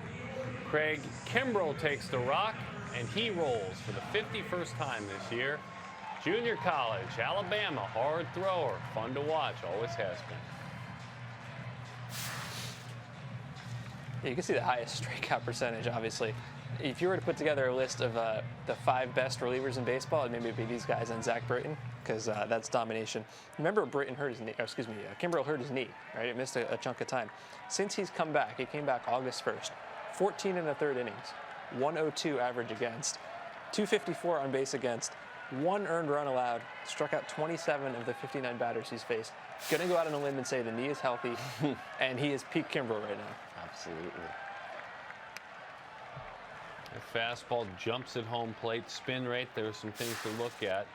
Craig Kimbrell takes the rock, and he rolls for the 51st time this year. Junior college, Alabama, hard thrower, fun to watch, always has been. Yeah, you can see the highest strikeout percentage, obviously. If you were to put together a list of the 5 best relievers in baseball, it'd maybe be these guys and Zach Britton, because that's domination. Remember, Britton hurt his knee, Kimbrell hurt his knee, right? It missed a chunk of time. Since he's come back, he came back August 1st, 14 1/3 innings, 102 average against, 254 on base against, 1 earned run allowed, struck out 27 of the 59 batters he's faced. Gonna go out on a lim and say the knee is healthy, and he is peak Kimbrell right now. Absolutely. The fastball jumps at home plate, spin rate, there are some things to look at.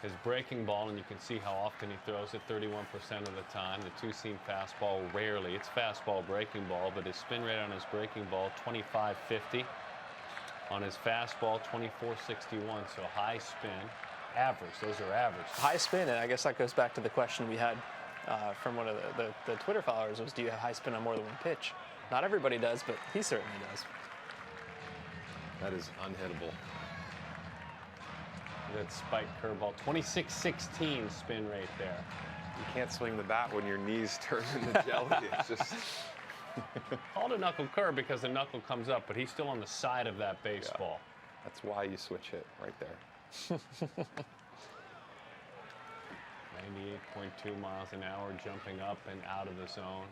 His breaking ball, and you can see how often he throws it, 31% of the time. The two-seam fastball, rarely. It's fastball, breaking ball, but his spin rate on his breaking ball, 25.50. On his fastball, 24.61, so high spin. Average, those are average. High spin, and I guess that goes back to the question we had from one of the Twitter followers was, do you have high spin on more than one pitch? Not everybody does, but he certainly does. That is unhittable. That spike curveball, 26.16 spin rate there. You can't swing the bat when your knees turn into jelly. It's just... Called a knuckle curve because the knuckle comes up, but he's still on the side of that baseball. Yeah. That's why you switch hit right there. 98.2 miles an hour, jumping up and out of the zone.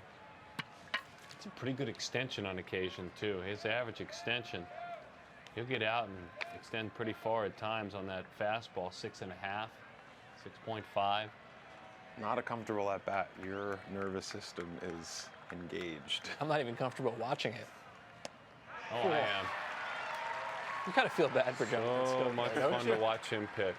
It's a pretty good extension on occasion, too. His average extension, he'll get out and extend pretty far at times on that fastball, 6.5, 6.5. Not a comfortable at bat. Your nervous system is engaged. I'm not even comfortable watching it. Oh, I am. You kind of feel bad for Jonathan Scope. So much fun to watch him pitch.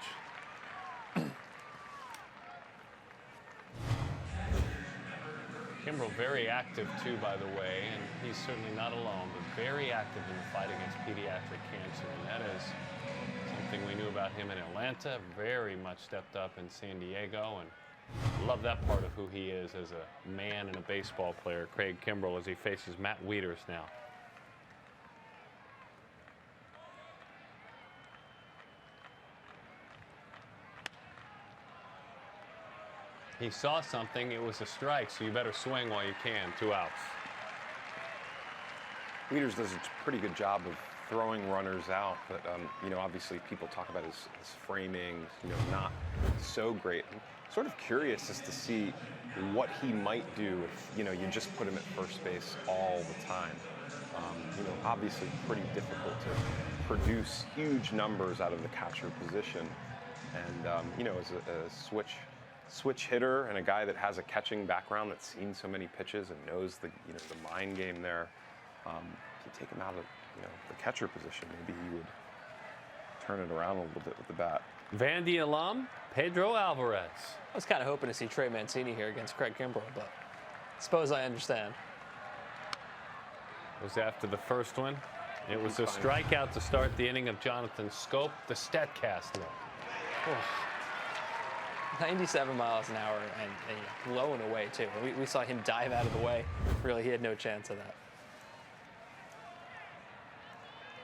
Kimbrell very active too, by the way, and he's certainly not alone, but very active in the fight against pediatric cancer, and that is something we knew about him in Atlanta, very much stepped up in San Diego, and love that part of who he is as a man and a baseball player, Craig Kimbrell, as he faces Matt Wieters now. He saw something, it was a strike, so you better swing while you can. 2 outs. Wieters does a pretty good job of throwing runners out, but obviously people talk about his framing, not so great. I'm sort of curious as to see what he might do if you just put him at first base all the time. Obviously pretty difficult to produce huge numbers out of the catcher position, and as a switch hitter and a guy that has a catching background that's seen so many pitches and knows the mind game there. If you take him out of the catcher position, maybe he would turn it around a little bit with the bat. Vandy alum Pedro Alvarez. I was kind of hoping to see Trey Mancini here against Craig Kimbrell, but I suppose I understand. It was after the first one. It was a strikeout to start the inning of Jonathan Scope, the StatCast look. Oh. 97 miles an hour and blowing away, too. We saw him dive out of the way. Really, he had no chance of that.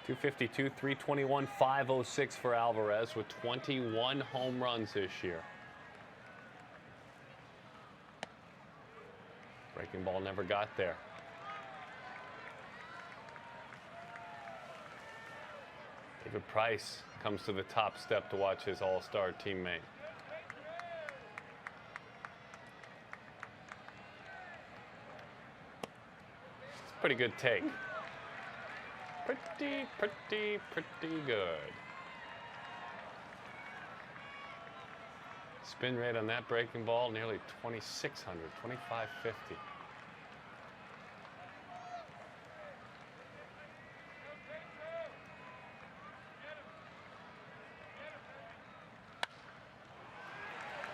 252, 321, 506 for Alvarez with 21 home runs this year. Breaking ball never got there. David Price comes to the top step to watch his all-star teammate. It's a pretty good take. Pretty good. Spin rate on that breaking ball, nearly 2,600, 2,550.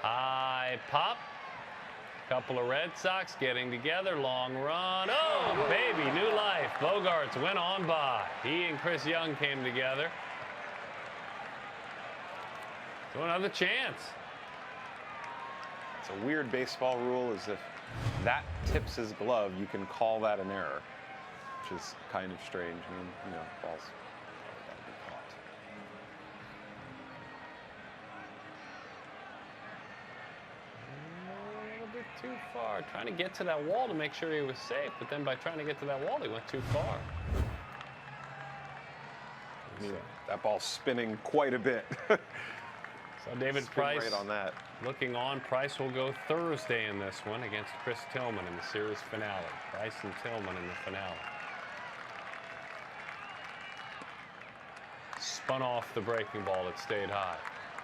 High pop. Couple of Red Sox getting together. Long run. Oh, baby, new life. Bogarts went on by. He and Chris Young came together. So another chance. It's a weird baseball rule, is if that tips his glove, you can call that an error, which is kind of strange. I mean, you know, balls gotta be caught. A little bit too far. Trying to get to that wall to make sure he was safe, but then by trying to get to that wall, he went too far. I mean, that ball's spinning quite a bit. So David Spin Price rate on that. looking on. Price will go Thursday in this one against Chris Tillman in the series finale. Price and Tillman in the finale. Spun off the breaking ball. It stayed high.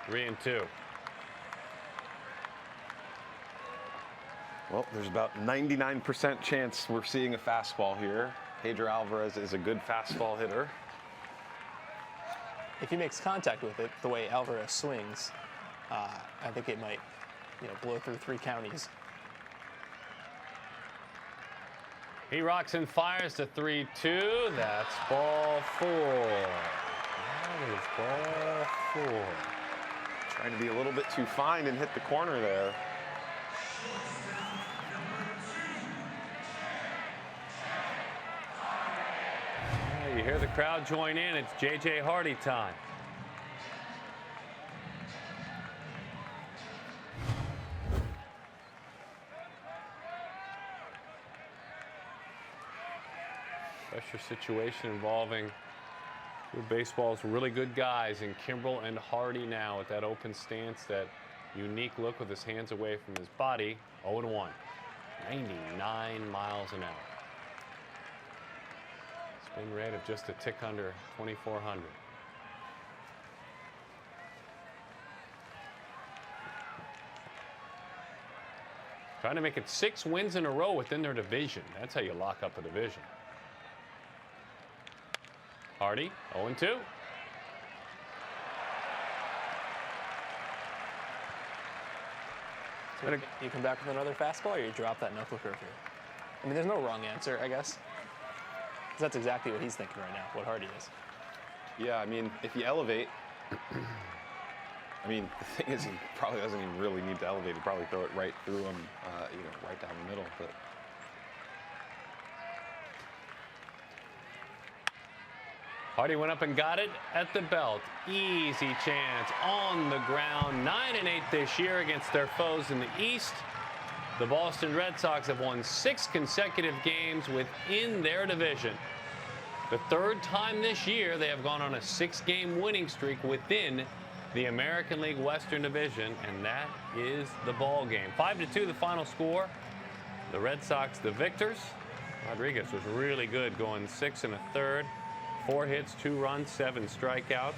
3-2. Well, there's about 99% chance we're seeing a fastball here. Pedro Alvarez is a good fastball hitter. If he makes contact with it, the way Alvarez swings, I think it might, blow through 3 counties. He rocks and fires to 3-2. That's ball 4. That is ball 4. Trying to be a little bit too fine and hit the corner there. You hear the crowd join in. It's J.J. Hardy time. Pressure situation involving two of baseball's really good guys in Kimbrel and Hardy now at that open stance, that unique look with his hands away from his body. 0-1. 99 miles an hour. Spin rate of just a tick under 2,400. Trying to make it 6 wins in a row within their division. That's how you lock up a division. Hardy, 0-2. So you come back with another fastball, or you drop that knuckle curve here? I mean, there's no wrong answer, I guess. That's exactly what he's thinking right now, what Hardy is. Yeah, I mean, if you elevate, I mean, the thing is, he probably doesn't even really need to elevate. He'd probably throw it right through him, right down the middle. But Hardy went up and got it at the belt. Easy chance on the ground. 9-8 this year against their foes in the East. The Boston Red Sox have won 6 consecutive games within their division. The 3rd time this year they have gone on a 6-game winning streak within the American League Western Division, and that is the ball game. 5-2 the final score. The Red Sox the victors. Rodriguez was really good, going 6 1/3. 4 hits, 2 runs, 7 strikeouts.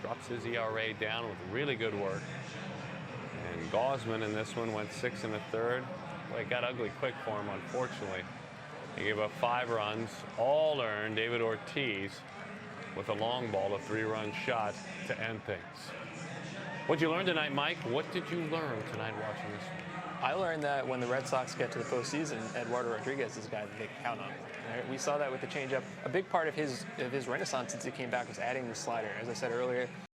Drops his ERA down with really good work. And Gausman in this one went 6 1/3. Boy, it got ugly quick for him, unfortunately. He gave up 5 runs, all earned. David Ortiz with a long ball, a 3-run shot to end things. What'd you learn tonight, Mike? What did you learn tonight watching this one? I learned that when the Red Sox get to the postseason, Eduardo Rodriguez is a guy that they can count on. We saw that with the changeup. A big part of his renaissance since he came back was adding the slider. As I said earlier,